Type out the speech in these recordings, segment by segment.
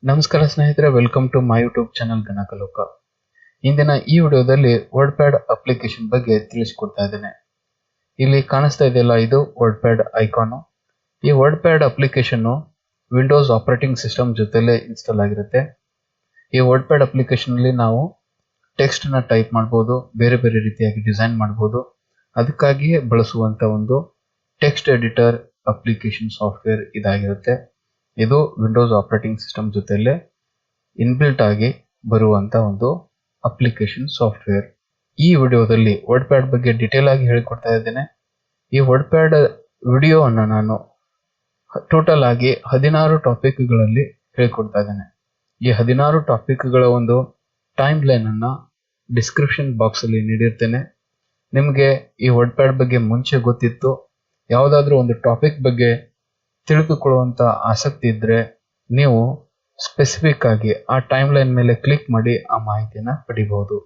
ನಮಸ್ಕಾರ ಸ್ನೇಹಿತರೆ, welcome to my YouTube channel Ganakaloka. ಇಂದಿನ ಈ ವಿಡಿಯೋದಲ್ಲಿ ವರ್ಡ್ ಪ್ಯಾಡ್ ಅಪ್ಲಿಕೇಶನ್ ಬಗ್ಗೆ ತಿಳಿಸಿಕೊಡ್ತಾ ಇದ್ದೇನೆ. ಇಲ್ಲಿ ಕಾಣಿಸ್ತಾ ಇದೆಯಲ್ಲ, ಇದು ವರ್ಡ್ ಪ್ಯಾಡ್ ಐಕಾನು. ಈ WordPad application Windows operating system ಜೊತೆಲೆ ಇನ್ಸ್ಟಾಲ್ ಆಗಿರುತ್ತೆ. ಈ ವರ್ಡ್ ಪ್ಯಾಡ್ ಅಪ್ಲಿಕೇಶನ್ ಅಲ್ಲಿ ನಾವು ಟೆಕ್ಸ್ಟ್ ನ ಟೈಪ್ ಮಾಡಬಹುದು, ಬೇರೆ ಬೇರೆ ರೀತಿಯಾಗಿ ಡಿಸೈನ್ ಮಾಡಬಹುದು. ಅದಕ್ಕಾಗಿಯೇ ಬಳಸುವಂತ ಒಂದು ಟೆಕ್ಸ್ಟ್ ಎಡಿಟರ್ ಅಪ್ಲಿಕೇಶನ್ ಸಾಫ್ಟ್ವೇರ್ ಇದಾಗಿರುತ್ತೆ. ಇದು ವಿಂಡೋಸ್ ಆಪರೇಟಿಂಗ್ ಸಿಸ್ಟಮ್ ಜೊತೆಲೆ ಇನ್ಬಿಲ್ಟ್ ಆಗಿ ಬರುವಂತ ಒಂದು ಅಪ್ಲಿಕೇಶನ್ ಸಾಫ್ಟ್ವೇರ್. ಈ ವಿಡಿಯೋದಲ್ಲಿ ವರ್ಡ್ ಪ್ಯಾಡ್ ಬಗ್ಗೆ ಡಿಟೇಲ್ ಆಗಿ ಹೇಳಿಕೊಡ್ತಾ ಇದ್ದೇನೆ. ಈ ವರ್ಡ್ ಪ್ಯಾಡ್ ವಿಡಿಯೋ ಅನ್ನ ನಾನು ಟೋಟಲ್ ಆಗಿ 16 ಟಾಪಿಕ್ಗಳಲ್ಲಿ ಹೇಳಿಕೊಡ್ತಾ ಇದ್ದೇನೆ. ಈ 16 ಟಾಪಿಕ್ಗಳ ಒಂದು ಟೈಮ್ ಲೈನ್ ಅನ್ನ ಡಿಸ್ಕ್ರಿಪ್ಷನ್ ಬಾಕ್ಸ್ ಅಲ್ಲಿ ನೀಡಿರ್ತೇನೆ. ನಿಮಗೆ ಈ ವರ್ಡ್ ಪ್ಯಾಡ್ ಬಗ್ಗೆ ಮುಂಚೆ ಗೊತ್ತಿತ್ತು, ಯಾವುದಾದ್ರೂ ಒಂದು ಟಾಪಿಕ್ ಬಗ್ಗೆ ತಿಳಿದುಕೊಳ್ಳುವಂತ ಆಸಕ್ತಿ ಇದ್ರೆ ನೀವು ಸ್ಪೆಸಿಫಿಕ್ ಆಗಿ ಆ ಟೈಮ್ ಲೈನ್ ಮೇಲೆ ಕ್ಲಿಕ್ ಮಾಡಿ ಆ ಮಾಹಿತಿಯನ್ನ ಪಡಿಬಹುದು.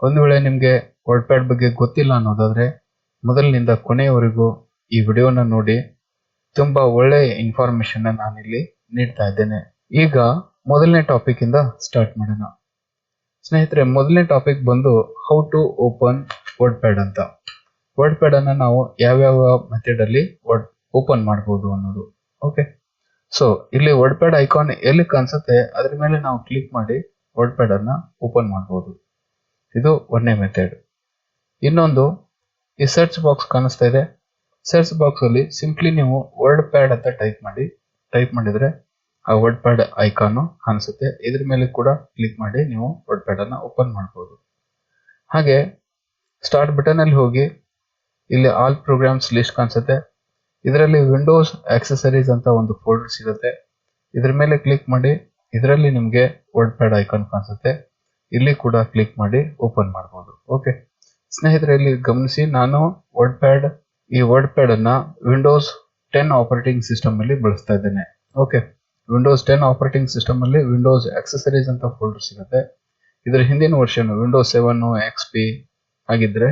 ಒಂದು ವೇಳೆ ನಿಮ್ಗೆ ವರ್ಡ್ ಪ್ಯಾಡ್ ಬಗ್ಗೆ ಗೊತ್ತಿಲ್ಲ ಅನ್ನೋದಾದ್ರೆ ಮೊದಲಿನಿಂದ ಕೊನೆಯವರೆಗೂ ಈ ವಿಡಿಯೋನ ನೋಡಿ. ತುಂಬಾ ಒಳ್ಳೆಯ ಇನ್ಫಾರ್ಮೇಶನ್ ನಾನಿಲ್ಲಿ ನೀಡ್ತಾ ಇದ್ದೇನೆ. ಈಗ ಮೊದಲನೇ ಟಾಪಿಕ್ ಇಂದ ಸ್ಟಾರ್ಟ್ ಮಾಡೋಣ. ಸ್ನೇಹಿತರೆ, ಮೊದಲನೇ ಟಾಪಿಕ್ ಬಂದು how to open WordPad ಅಂತ. ವರ್ಡ್ ಪ್ಯಾಡ್ ಅನ್ನ ನಾವು ಯಾವ್ಯಾವ ಮೆಥಡ್ ಅಲ್ಲಿ ಓಪನ್ ಮಾಡಬಹುದು ಅನ್ನೋದು. ಓಕೆ, ಸೊ ಇಲ್ಲಿ ವರ್ಡ್ ಪ್ಯಾಡ್ ಐಕಾನ್ ಎಲ್ಲಿ ಕಾಣಿಸುತ್ತೆ ಅದ್ರ ಮೇಲೆ ನಾವು ಕ್ಲಿಕ್ ಮಾಡಿ ವರ್ಡ್ ಪ್ಯಾಡ್ ಅನ್ನ ಓಪನ್ ಮಾಡಬಹುದು. ಇದು ಒಂದನೇ ಮೆಥಡ್. ಇನ್ನೊಂದು, ಈ ಸರ್ಚ್ ಬಾಕ್ಸ್ ಕಾಣಿಸ್ತಾ ಇದೆ. ಸರ್ಚ್ ಬಾಕ್ಸ್ ಅಲ್ಲಿ ಸಿಂಪ್ಲಿ ನೀವು ವರ್ಡ್ ಪ್ಯಾಡ್ ಅಂತ ಟೈಪ್ ಮಾಡಿದ್ರೆ ಆ ವರ್ಡ್ ಪ್ಯಾಡ್ ಐಕಾನ್ ಕಾಣಿಸುತ್ತೆ. ಇದ್ರ ಮೇಲೆ ಕೂಡ ಕ್ಲಿಕ್ ಮಾಡಿ ನೀವು ವರ್ಡ್ ಪ್ಯಾಡ್ ಅನ್ನ ಓಪನ್ ಮಾಡಬಹುದು. ಹಾಗೆ ಸ್ಟಾರ್ಟ್ ಬಟನ್ ಅಲ್ಲಿ ಹೋಗಿ ಇಲ್ಲಿ ಆಲ್ ಪ್ರೋಗ್ರಾಮ್ಸ್ ಲಿಸ್ಟ್ ಕಾಣಿಸುತ್ತೆ. ಇದರಲ್ಲಿ ವಿಂಡೋಸ್ ಆಕ್ಸೆಸರೀಸ್ ಅಂತ ಒಂದು ಫೋಲ್ಡರ್ ಸಿಗುತ್ತೆ. ಇದ್ರ ಮೇಲೆ ಕ್ಲಿಕ್ ಮಾಡಿ ಇದರಲ್ಲಿ ನಿಮಗೆ ವರ್ಡ್ ಪ್ಯಾಡ್ ಐಕಾನ್ ಕಾಣಿಸುತ್ತೆ. ಇಲ್ಲಿ ಕೂಡ ಕ್ಲಿಕ್ ಮಾಡಿ ಓಪನ್ ಮಾಡಬಹುದು. ಓಕೆ ಸ್ನೇಹಿತರೆ, ಇಲ್ಲಿ ಗಮನಿಸಿ, ನಾನು ಈ ವರ್ಡ್ ಪ್ಯಾಡ್ ಅನ್ನ ವಿಂಡೋಸ್ 10 ಆಪರೇಟಿಂಗ್ ಸಿಸ್ಟಮ್ ಅಲ್ಲಿ ಬಳಸ್ತಾ ಇದ್ದೇನೆ. ಓಕೆ, ವಿಂಡೋಸ್ 10 ಆಪರೇಟಿಂಗ್ ಸಿಸ್ಟಮ್ ಅಲ್ಲಿ ವಿಂಡೋಸ್ ಆಕ್ಸೆಸರೀಸ್ ಅಂತ ಫೋಲ್ಡರ್ ಸಿಗುತ್ತೆ. ಇದರ ಹಿಂದಿನ ವರ್ಷನ್ ವಿಂಡೋಸ್ 7 XP ಆಗಿದ್ರೆ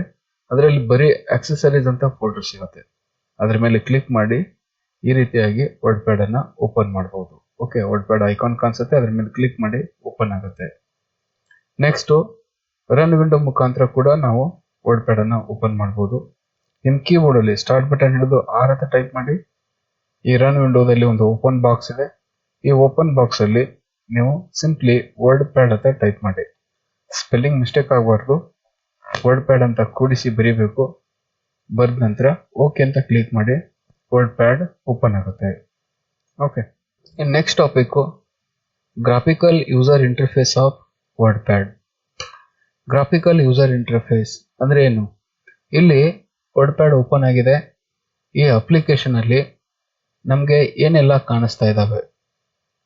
ಅದರಲ್ಲಿ ಬರೀ ಆಕ್ಸೆಸರೀಸ್ ಅಂತ ಫೋಲ್ಡರ್ ಸಿಗುತ್ತೆ. ಅದ್ರ ಮೇಲೆ ಕ್ಲಿಕ್ ಮಾಡಿ ಈ ರೀತಿಯಾಗಿ ವರ್ಡ್ ಪ್ಯಾಡ್ ಅನ್ನ ಓಪನ್ ಮಾಡಬಹುದು. ಓಕೆ, ವರ್ಡ್ ಪ್ಯಾಡ್ ಐಕಾನ್ ಕಾಣಿಸುತ್ತೆ, ಅದ್ರ ಮೇಲೆ ಕ್ಲಿಕ್ ಮಾಡಿ ಓಪನ್ ಆಗುತ್ತೆ. ನೆಕ್ಸ್ಟ್, ರನ್ ವಿಂಡೋ ಮುಖಾಂತರ ಕೂಡ ನಾವು ವರ್ಡ್ ಪ್ಯಾಡ್ ಅನ್ನ ಓಪನ್ ಮಾಡಬಹುದು. ನಿಮ್ ಕೀಬೋರ್ಡ್ ಅಲ್ಲಿ ಸ್ಟಾರ್ಟ್ ಬಟನ್ ಹಿಡಿದು R ಅಂತ ಟೈಪ್ ಮಾಡಿ. ಈ ರನ್ ವಿಂಡೋದಲ್ಲಿ ಒಂದು ಓಪನ್ ಬಾಕ್ಸ್ ಇದೆ. ಈ ಓಪನ್ ಬಾಕ್ಸ್ ಅಲ್ಲಿ ನೀವು ಸಿಂಪ್ಲಿ ವರ್ಡ್ ಪ್ಯಾಡ್ ಅಂತ ಟೈಪ್ ಮಾಡಿ. ಸ್ಪೆಲ್ಲಿಂಗ್ ಮಿಸ್ಟೇಕ್ ಆಗಬಾರ್ದು. ವರ್ಡ್ ಪ್ಯಾಡ್ ಅಂತ ಕೂಡಿಸಿ ಬರೀಬೇಕು. ಬರೆದ ನಂತರ ಓಕೆ ಅಂತ ಕ್ಲಿಕ್ ಮಾಡಿ ವರ್ಡ್ ಪ್ಯಾಡ್ ಓಪನ್ ಆಗುತ್ತೆ. Okay, next topic graphical user interface of word pad. Graphical user interface ಅಂದ್ರೆ ಏನು? ಇಲ್ಲಿ ವರ್ಡ್ ಪ್ಯಾಡ್ ಓಪನ್ ಆಗಿದೆ. ಈ ಅಪ್ಲಿಕೇಶನ್ ಅಲ್ಲಿ ನಮ್ಗೆ ಏನೆಲ್ಲ ಕಾಣಿಸ್ತಾ ಇದಾವೆ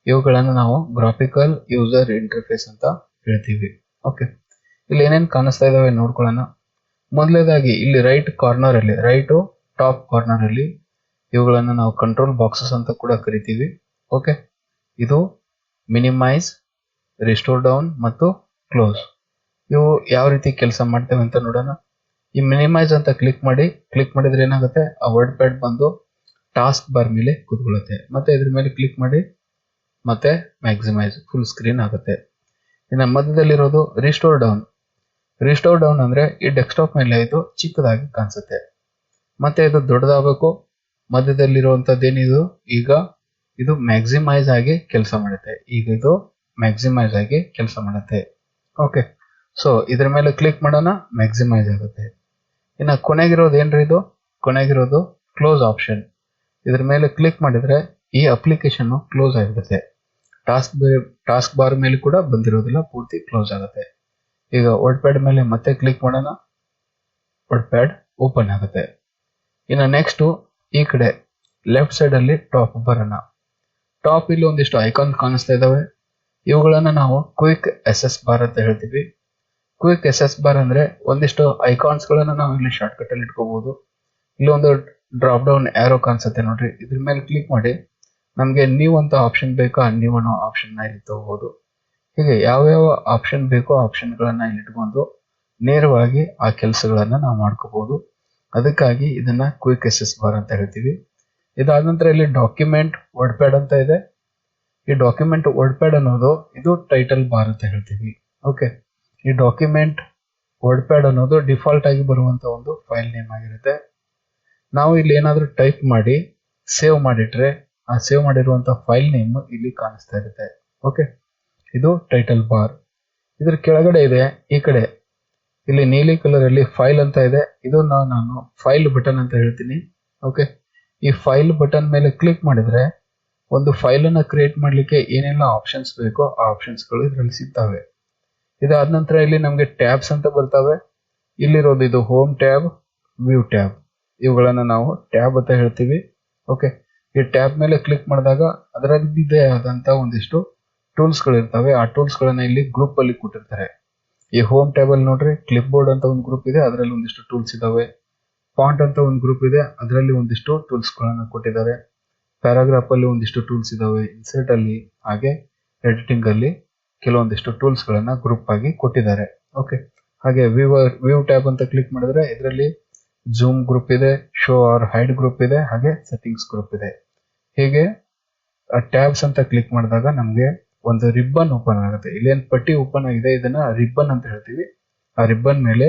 ಇವುಗಳನ್ನು ನಾವು ಗ್ರಾಫಿಕಲ್ ಯೂಸರ್ ಇಂಟರ್ಫೇಸ್ ಅಂತ ಹೇಳ್ತೀವಿ. ಓಕೆ, ಇಲ್ಲಿ ಏನೇನು ಕಾಣಿಸ್ತಾ ಇದಾವೆ ನೋಡ್ಕೊಳ್ಳೋಣ. ಮೊದಲನೇದಾಗಿ ಇಲ್ಲಿ ರೈಟ್ ಟಾಪ್ ಕಾರ್ನರ್ ಅಲ್ಲಿ ಇವುಗಳನ್ನು ನಾವು ಕಂಟ್ರೋಲ್ ಬಾಕ್ಸಸ್ ಅಂತ ಕೂಡ ಕರಿತೀವಿ. ಓಕೆ, ಇದು ಮಿನಿಮೈಸ್, ರಿಸ್ಟೋರ್ ಡೌನ್ ಮತ್ತು ಕ್ಲೋಸ್. ಇವು ಯಾವ ರೀತಿ ಕೆಲಸ ಮಾಡ್ತೇವೆ ಅಂತ ನೋಡೋಣ. ಈ ಮಿನಿಮೈಸ್ ಅಂತ ಕ್ಲಿಕ್ ಮಾಡಿದ್ರೆ ಏನಾಗುತ್ತೆ, ಆ ವರ್ಡ್ ಪ್ಯಾಡ್ ಬಂದು ಟಾಸ್ಕ್ ಬಾರ್ ಮೇಲೆ ಕೂತ್ಕೊಳ್ಳುತ್ತೆ. ಮತ್ತೆ ಇದ್ರ ಮೇಲೆ ಕ್ಲಿಕ್ ಮಾಡಿ ಮತ್ತೆ ಮ್ಯಾಕ್ಸಿಮೈಸ್ ಫುಲ್ ಸ್ಕ್ರೀನ್ ಆಗುತ್ತೆ. ಇನ್ನು ಮಧ್ಯದಲ್ಲಿರೋದು ರಿಸ್ಟೋರ್ ಡೌನ್ ಅಂದ್ರೆ ಈ ಡೆಸ್ಕ್ಟಾಪ್ ಮೇಲೆ ಇದು ಚಿಕ್ಕದಾಗಿ ಕಾಣಿಸುತ್ತೆ. ಮತ್ತೆ ಇದು ದೊಡ್ಡದಾಗಬೇಕು. ಮಧ್ಯದಲ್ಲಿರುವಂತದ್ದೇನಿದು, ಈಗ ಇದು ಮ್ಯಾಕ್ಸಿಮೈಸ್ ಆಗಿ ಕೆಲಸ ಮಾಡುತ್ತೆ. ಓಕೆ, ಸೊ ಇದ್ರ ಮೇಲೆ ಕ್ಲಿಕ್ ಮಾಡೋಣ, ಮ್ಯಾಕ್ಸಿಮೈಸ್ ಆಗುತ್ತೆ. ಇನ್ನು ಕೊನೆಗಿರೋದು ಕ್ಲೋಸ್ ಆಪ್ಷನ್. ಇದ್ರ ಮೇಲೆ ಕ್ಲಿಕ್ ಮಾಡಿದ್ರೆ ಈ ಅಪ್ಲಿಕೇಶನ್ ಕ್ಲೋಸ್ ಆಗಿರುತ್ತೆ. ಟಾಸ್ಕ್ ಬಾರ್ ಮೇಲೆ ಕೂಡ ಬಂದಿರೋದಿಲ್ಲ, ಪೂರ್ತಿ ಕ್ಲೋಸ್ ಆಗುತ್ತೆ. ಈಗ ವರ್ಡ್ ಪ್ಯಾಡ್ ಮೇಲೆ ಮತ್ತೆ ಕ್ಲಿಕ್ ಮಾಡೋಣ, ವರ್ಡ್ ಪ್ಯಾಡ್ ಓಪನ್ ಆಗುತ್ತೆ. ಇನ್ನು ನೆಕ್ಸ್ಟ್ ಈ ಕಡೆ ಲೆಫ್ಟ್ ಸೈಡ್ ಅಲ್ಲಿ ಟಾಪ್ ಬರೋಣ. ಟಾಪ್ ಇಲ್ಲಿ ಒಂದಿಷ್ಟು ಐಕಾನ್ ಕಾಣಿಸ್ತಾ ಇದಾವೆ. ಇವುಗಳನ್ನ ನಾವು ಕ್ವಿಕ್ ಎಸ್ಎಸ್ ಬಾರ್ ಅಂತ ಹೇಳ್ತೀವಿ. ಕ್ವಿಕ್ ಎಸ್ಎಸ್ ಬಾರ್ ಅಂದ್ರೆ ಒಂದಿಷ್ಟು ಐಕಾನ್ಸ್ ಗಳನ್ನ ನಾವು ಇಲ್ಲಿ ಶಾರ್ಟ್ ಕಟ್ ಅಲ್ಲಿ ಇಟ್ಕೋಬಹುದು. ಇಲ್ಲಿ ಒಂದು ಡ್ರಾಪ್ ಡೌನ್ ಆರೋ ಕಾಣಿಸುತ್ತೆ ನೋಡ್ರಿ. ಇದ್ರ ಮೇಲೆ ಕ್ಲಿಕ್ ಮಾಡಿ ನಮ್ಗೆ ನ್ಯೂ ಅಂತ ಆಪ್ಷನ್ ಬೇಕಾ, ನ್ಯೂ ಅನ್ನೋ ಆಪ್ಷನ್ ನ ಇಲ್ಲಿ ತಗೋಬಹುದು. ಹೀಗೆ ಯಾವ್ಯಾವ ಆಪ್ಷನ್ ಬೇಕೋ ಆಪ್ಷನ್ ಗಳನ್ನ ಇಲ್ಲಿ ಇಟ್ಕೊಂಡು ನೇರವಾಗಿ ಆ ಕೆಲಸಗಳನ್ನ ನಾವು ಮಾಡ್ಕೋಬಹುದು. ಅದಕ್ಕಾಗಿ ಇದನ್ನ ಕ್ವಿಕ್ ಎಸ್ಎಸ್ ಬಾರ್ ಅಂತ ಹೇಳ್ತೀವಿ. ಇದಾದ ನಂತರ ಇಲ್ಲಿ ಡಾಕ್ಯುಮೆಂಟ್ ವರ್ಡ್ ಪ್ಯಾಡ್ ಅಂತ ಇದೆ. ಈ ಡಾಕ್ಯುಮೆಂಟ್ ವರ್ಡ್ ಪ್ಯಾಡ್ ಅನ್ನೋದು ಇದು ಟೈಟಲ್ ಬಾರ್ ಅಂತ ಹೇಳ್ತೀವಿ. ಓಕೆ, ಈ ಡಾಕ್ಯುಮೆಂಟ್ ವರ್ಡ್ ಪ್ಯಾಡ್ ಅನ್ನೋದು ಡಿಫಾಲ್ಟ್ ಆಗಿ ಬರುವಂತ ಒಂದು ಫೈಲ್ ನೇಮ್ ಆಗಿರುತ್ತೆ. ನಾವು ಇಲ್ಲಿ ಏನಾದರೂ ಟೈಪ್ ಮಾಡಿ ಸೇವ್ ಮಾಡಿಟ್ರೆ ಆ ಸೇವ್ ಮಾಡಿರುವಂತ ಫೈಲ್ ನೇಮ್ ಇಲ್ಲಿ ಕಾಣಿಸ್ತಾ ಇರುತ್ತೆ. ಓಕೆ, ಇದು ಟೈಟಲ್ ಬಾರ್. ಇದ್ರ ಕೆಳಗಡೆ ಇದೆ ಈ ಕಡೆ ಇಲ್ಲಿ ನೀಲಿ ಕಲರ್ ಅಲ್ಲಿ ಫೈಲ್ ಅಂತ ಇದೆ, ಇದನ್ನ ನಾನು ಫೈಲ್ ಬಟನ್ ಅಂತ ಹೇಳ್ತೀನಿ. ಓಕೆ, ಈ ಫೈಲ್ ಬಟನ್ ಮೇಲೆ ಕ್ಲಿಕ್ ಮಾಡಿದ್ರೆ ಒಂದು ಫೈಲ್ ಅನ್ನ ಕ್ರಿಯೇಟ್ ಮಾಡ್ಲಿಕ್ಕೆ ಏನೆಲ್ಲ ಆಪ್ಷನ್ಸ್ ಬೇಕೋ ಆ ಆಪ್ಷನ್ಸ್ಗಳು ಇದರಲ್ಲಿ ಸಿಗ್ತವೆ. ಇದಾದ ನಂತರ ಇಲ್ಲಿ ನಮಗೆ ಟ್ಯಾಬ್ಸ್ ಅಂತ ಬರ್ತವೆ. ಇಲ್ಲಿರೋದು ಇದು ಹೋಮ್ ಟ್ಯಾಬ್, ವ್ಯೂ ಟ್ಯಾಬ್, ಇವುಗಳನ್ನ ನಾವು ಟ್ಯಾಬ್ ಅಂತ ಹೇಳ್ತೀವಿ. ಓಕೆ, ಈ ಟ್ಯಾಬ್ ಮೇಲೆ ಕ್ಲಿಕ್ ಮಾಡಿದಾಗ ಅದರದ್ದೇ ಆದಂತ ಒಂದಿಷ್ಟು ಟೂಲ್ಸ್ ಗಳು ಇರ್ತವೆ. ಆ ಟೂಲ್ಸ್ ಗಳನ್ನ ಇಲ್ಲಿ ಗ್ರೂಪ್ ಅಲ್ಲಿ ಕೊಟ್ಟಿರ್ತಾರೆ. ಈ ಹೋಮ್ ಟ್ಯಾಬ್ ಅಲ್ಲಿ ನೋಡ್ರಿ ಕ್ಲಿಪ್ ಬೋರ್ಡ್ ಅಂತ ಒಂದು ಗ್ರೂಪ್ ಇದೆ, ಅದರಲ್ಲಿ ಒಂದಿಷ್ಟು ಟೂಲ್ಸ್ ಇದಾವೆ. ಫಾಂಟ್ ಅಂತ ಒಂದು ಗ್ರೂಪ್ ಇದೆ, ಅದರಲ್ಲಿ ಒಂದಿಷ್ಟು ಟೂಲ್ಸ್ ಗಳನ್ನ ಕೊಟ್ಟಿದ್ದಾರೆ. ಪ್ಯಾರಾಗ್ರಾಫ್ ಅಲ್ಲಿ ಒಂದಿಷ್ಟು ಟೂಲ್ಸ್ ಇದಾವೆ. ಇನ್ಸರ್ಟ್ ಅಲ್ಲಿ ಹಾಗೆ ಎಡಿಟಿಂಗ್ ಅಲ್ಲಿ ಕೆಲವೊಂದಿಷ್ಟು ಟೂಲ್ಸ್ ಗಳನ್ನ ಗ್ರೂಪ್ ಆಗಿ ಕೊಟ್ಟಿದ್ದಾರೆ. ಓಕೆ, ಹಾಗೆ ವ್ಯೂ ಟ್ಯಾಬ್ ಅಂತ ಕ್ಲಿಕ್ ಮಾಡಿದ್ರೆ ಇದರಲ್ಲಿ ಜೂಮ್ ಗ್ರೂಪ್ ಇದೆ, ಶೋ ಆರ್ ಹೈಡ್ ಗ್ರೂಪ್ ಇದೆ, ಹಾಗೆ ಸೆಟ್ಟಿಂಗ್ಸ್ ಗ್ರೂಪ್ ಇದೆ. ಹೀಗೆ ಟ್ಯಾಬ್ಸ್ ಅಂತ ಕ್ಲಿಕ್ ಮಾಡಿದಾಗ ನಮಗೆ ಒಂದು ರಿಬ್ಬನ್ ಓಪನ್ ಆಗುತ್ತೆ. ಇಲ್ಲೇನು ಪಟ್ಟಿ ಓಪನ್ ಆಗಿದೆ ಇದನ್ನ ರಿಬ್ಬನ್ ಅಂತ ಹೇಳ್ತೀವಿ. ಆ ರಿಬ್ಬನ್ ಮೇಲೆ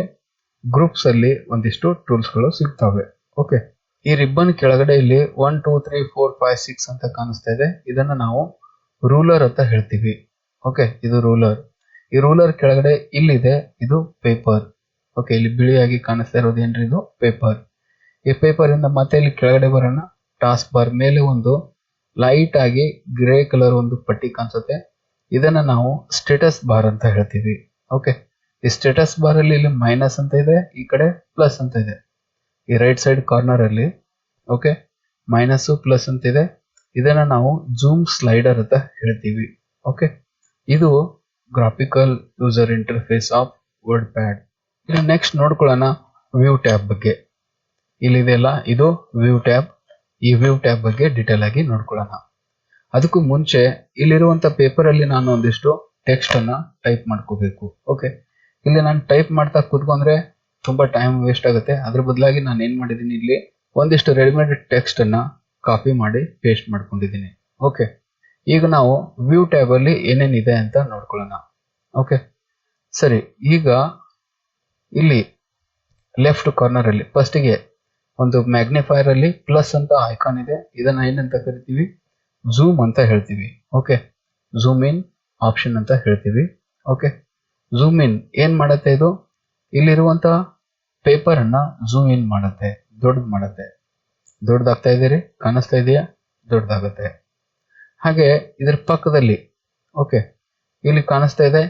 ಗ್ರೂಪ್ಸ್ ಅಲ್ಲಿ ಒಂದಿಷ್ಟು ಟೂಲ್ಸ್ ಗಳು ಸಿಗ್ತವೆ. ಓಕೆ, ಈ ರಿಬ್ಬನ್ ಕೆಳಗಡೆ ಇಲ್ಲಿ 1 2 3 4 5 6 ಅಂತ ಕಾಣಿಸ್ತಾ ಇದೆ. ಇದನ್ನ ನಾವು ರೂಲರ್ ಅಂತ ಹೇಳ್ತೀವಿ. ಓಕೆ, ಇದು ರೂಲರ್. ಈ ರೂಲರ್ ಕೆಳಗಡೆ ಇಲ್ಲಿದೆ, ಇದು ಪೇಪರ್. ಓಕೆ, ಇಲ್ಲಿ ಬಿಳಿಯಾಗಿ ಕಾಣಿಸ್ತಾ ಇರೋದು ಏನ್ರಿ, ಇದು ಪೇಪರ್. ಈ ಪೇಪರ್ ಇಂದ ಮತ್ತೆ ಇಲ್ಲಿ ಕೆಳಗಡೆ ಬರೋಣ. ಟಾಸ್ಕ್ ಬಾರ್ ಮೇಲೆ ಒಂದು ಲೈಟ್ ಆಗಿ ಗ್ರೇ ಕಲರ್ ಒಂದು ಪಟ್ಟಿ ಕಾಣಿಸುತ್ತೆ. ಇದನ್ನ ನಾವು ಸ್ಟೇಟಸ್ ಬಾರ್ ಅಂತ ಹೇಳ್ತೀವಿ. ಓಕೆ, ಈ ಸ್ಟೇಟಸ್ ಬಾರ್ ಅಲ್ಲಿ ಇಲ್ಲಿ ಮೈನಸ್ ಅಂತ ಇದೆ, ಈ ಕಡೆ ಪ್ಲಸ್ ಅಂತ ಇದೆ. ಈ ರೈಟ್ ಸೈಡ್ ಕಾರ್ನರ್ ಅಲ್ಲಿ ಓಕೆ ಮೈನಸ್ ಪ್ಲಸ್ ಅಂತ ಇದೆ. ಇದನ್ನ ನಾವು ಜೂಮ್ ಸ್ಲೈಡರ್ ಅಂತ ಹೇಳ್ತೀವಿ. ಓಕೆ, ಇದು graphical user interface of word pad. ಇನ್ನು ನೆಕ್ಸ್ಟ್ ನೋಡ್ಕೊಳ್ಳೋಣ ವ್ಯೂ ಟ್ಯಾಬ್ ಬಗ್ಗೆ. ಇಲ್ಲಿದೆಲ್ಲ ಇದು ವ್ಯೂ ಟ್ಯಾಬ್. ಈ ವ್ಯೂ ಟ್ಯಾಬ್ ಬಗ್ಗೆ ಡೀಟೇಲ್ ಆಗಿ ನೋಡ್ಕೊಳ್ಳೋಣ. ಅದಕ್ಕೂ ಮುಂಚೆ ಇಲ್ಲಿರುವಂತ ಪೇಪರ್ ಅಲ್ಲಿ ನಾನು ಒಂದಿಷ್ಟು ಟೆಕ್ಸ್ಟ್ ಅನ್ನ ಟೈಪ್ ಮಾಡ್ಕೋಬೇಕು. ಓಕೆ, ಇಲ್ಲಿ ನಾನು ಟೈಪ್ ಮಾಡ್ತಾ ಕೂತ್ಕೊಂಡ್ರೆ ತುಂಬಾ ಟೈಮ್ ವೇಸ್ಟ್ ಆಗುತ್ತೆ. ಅದ್ರ ಬದಲಾಗಿ ನಾನು ಏನ್ ಮಾಡಿದೀನಿ, ಇಲ್ಲಿ ಒಂದಿಷ್ಟು ರೆಡಿಮೇಡ್ ಟೆಕ್ಸ್ಟ್ ಅನ್ನ ಕಾಪಿ ಮಾಡಿ ಪೇಸ್ಟ್ ಮಾಡ್ಕೊಂಡಿದ್ದೀನಿ. ಓಕೆ, ಈಗ ನಾವು ವ್ಯೂ ಟ್ಯಾಬ್ ಅಲ್ಲಿ ಏನೇನಿದೆ ಅಂತ ನೋಡ್ಕೊಳ್ಳೋಣ. ಓಕೆ, ಸರಿ. ಈಗ ಇಲ್ಲಿ ಲೆಫ್ಟ್ ಕಾರ್ನರ್ ಅಲ್ಲಿ ಫಸ್ಟಿಗೆ ಒಂದು ಮ್ಯಾಗ್ನಿಫೈರ್ ಅಲ್ಲಿ ಪ್ಲಸ್ ಅಂತ ಐಕಾನ್ ಇದೆ. ಇದನ್ನ ಏನಂತ ಕರಿತೀವಿ, ಝೂಮ್ ಅಂತ ಹೇಳ್ತೀವಿ. ಓಕೆ, ಝೂಮ್ ಇನ್ ಆಪ್ಷನ್ ಅಂತ ಹೇಳ್ತೀವಿ. ಓಕೆ, ಝೂಮ್ ಇನ್ ಏನ್ ಮಾಡುತ್ತೆ, ಇದು ಇಲ್ಲಿರುವಂತ ಪೇಪರ್ ಅನ್ನ ಝೂಮ್ ಇನ್ ಮಾಡುತ್ತೆ, ದೊಡ್ಡದು ಮಾಡುತ್ತೆ. ದೊಡ್ಡದಾಗ್ತಾ ಇದೀರಿ, ಕಾಣಿಸ್ತಾ ಇದೆಯಾ, ದೊಡ್ಡದಾಗುತ್ತೆ. ಹಾಗೆ ಇದ್ರ ಪಕ್ಕದಲ್ಲಿ ಓಕೆ ಇಲ್ಲಿ ಕಾಣಿಸ್ತಾ ಇದೆ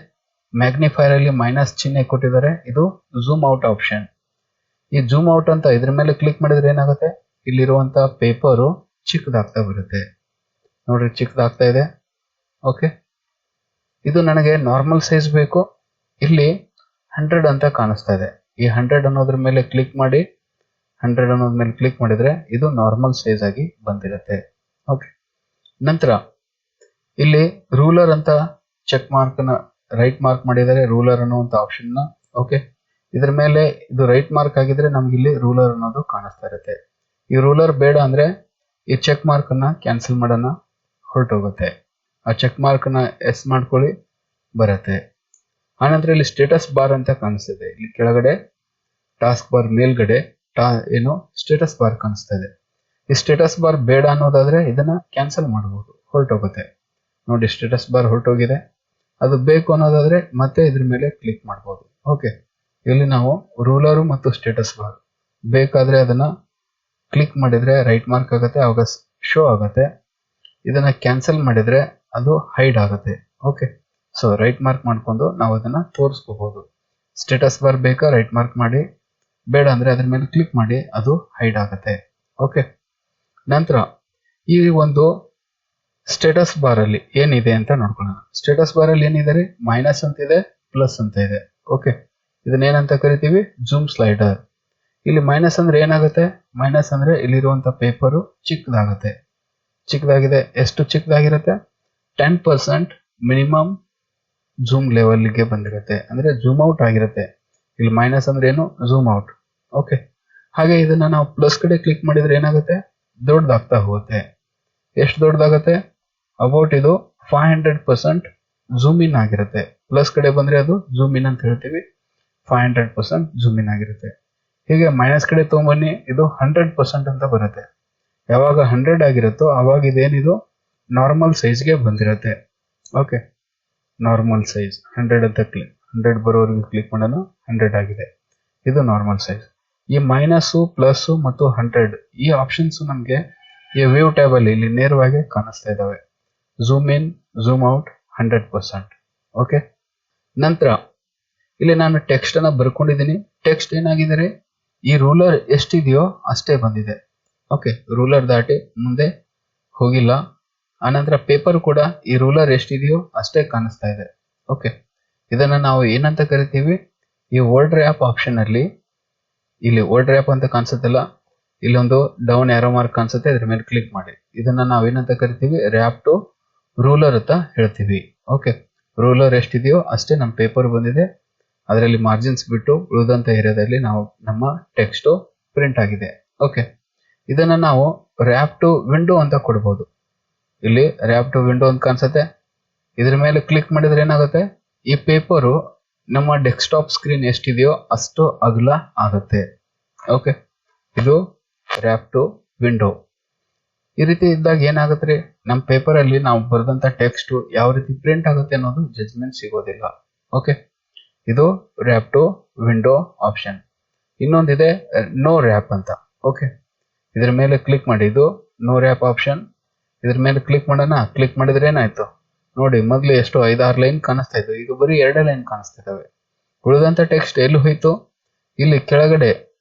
ಮ್ಯಾಗ್ನಿಫೈರ್ ಅಲ್ಲಿ ಮೈನಸ್ ಚಿಹ್ನೆ ಕೊಟ್ಟಿದ್ದಾರೆ, ಇದು ಝೂಮ್ ಔಟ್ ಆಪ್ಷನ್. ಈ ಝೂಮ್ ಔಟ್ ಅಂತ ಇದ್ರ ಮೇಲೆ ಕ್ಲಿಕ್ ಮಾಡಿದ್ರೆ ಏನಾಗುತ್ತೆ, ಇಲ್ಲಿರುವಂತ ಪೇಪರು ಚಿಕ್ಕದಾಗ್ತಾ ಬರುತ್ತೆ. ನೋಡ್ರಿ, ಚಿಕ್ಕದಾಗ್ತಾ ಇದೆ. ಓಕೆ, ಇದು ನನಗೆ ನಾರ್ಮಲ್ ಸೈಜ್ ಬೇಕು. ಇಲ್ಲಿ 100 ಅಂತ ಕಾಣಿಸ್ತಾ ಇದೆ. ಈ 100 ಅನ್ನೋದ್ರ ಮೇಲೆ ಕ್ಲಿಕ್ ಮಾಡಿ 100 ಅನ್ನೋದ್ರ ಮೇಲೆ ಕ್ಲಿಕ್ ಮಾಡಿದ್ರೆ ಇದು ನಾರ್ಮಲ್ ಸೈಜ್ ಆಗಿ ಬಂದಿರುತ್ತೆ. ಓಕೆ, ನಂತರ ಇಲ್ಲಿ ರೂಲರ್ ಅಂತ ಚೆಕ್ ಮಾರ್ಕ್ ನ ರೈಟ್ ಮಾರ್ಕ್ ಮಾಡಿದರೆ ರೂಲರ್ ಅನ್ನುವಂತ ಆಪ್ಷನ್ ನ. ಓಕೆ, ಇದ್ರ ಮೇಲೆ ಇದು ರೈಟ್ ಮಾರ್ಕ್ ಆಗಿದ್ರೆ ನಮ್ಗೆ ಇಲ್ಲಿ ರೂಲರ್ ಅನ್ನೋದು ಕಾಣಿಸ್ತಾ ಇರುತ್ತೆ. ಈ ರೂಲರ್ ಬೇಡ ಅಂದ್ರೆ ಈ ಚೆಕ್ ಮಾರ್ಕ್ ಅನ್ನ ಕ್ಯಾನ್ಸಲ್ ಮಾಡೋಣ, ಹೊರಟೋಗುತ್ತೆ. ಆ ಚೆಕ್ ಮಾರ್ಕ್ ನ ಎಸ್ ಮಾಡ್ಕೊಳ್ಳಿ, ಬರುತ್ತೆ. ಆನಂತರ ಇಲ್ಲಿ ಸ್ಟೇಟಸ್ ಬಾರ್ ಅಂತ ಕಾಣಿಸ್ತಿದೆ. ಇಲ್ಲಿ ಕೆಳಗಡೆ ಟಾಸ್ಕ್ ಬಾರ್ ಮೇಲ್ಗಡೆ ಏನು ಸ್ಟೇಟಸ್ ಬಾರ್ ಕಾಣಿಸ್ತಾ ಇದೆ. ಈ ಸ್ಟೇಟಸ್ ಬಾರ್ ಬೇಡ ಅನ್ನೋದಾದ್ರೆ ಇದನ್ನ ಕ್ಯಾನ್ಸಲ್ ಮಾಡಬಹುದು, ಹೊರಟೋಗುತ್ತೆ. ನೋಡಿ, ಸ್ಟೇಟಸ್ ಬಾರ್ ಹೊರಟೋಗಿದೆ. ಅದು ಬೇಕು ಅನ್ನೋದಾದ್ರೆ ಮತ್ತೆ ಇದ್ರ ಮೇಲೆ ಕ್ಲಿಕ್ ಮಾಡಬಹುದು. ಓಕೆ, ಇಲ್ಲಿ ನಾವು ರೂಲರು ಮತ್ತು ಸ್ಟೇಟಸ್ ಬಾರ್ ಬೇಕಾದ್ರೆ ಅದನ್ನ ಕ್ಲಿಕ್ ಮಾಡಿದ್ರೆ ರೈಟ್ ಮಾರ್ಕ್ ಆಗುತ್ತೆ, ಅವಾಗ ಶೋ ಆಗುತ್ತೆ. ಇದನ್ನ ಕ್ಯಾನ್ಸಲ್ ಮಾಡಿದ್ರೆ ಅದು ಹೈಡ್ ಆಗುತ್ತೆ. ಓಕೆ, ಸೊ ರೈಟ್ ಮಾರ್ಕ್ ಮಾಡ್ಕೊಂಡು ನಾವು ಅದನ್ನ ತೋರಿಸ್ಕೋಬಹುದು. ಸ್ಟೇಟಸ್ ಬಾರ್ ಬೇಕಾ ರೈಟ್ ಮಾರ್ಕ್ ಮಾಡಿ, ಬೇಡ ಅಂದ್ರೆ ಅದ್ರ ಮೇಲೆ ಕ್ಲಿಕ್ ಮಾಡಿ, ಅದು ಹೈಡ್ ಆಗುತ್ತೆ. ಓಕೆ, ನಂತರ ಈ ಒಂದು ಸ್ಟೇಟಸ್ ಬಾರ್ ಅಲ್ಲಿ ಏನಿದೆ ಅಂತ ನೋಡ್ಕೊಳ್ಳೋಣ. ಸ್ಟೇಟಸ್ ಬಾರ್ ಅಲ್ಲಿ ಏನಿದೆ, ಮೈನಸ್ ಅಂತ ಇದೆ, ಪ್ಲಸ್ ಅಂತ ಇದೆ. ಓಕೆ, ಇದನ್ನೇನಂತ ಕರಿತೀವಿ, ಜೂಮ್ ಸ್ಲೈಡರ್. ಇಲ್ಲಿ ಮೈನಸ್ ಅಂದ್ರೆ ಏನಾಗುತ್ತೆ, ಮೈನಸ್ ಅಂದ್ರೆ ಇಲ್ಲಿರುವಂತ ಪೇಪರು ಚಿಕ್ಕದಾಗುತ್ತೆ. ಚಿಕ್ಕದಾಗಿದೆ, ಎಷ್ಟು ಚಿಕ್ಕದಾಗಿರುತ್ತೆ, 10% ಮಿನಿಮಮ್ ಜೂಮ್ ಲೆವೆಲ್ಗೆ ಬಂದಿರುತ್ತೆ, ಅಂದ್ರೆ ಜೂಮ್ ಔಟ್ ಆಗಿರುತ್ತೆ. ಇಲ್ಲಿ ಮೈನಸ್ ಅಂದ್ರೆ ಏನು, ಜೂಮ್ ಔಟ್. ಓಕೆ, ಹಾಗೆ ಇದನ್ನ ನಾವು ಪ್ಲಸ್ ಕಡೆ ಕ್ಲಿಕ್ ಮಾಡಿದ್ರೆ ಏನಾಗುತ್ತೆ, ದೊಡ್ಡದಾಗ್ತಾ ಹೋಗುತ್ತೆ. ಎಷ್ಟು ದೊಡ್ಡದಾಗುತ್ತೆ, ಅಬೌಟ್ ಇದು 500% ಝೂಮ್ ಇನ್ ಆಗಿರುತ್ತೆ. ಪ್ಲಸ್ ಕಡೆ ಬಂದ್ರೆ ಅದು ಝೂಮ್ ಇನ್ ಅಂತ ಹೇಳ್ತೀವಿ. 500% ಝೂಮ್ ಇನ್ ಆಗಿರುತ್ತೆ. ಹೀಗೆ ಮೈನಸ್ ಕಡೆ ತಗೊಂಬನ್ನಿ, ಇದು 100% ಅಂತ ಬರುತ್ತೆ. ಯಾವಾಗ 100 ಆಗಿರುತ್ತೋ ಅವಾಗ ಇದೇನಿದು ನಾರ್ಮಲ್ ಸೈಜ್ಗೆ ಬಂದಿರುತ್ತೆ. ಓಕೆ, ನಾರ್ಮಲ್ ಸೈಜ್ 100 ಅಂತ 100 ಬರೋವರೆಗೆ ಕ್ಲಿಕ್ ಮಾಡೋಣ. 100 ಆಗಿದೆ, ಇದು ನಾರ್ಮಲ್ ಸೈಜ್. ಈ ಮೈನಸ್ಸು, ಪ್ಲಸ್ಸು ಮತ್ತು 100 ಈ ಆಪ್ಷನ್ಸ್ ನಮಗೆ ಈ ವ್ಯೂ ಟ್ಯಾಬ್ ಅಲ್ಲಿ ಇಲ್ಲಿ ನೇರವಾಗಿ ಕಾಣಿಸ್ತಾ ಇದ್ದಾವೆ. Zoom in, zoom out 100%. Okay, ನಂತರ ಇಲ್ಲಿ ನಾನು ಟೆಕ್ಸ್ಟ್ ಅನ್ನ ಬರ್ಕೊಂಡಿದ್ದೀನಿ. ಟೆಕ್ಸ್ಟ್ ಏನಾಗಿದ್ದಾರೆ, ಈ ರೂಲರ್ ಎಷ್ಟಿದೆಯೋ ಅಷ್ಟೇ ಬಂದಿದೆ. ಓಕೆ, ರೂಲರ್ ದಾಟಿ ಮುಂದೆ ಹೋಗಿಲ್ಲ. ಆನಂತರ ಪೇಪರ್ ಕೂಡ ಈ ರೂಲರ್ ಎಷ್ಟಿದೆಯೋ ಅಷ್ಟೇ ಕಾಣಿಸ್ತಾ ಇದೆ. ಓಕೆ, ಇದನ್ನ ನಾವು ಏನಂತ ಕರಿತೀವಿ, ಈ ವರ್ಡ್ ರ್ಯಾಪ್ ಆಪ್ಷನ್ ಅಲ್ಲಿ ಇಲ್ಲಿ ವರ್ಡ್ ರ್ಯಾಪ್ ಅಂತ ಕಾಣಿಸುತ್ತಲ್ಲ, ಇಲ್ಲೊಂದು ಡೌನ್ ಆರೋ ಮಾರ್ಕ್ ಕಾಣಿಸುತ್ತೆ, ಇದ್ರ ಮೇಲೆ ಕ್ಲಿಕ್ ಮಾಡಿ. ಇದನ್ನ ನಾವು ಏನಂತ ಕರಿತೀವಿ, ರ್ಯಾಪ್ ಟು ರೂಲರ್ ಅಂತ ಹೇಳ್ತೀವಿ. ಓಕೆ, ರೂಲರ್ ಎಷ್ಟಿದೆಯೋ ಅಷ್ಟೇ ನಮ್ಮ ಪೇಪರ್ ಬಂದಿದೆ. ಅದರಲ್ಲಿ ಮಾರ್ಜಿನ್ಸ್ ಬಿಟ್ಟು ಉಳಿದಂತ ಏರಿಯಾದಲ್ಲಿ ನಾವು ನಮ್ಮ ಟೆಕ್ಸ್ಟ್ ಪ್ರಿಂಟ್ ಆಗಿದೆ. ಓಕೆ, ಇದನ್ನ ನಾವು ರ್ಯಾಪ್ ಟು ವಿಂಡೋ ಅಂತ ಕೊಡ್ಬೋದು. ಇಲ್ಲಿ ರ್ಯಾಪ್ ಟು ವಿಂಡೋ ಅಂತ ಕಾಣಿಸುತ್ತೆ, ಇದ್ರ ಮೇಲೆ ಕ್ಲಿಕ್ ಮಾಡಿದ್ರೆ ಏನಾಗುತ್ತೆ, ಈ ಪೇಪರು ನಮ್ಮ ಡೆಸ್ಕ್ಟಾಪ್ ಸ್ಕ್ರೀನ್ ಎಷ್ಟಿದೆಯೋ ಅಷ್ಟು ಅಗಲ ಆಗುತ್ತೆ. ಓಕೆ, ಇದು ರ್ಯಾಪ್ ಟು ವಿಂಡೋ. ಈ ರೀತಿ ಇದ್ದಾಗ ಏನಾಗುತ್ತೆ ರೀ, ನಮ್ಮ ಪೇಪರ್ ಅಲ್ಲಿ ನಾವು ಬರೆದಂತ ಟೆಕ್ಸ್ಟ್ ಯಾವ ರೀತಿ ಪ್ರಿಂಟ್ ಆಗುತ್ತೆ ಅನ್ನೋದು ಜಜ್ಮೆಂಟ್ ಸಿಗೋದಿಲ್ಲ. ಓಕೆ, ಇದು ರ್ಯಾಪ್ ಟು ವಿಂಡೋ ಆಪ್ಷನ್. ಇನ್ನೊಂದಿದೆ ನೋ ರ್ಯಾಪ್ ಅಂತ. ಓಕೆ, ಇದ್ರ ಮೇಲೆ ಕ್ಲಿಕ್ ಮಾಡಿ, ಇದು ನೋ ರ್ಯಾಪ್ ಆಪ್ಷನ್. ಇದ್ರ ಮೇಲೆ ಕ್ಲಿಕ್ ಮಾಡೋಣ. ಕ್ಲಿಕ್ ಮಾಡಿದ್ರೆ ಏನಾಯ್ತು ನೋಡಿ, ಮೊದಲು ಎಷ್ಟು 5-6 ಲೈನ್ ಕಾಣಿಸ್ತಾ ಇತ್ತು, ಈಗ ಬರೀ 2 ಲೈನ್ ಕಾಣಿಸ್ತಾ ಇದಾವೆ. ಉಳಿದಂತ ಟೆಕ್ಸ್ಟ್ ಎಲ್ಲಿ ಹೋಯ್ತು, ಇಲ್ಲಿ ಕೆಳಗಡೆ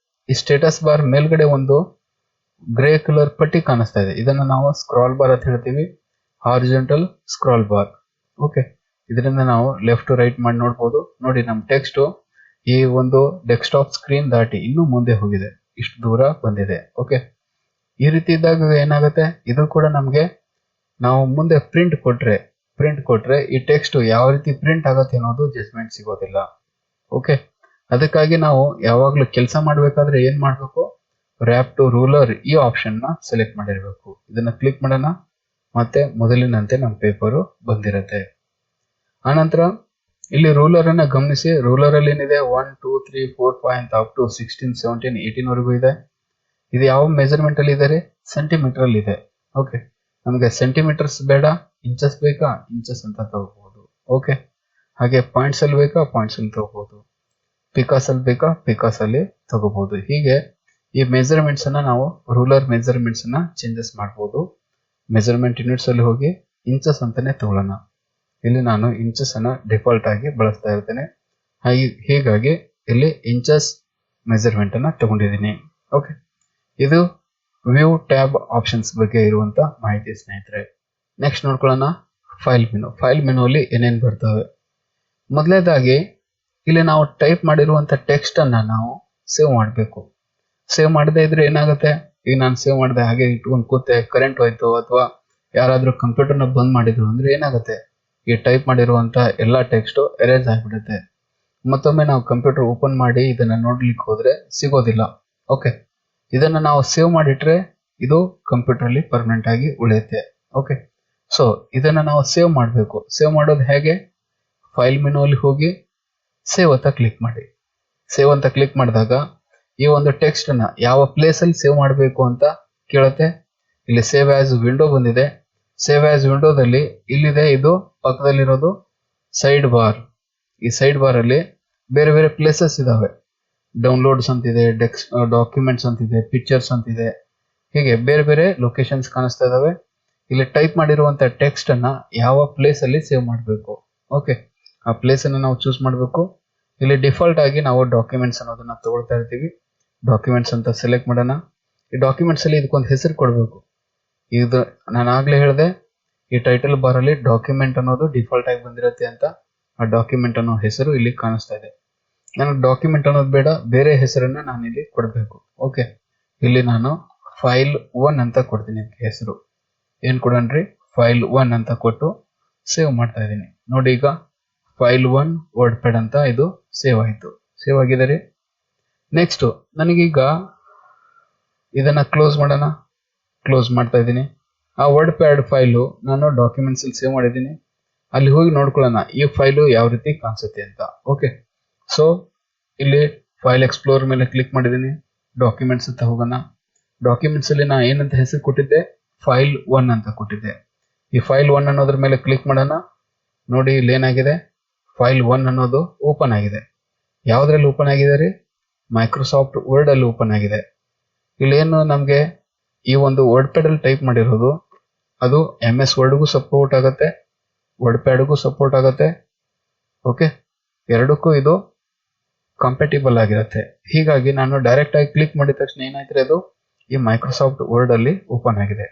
ಈ ಸ್ಟೇಟಸ್ ಬಾರ್ ಮೇಲ್ಗಡೆ ಒಂದು ಗ್ರೇ ಕಲರ್ ಪಟ್ಟಿ ಕಾಣಿಸ್ತಾ ಇದೆ. ಇದನ್ನ ನಾವು ಸ್ಕ್ರಾಲ್ ಬಾರ್ ಅಂತ ಹೇಳ್ತೀವಿ, ಹಾರಿಜಾಂಟಲ್ ಸ್ಕ್ರಾಲ್ ಬಾರ್. ಓಕೆ, ಇದರಿಂದ ನಾವು ಲೆಫ್ಟ್ ಟು ರೈಟ್ ಮಾಡಿ ನೋಡ್ಬೋದು. ನೋಡಿ, ನಮ್ಮ ಟೆಕ್ಸ್ಟ್ ಈ ಒಂದು ಡೆಸ್ಕ್ಟಾಪ್ ಸ್ಕ್ರೀನ್ ದಾಟಿ ಇನ್ನೂ ಮುಂದೆ ಹೋಗಿದೆ, ಇಷ್ಟು ದೂರ ಬಂದಿದೆ. ಓಕೆ, ಈ ರೀತಿ ಇದ್ದಾಗ ಏನಾಗುತ್ತೆ, ಇದು ಕೂಡ ನಮಗೆ ನಾವು ಮುಂದೆ ಪ್ರಿಂಟ್ ಕೊಟ್ರೆ ಈ ಟೆಕ್ಸ್ಟ್ ಯಾವ ರೀತಿ ಪ್ರಿಂಟ್ ಆಗುತ್ತೆ ಅನ್ನೋದು ಜಜ್ಮೆಂಟ್ ಸಿಗೋದಿಲ್ಲ. ಓಕೆ, ಅದಕ್ಕಾಗಿ ನಾವು ಯಾವಾಗಲೂ ಕೆಲಸ ಮಾಡಬೇಕಾದ್ರೆ ಏನ್ ಮಾಡಬೇಕು, ರ್ಯಾಪ್ ಟು ರೂಲರ್ ಈ ಆಪ್ಷನ್ ನ ಸೆಲೆಕ್ಟ್ ಮಾಡಿರಬೇಕು. ಇದನ್ನ ಕ್ಲಿಕ್ ಮಾಡೋಣ, ಮತ್ತೆ ಮೊದಲಿನಂತೆ ನಮ್ಮ ಪೇಪರು ಬಂದಿರತ್ತೆ. ಆನಂತರ ಇಲ್ಲಿ ರೂಲರ್ ಅನ್ನ ಗಮನಿಸಿ. ರೂಲರ್ ಅಲ್ಲಿ ಏನಿದೆ 1 2 3 4 5 ಅಂತ ಅಪ್ ಟು 16 17 18 ವರೆಗೂ ಇದೆ. ಇದು ಯಾವ ಮೆಜರ್ಮೆಂಟ್ ಅಲ್ಲಿ ಇದೆ, ಸೆಂಟಿಮೀಟರ್ ಅಲ್ಲಿ ಇದೆ. ಓಕೆ, ನಮಗೆ ಸೆಂಟಿಮೀಟರ್ಸ್ ಬೇಡ, ಇಂಚಸ್ ಬೇಕಾ, ಇಂಚಸ್ ಅಂತ ತಗೋಬಹುದು. ಓಕೆ, ಹಾಗೆ ಪಾಯಿಂಟ್ಸ್ ಅಲ್ಲಿ ಬೇಕಾ, ಪಾಯಿಂಟ್ಸ್ ಅಲ್ಲಿ ತಗೋಬಹುದು. ಪಿಕಾಸ್ ಅಲ್ಲಿ ಬೇಕಾ, ಪಿಕಾಸ್ ಅಲ್ಲಿ ತಗೋಬಹುದು. ಹೀಗೆ ಈ ಮೆಜರ್ಮೆಂಟ್ಸ್ ಅನ್ನ ನಾವು ರೂಲರ್ ಮೆಜರ್ಮೆಂಟ್ಸ್ ಅನ್ನ ಚೇಂಜಸ್ ಮಾಡಬಹುದು. ಮೆಜರ್ಮೆಂಟ್ ಯೂನಿಟ್ಸ್ ಅಲ್ಲಿ ಹೋಗಿ ಇಂಚಸ್ ಅಂತಾನೆ ತಗೊಳ್ಳೋಣ. ಇಲ್ಲಿ ನಾನು ಇಂಚಸ್ ಅನ್ನ ಡಿಫಾಲ್ಟ್ ಆಗಿ ಬಳಸ್ತಾ ಇರ್ತೇನೆ. ಹೀಗಾಗಿ ಇಲ್ಲಿ ಇಂಚಸ್ ಮೆಜರ್ಮೆಂಟ್ ಅನ್ನ ತಗೊಂಡಿದ್ದೀನಿ. ಓಕೆ, ಇದು ವ್ಯೂ ಟ್ಯಾಬ್ ಆಪ್ಷನ್ಸ್ ಬಗ್ಗೆ ಇರುವಂತ ಮಾಹಿತಿ ಸ್ನೇಹಿತರೆ. ನೆಕ್ಸ್ಟ್ ನೋಡ್ಕೊಳ್ಳೋಣ ಫೈಲ್ ಮೆನು. ಫೈಲ್ ಮೆನು ಅಲ್ಲಿ ಏನೇನು ಬರ್ತವೆ. ಮೊದಲನೇದಾಗಿ ಇಲ್ಲಿ ನಾವು ಟೈಪ್ ಮಾಡಿರುವಂತ ಟೆಕ್ಸ್ಟ್ ಅನ್ನ ನಾವು ಸೇವ್ ಮಾಡಬೇಕು. ಸೇವ್ ಮಾಡದೇ ಇದ್ರೆ ಏನಾಗುತ್ತೆ, ಈಗ ನಾನು ಸೇವ್ ಮಾಡಿದೆ ಹಾಗೆ ಇಟ್ಕೊಂಡು ಕೂತೆ, ಕರೆಂಟ್ ಹೋಯ್ತು ಅಥವಾ ಯಾರಾದ್ರೂ ಕಂಪ್ಯೂಟರ್ನ ಬಂದ್ ಮಾಡಿದ್ರು ಅಂದ್ರೆ ಏನಾಗುತ್ತೆ, ಈ ಟೈಪ್ ಮಾಡಿರುವಂತ ಎಲ್ಲಾ ಟೆಕ್ಸ್ಟ್ ಎರೇಸ್ ಆಗಿಬಿಡುತ್ತೆ. ಮತ್ತೊಮ್ಮೆ ನಾವು ಕಂಪ್ಯೂಟರ್ ಓಪನ್ ಮಾಡಿ ಇದನ್ನ ನೋಡ್ಲಿಕ್ಕೆ ಹೋದ್ರೆ ಸಿಗೋದಿಲ್ಲ. ಓಕೆ, ಇದನ್ನ ನಾವು ಸೇವ್ ಮಾಡಿಟ್ರೆ ಇದು ಕಂಪ್ಯೂಟರ್ ಅಲ್ಲಿ ಪರ್ಮನೆಂಟ್ ಆಗಿ ಉಳಿಯುತ್ತೆ. ಓಕೆ, ಸೊ ಇದನ್ನ ನಾವು ಸೇವ್ ಮಾಡಬೇಕು. ಸೇವ್ ಮಾಡೋದು ಹೇಗೆ, ಫೈಲ್ ಮೆನು ಅಲ್ಲಿ ಹೋಗಿ ಸೇವ್ ಅಂತ ಕ್ಲಿಕ್ ಮಾಡಿ. ಸೇವ್ ಅಂತ ಕ್ಲಿಕ್ ಮಾಡಿದಾಗ ಈ ಒಂದು ಟೆಕ್ಸ್ಟ್ ಅನ್ನ ಯಾವ ಪ್ಲೇಸ್ ಅಲ್ಲಿ ಸೇವ್ ಮಾಡಬೇಕು ಅಂತ ಕೇಳುತ್ತೆ. ಇಲ್ಲಿ ಸೇವ್ ಆಸ್ ವಿಂಡೋ ಬಂದಿದೆ. ಸೇವ್ ಆಸ್ ವಿಂಡೋದಲ್ಲಿ ಇಲ್ಲಿದೆ, ಇದು ಪಕ್ಕದಲ್ಲಿರೋದು ಸೈಡ್ ಬಾರ್. ಈ ಸೈಡ್ ಬಾರ್ ಅಲ್ಲಿ ಬೇರೆ ಬೇರೆ ಪ್ಲೇಸಸ್ ಇದಾವೆ. ಡೌನ್ಲೋಡ್ಸ್ ಅಂತಿದೆ, ಡಾಕ್ಯುಮೆಂಟ್ಸ್ ಅಂತಿದೆ, ಪಿಕ್ಚರ್ಸ್ ಅಂತಿದೆ, ಹೀಗೆ ಬೇರೆ ಬೇರೆ ಲೊಕೇಶನ್ಸ್ ಕಾಣಿಸ್ತಾ ಇದಾವೆ. ಇಲ್ಲಿ ಟೈಪ್ ಮಾಡಿರುವಂತ ಟೆಕ್ಸ್ಟ್ ಅನ್ನ ಯಾವ ಪ್ಲೇಸ್ ಅಲ್ಲಿ ಸೇವ್ ಮಾಡಬೇಕು. ಓಕೆ, ಆ ಪ್ಲೇಸ್ ಅನ್ನ ನಾವು ಚೂಸ್ ಮಾಡಬೇಕು. ಇಲ್ಲಿ ಡಿಫಾಲ್ಟ್ ಆಗಿ ನಾವು ಡಾಕ್ಯುಮೆಂಟ್ಸ್ ಅನ್ನೋದನ್ನ ತಗೊಳ್ತಾ ಇರ್ತೀವಿ. ಡಾಕ್ಯುಮೆಂಟ್ಸ್ ಅಂತ ಸೆಲೆಕ್ಟ್ ಮಾಡೋಣ. ಈ ಡಾಕ್ಯುಮೆಂಟ್ಸ್ ಅಲ್ಲಿ ಇದಕ್ಕೊಂದು ಹೆಸರು ಕೊಡಬೇಕು. ಇದು ನಾನು ಆಗ್ಲೇ ಹೇಳಿದೆ, ಈ ಟೈಟಲ್ ಬಾರ್ ಅಲ್ಲಿ ಡಾಕ್ಯುಮೆಂಟ್ ಅನ್ನೋದು ಡಿಫಾಲ್ಟ್ ಆಗಿ ಬಂದಿರುತ್ತೆ ಅಂತ. ಆ ಡಾಕ್ಯುಮೆಂಟ್ ಅನ್ನೋ ಹೆಸರು ಇಲ್ಲಿ ಕಾಣಿಸ್ತಾ ಇದೆ. ನನಗೆ ಡಾಕ್ಯುಮೆಂಟ್ ಅನ್ನೋದು ಬೇಡ, ಬೇರೆ ಹೆಸರನ್ನ ನಾನು ಇಲ್ಲಿ ಕೊಡಬೇಕು. ಓಕೆ, ಇಲ್ಲಿ ನಾನು ಫೈಲ್ 1 ಅಂತ ಕೊಡ್ತೀನಿ. ಹೆಸರು ಏನ್ ಕೊಡೋಣ್ರಿ, ಫೈಲ್ 1 ಅಂತ ಕೊಟ್ಟು ಸೇವ್ ಮಾಡ್ತಾ ಇದ್ದೀನಿ. ನೋಡಿ, ಈಗ ಫೈಲ್ 1 ವರ್ಡ್ ಪ್ಯಾಡ್ ಅಂತ ಇದು ಸೇವ್ ಆಯ್ತು. ಸೇವ್ ಆಗಿದೆ ರೀ. ನೆಕ್ಸ್ಟ್ ನನಗೀಗ ಇದನ್ನ ಕ್ಲೋಸ್ ಮಾಡೋಣ. ಕ್ಲೋಸ್ ಮಾಡ್ತಾ ಇದ್ದೀನಿ. ಆ ವರ್ಡ್ ಪ್ಯಾಡ್ ಫೈಲು ನಾನು ಡಾಕ್ಯುಮೆಂಟ್ಸ್ ಅಲ್ಲಿ ಸೇವ್ ಮಾಡಿದ್ದೀನಿ. ಅಲ್ಲಿ ಹೋಗಿ ನೋಡ್ಕೊಳ್ಳೋಣ ಈ ಫೈಲು ಯಾವ ರೀತಿ ಕಾಣಿಸುತ್ತೆ ಅಂತ. ಓಕೆ, ಸೊ ಇಲ್ಲಿ ಫೈಲ್ ಎಕ್ಸ್ಪ್ಲೋರ್ ಮೇಲೆ ಕ್ಲಿಕ್ ಮಾಡಿದ್ದೀನಿ. ಡಾಕ್ಯುಮೆಂಟ್ಸ್ ಅಂತ ಹೋಗೋಣ. ಡಾಕ್ಯುಮೆಂಟ್ಸ್ ಅಲ್ಲಿ ನಾ ಏನಂತ ಹೆಸರು ಕೊಟ್ಟಿದ್ದೆ, ಫೈಲ್ 1 ಅಂತ ಕೊಟ್ಟಿದ್ದೆ. ಈ ಫೈಲ್ 1 ಅನ್ನೋದ್ರ ಮೇಲೆ ಕ್ಲಿಕ್ ಮಾಡೋಣ. ನೋಡಿ ಇಲ್ಲಿ ಏನಾಗಿದೆ, ಫೈಲ್ 1 ಅನ್ನೋದು ಓಪನ್ ಆಗಿದೆ. ಯಾವ್ದ್ರಲ್ಲಿ ಓಪನ್ ಆಗಿದೆ ರೀ? ಮೈಕ್ರೋಸಾಫ್ಟ್ ವರ್ಡ್ ಅಲ್ಲಿ ಓಪನ್ ಆಗಿದೆ. ಇಲ್ಲಿ ಏನು ನಮಗೆ ಈ ಒಂದು ವರ್ಡ್ ಪ್ಯಾಡ್ ಅಲ್ಲಿ ಟೈಪ್ ಮಾಡಿರೋದು ಅದು MS ವರ್ಡ್ಗೂ ಸಪೋರ್ಟ್ ಆಗುತ್ತೆ, ವರ್ಡ್ ಪ್ಯಾಡ್ಗೂ ಸಪೋರ್ಟ್ ಆಗುತ್ತೆ. ಓಕೆ, ಎರಡಕ್ಕೂ ಇದು ಕಂಪ್ಯಾಟಿಬಲ್ ಆಗಿರುತ್ತೆ. ಹೀಗಾಗಿ ನಾನು ಡೈರೆಕ್ಟ್ ಆಗಿ ಕ್ಲಿಕ್ ಮಾಡಿದ ತಕ್ಷಣ ಏನಾಯ್ತು, ಅದು ಈ ಮೈಕ್ರೋಸಾಫ್ಟ್ ವರ್ಡ್ ಅಲ್ಲಿ ಓಪನ್ ಆಗಿದೆ.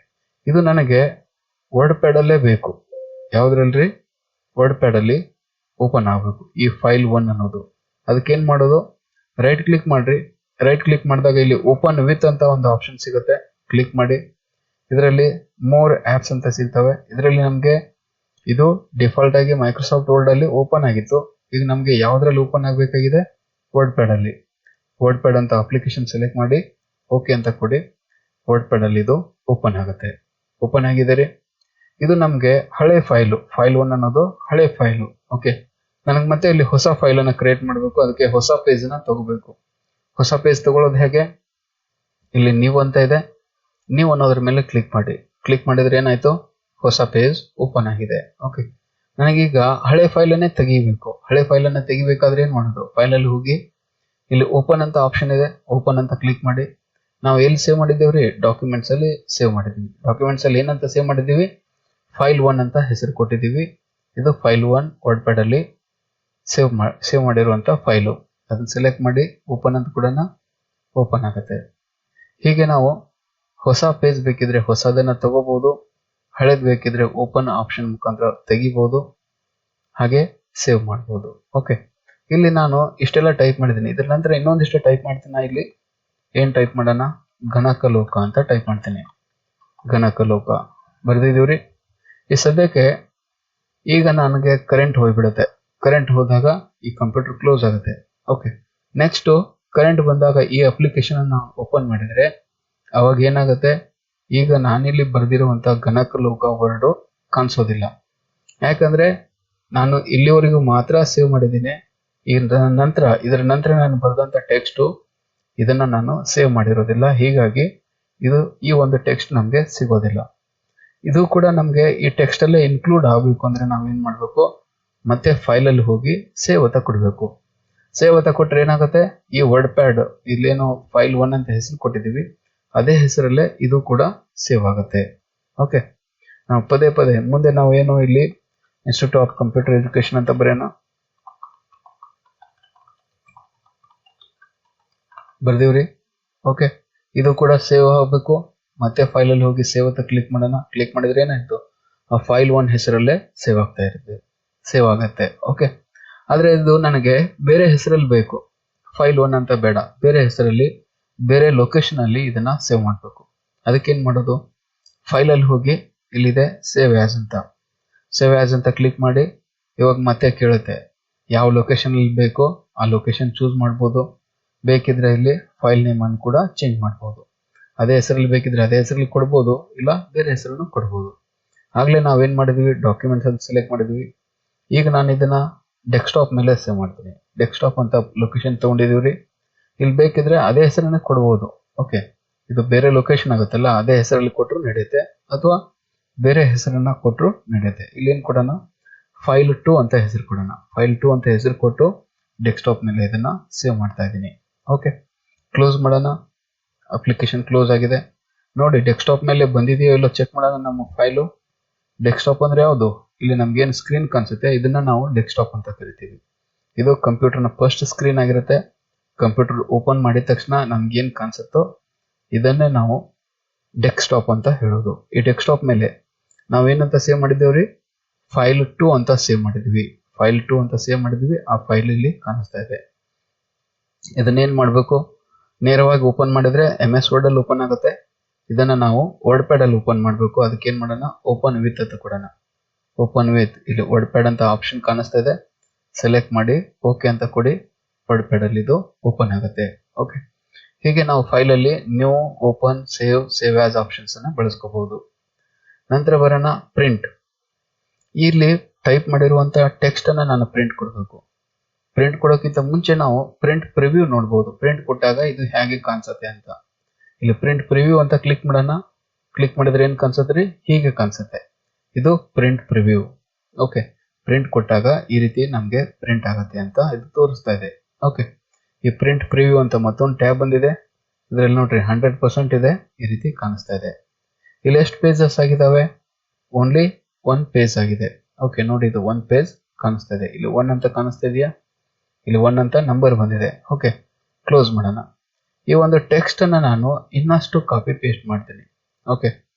ಇದು ನನಗೆ ವರ್ಡ್ ಪ್ಯಾಡ್ ಅಲ್ಲೇ ಬೇಕು. ಯಾವ್ದ್ರಲ್ರಿ? ವರ್ಡ್ ಪ್ಯಾಡ್ ಅಲ್ಲಿ ಓಪನ್ ಆಗಬೇಕು ಈ ಫೈಲ್ 1 ಅನ್ನೋದು. ಅದಕ್ಕೇನ್ ಮಾಡೋದು, ರೈಟ್ ಕ್ಲಿಕ್ ಮಾಡ್ರಿ. ರೈಟ್ ಕ್ಲಿಕ್ ಮಾಡಿದಾಗ ಇಲ್ಲಿ ಓಪನ್ ವಿತ್ ಅಂತ ಒಂದು ಆಪ್ಷನ್ ಸಿಗುತ್ತೆ, ಕ್ಲಿಕ್ ಮಾಡಿ. ಇದರಲ್ಲಿ ಮೋರ್ ಆಪ್ಸ್ ಅಂತ ಸಿಗ್ತವೆ. ಇದರಲ್ಲಿ ನಮಗೆ ಇದು ಡಿಫಾಲ್ಟ್ ಆಗಿ ಮೈಕ್ರೋಸಾಫ್ಟ್ ವರ್ಡ್ ಅಲ್ಲಿ ಓಪನ್ ಆಗಿತ್ತು. ಈಗ ನಮಗೆ ಯಾವ್ದ್ರಲ್ಲಿ ಓಪನ್ ಆಗಬೇಕಾಗಿದೆ? ವರ್ಡ್ ಪ್ಯಾಡ್ ಅಲ್ಲಿ. ವರ್ಡ್ ಪ್ಯಾಡ್ ಅಂತ ಅಪ್ಲಿಕೇಶನ್ ಸೆಲೆಕ್ಟ್ ಮಾಡಿ ಓಕೆ ಅಂತ ಕೊಡಿ. ವರ್ಡ್ ಪ್ಯಾಡ್ ಅಲ್ಲಿ ಇದು ಓಪನ್ ಆಗುತ್ತೆ. ಓಪನ್ ಆಗಿದೆ. ಇದು ನಮಗೆ ಹಳೆ ಫೈಲು, ಫೈಲ್ 1 ಅನ್ನೋದು ಹಳೆ ಫೈಲು. ಓಕೆ, ನನಗೆ ಮತ್ತೆ ಇಲ್ಲಿ ಹೊಸ ಫೈಲ್ ಅನ್ನ ಕ್ರಿಯೇಟ್ ಮಾಡಬೇಕು. ಅದಕ್ಕೆ ಹೊಸ ಪೇಜ್ ನ ತಗೋಬೇಕು. ಹೊಸ ಪೇಜ್ ತಗೊಳ್ಳೋದು ಹೇಗೆ? ಇಲ್ಲಿ ನ್ಯೂ ಅಂತ ಇದೆ, ನ್ಯೂ ಅನ್ನೋದ್ರ ಮೇಲೆ ಕ್ಲಿಕ್ ಮಾಡಿ. ಕ್ಲಿಕ್ ಮಾಡಿದ್ರೆ ಏನಾಯ್ತು, ಹೊಸ ಪೇಜ್ ಓಪನ್ ಆಗಿದೆ. ಓಕೆ, ನನಗೀಗ ಹಳೆ ಫೈಲನ್ನೇ ತೆಗಿಬೇಕು. ಹಳೆ ಫೈಲನ್ನ ತೆಗಿಬೇಕಾದ್ರೆ ಏನ್ ಮಾಡೋದು, ಫೈಲಲ್ಲಿ ಹೋಗಿ ಇಲ್ಲಿ ಓಪನ್ ಅಂತ ಆಪ್ಷನ್ ಇದೆ, ಓಪನ್ ಅಂತ ಕ್ಲಿಕ್ ಮಾಡಿ. ನಾವು ಎಲ್ಲಿ ಸೇವ್ ಮಾಡಿದ್ದೇವ್ರಿ? ಡಾಕ್ಯುಮೆಂಟ್ಸ್ ಅಲ್ಲಿ ಸೇವ್ ಮಾಡಿದ್ವಿ. ಡಾಕ್ಯುಮೆಂಟ್ಸ್ ಅಲ್ಲಿ ಏನಂತ ಸೇವ್ ಮಾಡಿದ್ದೀವಿ? ಫೈಲ್ 1 ಅಂತ ಹೆಸರು ಕೊಟ್ಟಿದ್ದೀವಿ. ಇದು ಫೈಲ್ 1 ವರ್ಡ್ ಪ್ಯಾಡ್ ಅಲ್ಲಿ ಸೇವ್ ಮಾಡಿರುವಂತ ಫೈಲು. ಅದನ್ನ ಸೆಲೆಕ್ಟ್ ಮಾಡಿ ಓಪನ್ ಅಂತ ಕೂಡ ಓಪನ್ ಆಗುತ್ತೆ. ಹೀಗೆ ನಾವು ಹೊಸ ಪೇಜ್ ಬೇಕಿದ್ರೆ ಹೊಸದನ್ನ ತಗೋಬಹುದು, ಹಳೇದ್ ಬೇಕಿದ್ರೆ ಓಪನ್ ಆಪ್ಷನ್ ಮುಖಾಂತರ ತೆಗಿಬಹುದು, ಹಾಗೆ ಸೇವ್ ಮಾಡಬಹುದು. ಓಕೆ, ಇಲ್ಲಿ ನಾನು ಇಷ್ಟೆಲ್ಲ ಟೈಪ್ ಮಾಡಿದ್ದೀನಿ. ಇದ್ರ ನಂತರ ಇನ್ನೊಂದಿಷ್ಟು ಟೈಪ್ ಮಾಡ್ತೀನಿ. ಇಲ್ಲಿ ಏನ್ ಟೈಪ್ ಮಾಡೋಣ, ಗಣಕಲೋಕ ಅಂತ ಟೈಪ್ ಮಾಡ್ತೀನಿ. ಗಣಕಲೋಕ ಬರ್ದಿದೀವ್ರಿ. ಈ ಸದ್ಯಕ್ಕೆ ಈಗ ನನಗೆ ಕರೆಂಟ್ ಹೋಗ್ಬಿಡುತ್ತೆ. ಕರೆಂಟ್ ಹೋದಾಗ ಈ ಕಂಪ್ಯೂಟರ್ ಕ್ಲೋಸ್ ಆಗುತ್ತೆ. ಓಕೆ, ನೆಕ್ಸ್ಟ್ ಕರೆಂಟ್ ಬಂದಾಗ ಈ ಅಪ್ಲಿಕೇಶನ್ ಅನ್ನ ಓಪನ್ ಮಾಡಿದ್ರೆ ಅವಾಗ ಏನಾಗುತ್ತೆ, ಈಗ ನಾನಿಲ್ಲಿ ಬರ್ದಿರುವಂತ ಗಣಕಲೋಕ ವರ್ಡ್ ಕಾಣಿಸೋದಿಲ್ಲ. ಯಾಕಂದ್ರೆ ನಾನು ಇಲ್ಲಿವರೆಗೂ ಮಾತ್ರ ಸೇವ್ ಮಾಡಿದ್ದೀನಿ. ಇದರ ನಂತರ ನಾನು ಬರೆದಂತ ಟೆಕ್ಸ್ಟ್ ಇದನ್ನ ನಾನು ಸೇವ್ ಮಾಡಿರೋದಿಲ್ಲ. ಹೀಗಾಗಿ ಈ ಒಂದು ಟೆಕ್ಸ್ಟ್ ನಮ್ಗೆ ಸಿಗೋದಿಲ್ಲ. ಇದು ಕೂಡ ನಮ್ಗೆ ಈ ಟೆಕ್ಸ್ಟ್ ಅಲ್ಲೇ ಇನ್ಕ್ಲೂಡ್ ಆಗಬೇಕು ಅಂದ್ರೆ ನಾವೇನ್ ಮಾಡ್ಬೇಕು, ಮತ್ತೆ ಫೈಲ್ ಅಲ್ಲಿ ಹೋಗಿ ಸೇವ್ ಅಂತ ಕೊಡ್ಬೇಕು. ಸೇವ್ ಅಂತ ಕೊಟ್ರೆ ಏನಾಗುತ್ತೆ, ಈ ವರ್ಡ್ ಪ್ಯಾಡ್ ಇಲ್ಲೇನೋ ಫೈಲ್ 1 ಅಂತ ಹೆಸರು ಕೊಟ್ಟಿದೀವಿ, ಅದೇ ಹೆಸರಲ್ಲೇ ಇದು ಕೂಡ ಸೇವ್ ಆಗುತ್ತೆ. ಓಕೆ, ನಾವು ಪದೇ ಮುಂದೆ ನಾವು ಏನು ಇಲ್ಲಿ ಇನ್ಸ್ಟಿಟ್ಯೂಟ್ ಆಫ್ ಕಂಪ್ಯೂಟರ್ ಎಜುಕೇಶನ್ ಅಂತ ಬರೆಯೋಣ. ಬರ್ದಿವ್ರಿ. ಓಕೆ, ಇದು ಕೂಡ ಸೇವ್ ಆಗಬೇಕು. ಮತ್ತೆ ಫೈಲ್ ಅಲ್ಲಿ ಹೋಗಿ ಸೇವ್ ಅಂತ ಕ್ಲಿಕ್ ಮಾಡೋಣ. ಕ್ಲಿಕ್ ಮಾಡಿದ್ರೆ ಏನಾಯ್ತು, ಆ ಫೈಲ್ 1 ಹೆಸರಲ್ಲೇ ಸೇವ್ ಆಗ್ತಾ ಇರುತ್ತೆ, ಸೇವ್ ಆಗತ್ತೆ. ಓಕೆ, ಆದ್ರೆ ಇದು ನನಗೆ ಬೇರೆ ಹೆಸರಲ್ಲಿ ಬೇಕು. ಫೈಲ್ 1 ಅಂತ ಬೇಡ, ಬೇರೆ ಹೆಸರಲ್ಲಿ ಬೇರೆ ಲೊಕೇಶನ್ ಅಲ್ಲಿ ಇದನ್ನ ಸೇವ್ ಮಾಡಬೇಕು. ಅದಕ್ಕೇನ್ ಮಾಡೋದು, ಫೈಲ್ ಅಲ್ಲಿ ಹೋಗಿ ಇಲ್ಲಿದೆ ಸೇವ್ ಆಸ್ ಅಂತ. ಸೇವ್ ಆಸ್ ಅಂತ ಕ್ಲಿಕ್ ಮಾಡಿ. ಇವಾಗ ಮತ್ತೆ ಕೇಳುತ್ತೆ ಯಾವ ಲೊಕೇಶನ್ ಅಲ್ಲಿ ಬೇಕೋ ಆ ಲೊಕೇಶನ್ ಚೂಸ್ ಮಾಡ್ಬೋದು. ಬೇಕಿದ್ರೆ ಇಲ್ಲಿ ಫೈಲ್ ನೇಮ್ ಅನ್ನು ಕೂಡ ಚೇಂಜ್ ಮಾಡ್ಬೋದು. ಅದೇ ಹೆಸರಲ್ಲಿ ಬೇಕಿದ್ರೆ ಅದೇ ಹೆಸರಲ್ಲಿ ಕೊಡ್ಬೋದು, ಇಲ್ಲ ಬೇರೆ ಹೆಸರನ್ನು ಕೊಡ್ಬೋದು. ಆಗ್ಲೇ ನಾವೇನ್ ಮಾಡಿದ್ವಿ, ಡಾಕ್ಯುಮೆಂಟ್ಸ್ ಅಂತ ಸೆಲೆಕ್ಟ್ ಮಾಡಿದ್ವಿ. ಈಗ ನಾನು ಇದನ್ನ ಡೆಸ್ಕ್ಟಾಪ್ ಮೇಲೆ ಸೇವ್ ಮಾಡ್ತೀನಿ. ಡೆಸ್ಕ್ಟಾಪ್ ಅಂತ ಲೊಕೇಶನ್ ತಗೊಂಡಿದೀವ್ರಿ. ಇಲ್ಲಿ ಬೇಕಿದ್ರೆ ಅದೇ ಹೆಸರನ್ನೇ ಕೊಡ್ಬೋದು. ಓಕೆ, ಇದು ಬೇರೆ ಲೊಕೇಶನ್ ಆಗುತ್ತಲ್ಲ, ಅದೇ ಹೆಸರಲ್ಲಿ ಕೊಟ್ಟರು ನಡೆಯುತ್ತೆ, ಅಥವಾ ಬೇರೆ ಹೆಸರನ್ನ ಕೊಟ್ಟರು ನಡೆಯುತ್ತೆ. ಇಲ್ಲಿ ಏನ್ ಕೊಡೋಣ, ಫೈಲ್ 2 ಅಂತ ಹೆಸರು ಕೊಡೋಣ. ಫೈಲ್ 2 ಅಂತ ಹೆಸರು ಕೊಟ್ಟು ಡೆಸ್ಕ್ಟಾಪ್ ಮೇಲೆ ಇದನ್ನ ಸೇವ್ ಮಾಡ್ತಾ ಇದ್ದೀನಿ. ಓಕೆ, ಕ್ಲೋಸ್ ಮಾಡೋಣ. ಅಪ್ಲಿಕೇಶನ್ ಕ್ಲೋಸ್ ಆಗಿದೆ. ನೋಡಿ ಡೆಸ್ಕ್ಟಾಪ್ ಮೇಲೆ ಬಂದಿದೆಯೋ ಇಲ್ಲೋ ಚೆಕ್ ಮಾಡೋಣ. ನಮ್ಮ ಫೈಲು ಡೆಸ್ಕ್ಟಾಪ್ ಅಂದ್ರೆ ಯಾವುದು, ಇಲ್ಲಿ ನಮ್ಗೆ ಏನು ಸ್ಕ್ರೀನ್ ಕಾಣಿಸುತ್ತೆ ಇದನ್ನ ನಾವು ಡೆಸ್ಕ್ಟಾಪ್ ಅಂತ ಕರಿತೀವಿ. ಇದು ಕಂಪ್ಯೂಟರ್ನ ಫಸ್ಟ್ ಸ್ಕ್ರೀನ್ ಆಗಿರುತ್ತೆ. ಕಂಪ್ಯೂಟರ್ ಓಪನ್ ಮಾಡಿದ ತಕ್ಷಣ ನಮ್ಗೆ ಏನ್ ಕಾಣಿಸುತ್ತೋ ಇದನ್ನೇ ನಾವು ಡೆಸ್ಕ್ಟಾಪ್ ಅಂತ ಹೇಳೋದು. ಈ ಡೆಸ್ಕ್ಟಾಪ್ ಮೇಲೆ ನಾವೇನಂತ ಸೇವ್ ಮಾಡಿದ್ದೇವ್ರಿ, ಫೈಲ್ 2 ಅಂತ ಸೇವ್ ಮಾಡಿದ್ವಿ. ಫೈಲ್ 2 ಅಂತ ಸೇವ್ ಮಾಡಿದ್ವಿ. ಆ ಫೈಲ್ ಇಲ್ಲಿ ಕಾಣಿಸ್ತಾ ಇದೆ. ಇದನ್ನೇನ್ ಮಾಡ್ಬೇಕು, ನೇರವಾಗಿ ಓಪನ್ ಮಾಡಿದ್ರೆ MS ವರ್ಡ್ ಅಲ್ಲಿ ಓಪನ್ ಆಗುತ್ತೆ. ಇದನ್ನ ನಾವು ವರ್ಡ್ ಪ್ಯಾಡ್ ಅಲ್ಲಿ ಓಪನ್ ಮಾಡಬೇಕು. ಅದಕ್ಕೆ ಏನ್ ಮಾಡೋಣ, ಓಪನ್ ವಿತ್ ಅಂತ ಕೊಡೋಣ. ಓಪನ್ ವಿತ್, ಇಲ್ಲಿ ವರ್ಡ್ ಪ್ಯಾಡ್ ಅಂತ ಆಪ್ಷನ್ ಕಾಣಿಸ್ತಾ ಇದೆ, ಸೆಲೆಕ್ಟ್ ಮಾಡಿ ಓಕೆ ಅಂತ ಕೊಡಿ. ವರ್ಡ್ ಪ್ಯಾಡ್ ಅಲ್ಲಿ ಇದು ಓಪನ್ ಆಗುತ್ತೆ. ಓಕೆ, ಹೀಗೆ ನಾವು ಫೈಲ್ ಅಲ್ಲಿ new, open, save as options ಅನ್ನ ಬಳಸ್ಕೋಬಹುದು. ನಂತರ ಬರೋಣ ಪ್ರಿಂಟ್. ಇಲ್ಲಿ ಟೈಪ್ ಮಾಡಿರುವಂತ ಟೆಕ್ಸ್ಟ್ ಅನ್ನ ನಾನು ಪ್ರಿಂಟ್ ಕೊಡಬೇಕು. ಪ್ರಿಂಟ್ ಕೊಡೋಕ್ಕಿಂತ ಮುಂಚೆ ನಾವು ಪ್ರಿಂಟ್ ಪ್ರಿವ್ಯೂ ನೋಡಬಹುದು. ಪ್ರಿಂಟ್ ಕೊಟ್ಟಾಗ ಇದು ಹೇಗೆ ಕಾಣಿಸುತ್ತೆ ಅಂತ. ಇಲ್ಲಿ ಪ್ರಿಂಟ್ ಪ್ರಿವ್ಯೂ ಅಂತ ಕ್ಲಿಕ್ ಮಾಡೋಣ. ಕ್ಲಿಕ್ ಮಾಡಿದ್ರೆ ಏನ್ ಕಾಣಿಸುತ್ತೆ ರೀ? ಹೀಗೆ ಕಾಣಿಸುತ್ತೆ. ಇದು ಪ್ರಿಂಟ್ ಪ್ರಿವ್ಯೂ. ಓಕೆ, ಪ್ರಿಂಟ್ ಕೊಟ್ಟಾಗ ಈ ರೀತಿ ನಮ್ಗೆ ಪ್ರಿಂಟ್ ಆಗುತ್ತೆ ಅಂತ ಇದು ತೋರಿಸ್ತಾ ಇದೆ. ಓಕೆ, ಈ ಪ್ರಿಂಟ್ ಪ್ರಿವ್ಯೂ ಅಂತ ಮತ್ತೊಂದು ಟ್ಯಾಬ್ ಬಂದಿದೆ. ಇದರಲ್ಲಿ ನೋಡ್ರಿ 100% ಇದೆ, ಈ ರೀತಿ ಕಾಣಿಸ್ತಾ ಇದೆ. ಇಲ್ಲಿ ಎಷ್ಟು ಪೇಜಸ್ ಆಗಿದಾವೆ? ಓನ್ಲಿ 1 ಪೇಜ್ ಆಗಿದೆ. ಓಕೆ, ನೋಡಿ ಇದು 1 ಪೇಜ್ ಕಾಣಿಸ್ತಾ ಇದೆ. ಇಲ್ಲಿ 1 ಅಂತ ಕಾಣಿಸ್ತಾ ಇದೆಯಾ? ಇಲ್ಲಿ 1 ಅಂತ ನಂಬರ್ ಬಂದಿದೆ. ಓಕೆ, ಕ್ಲೋಸ್ ಮಾಡೋಣ. ಈ ಒಂದು ಟೆಕ್ಸ್ಟ್ ಅನ್ನ ನಾನು ಇನ್ನಷ್ಟು ಕಾಪಿ ಪೇಸ್ಟ್ ಮಾಡ್ತೀನಿ. ಓಕೆ,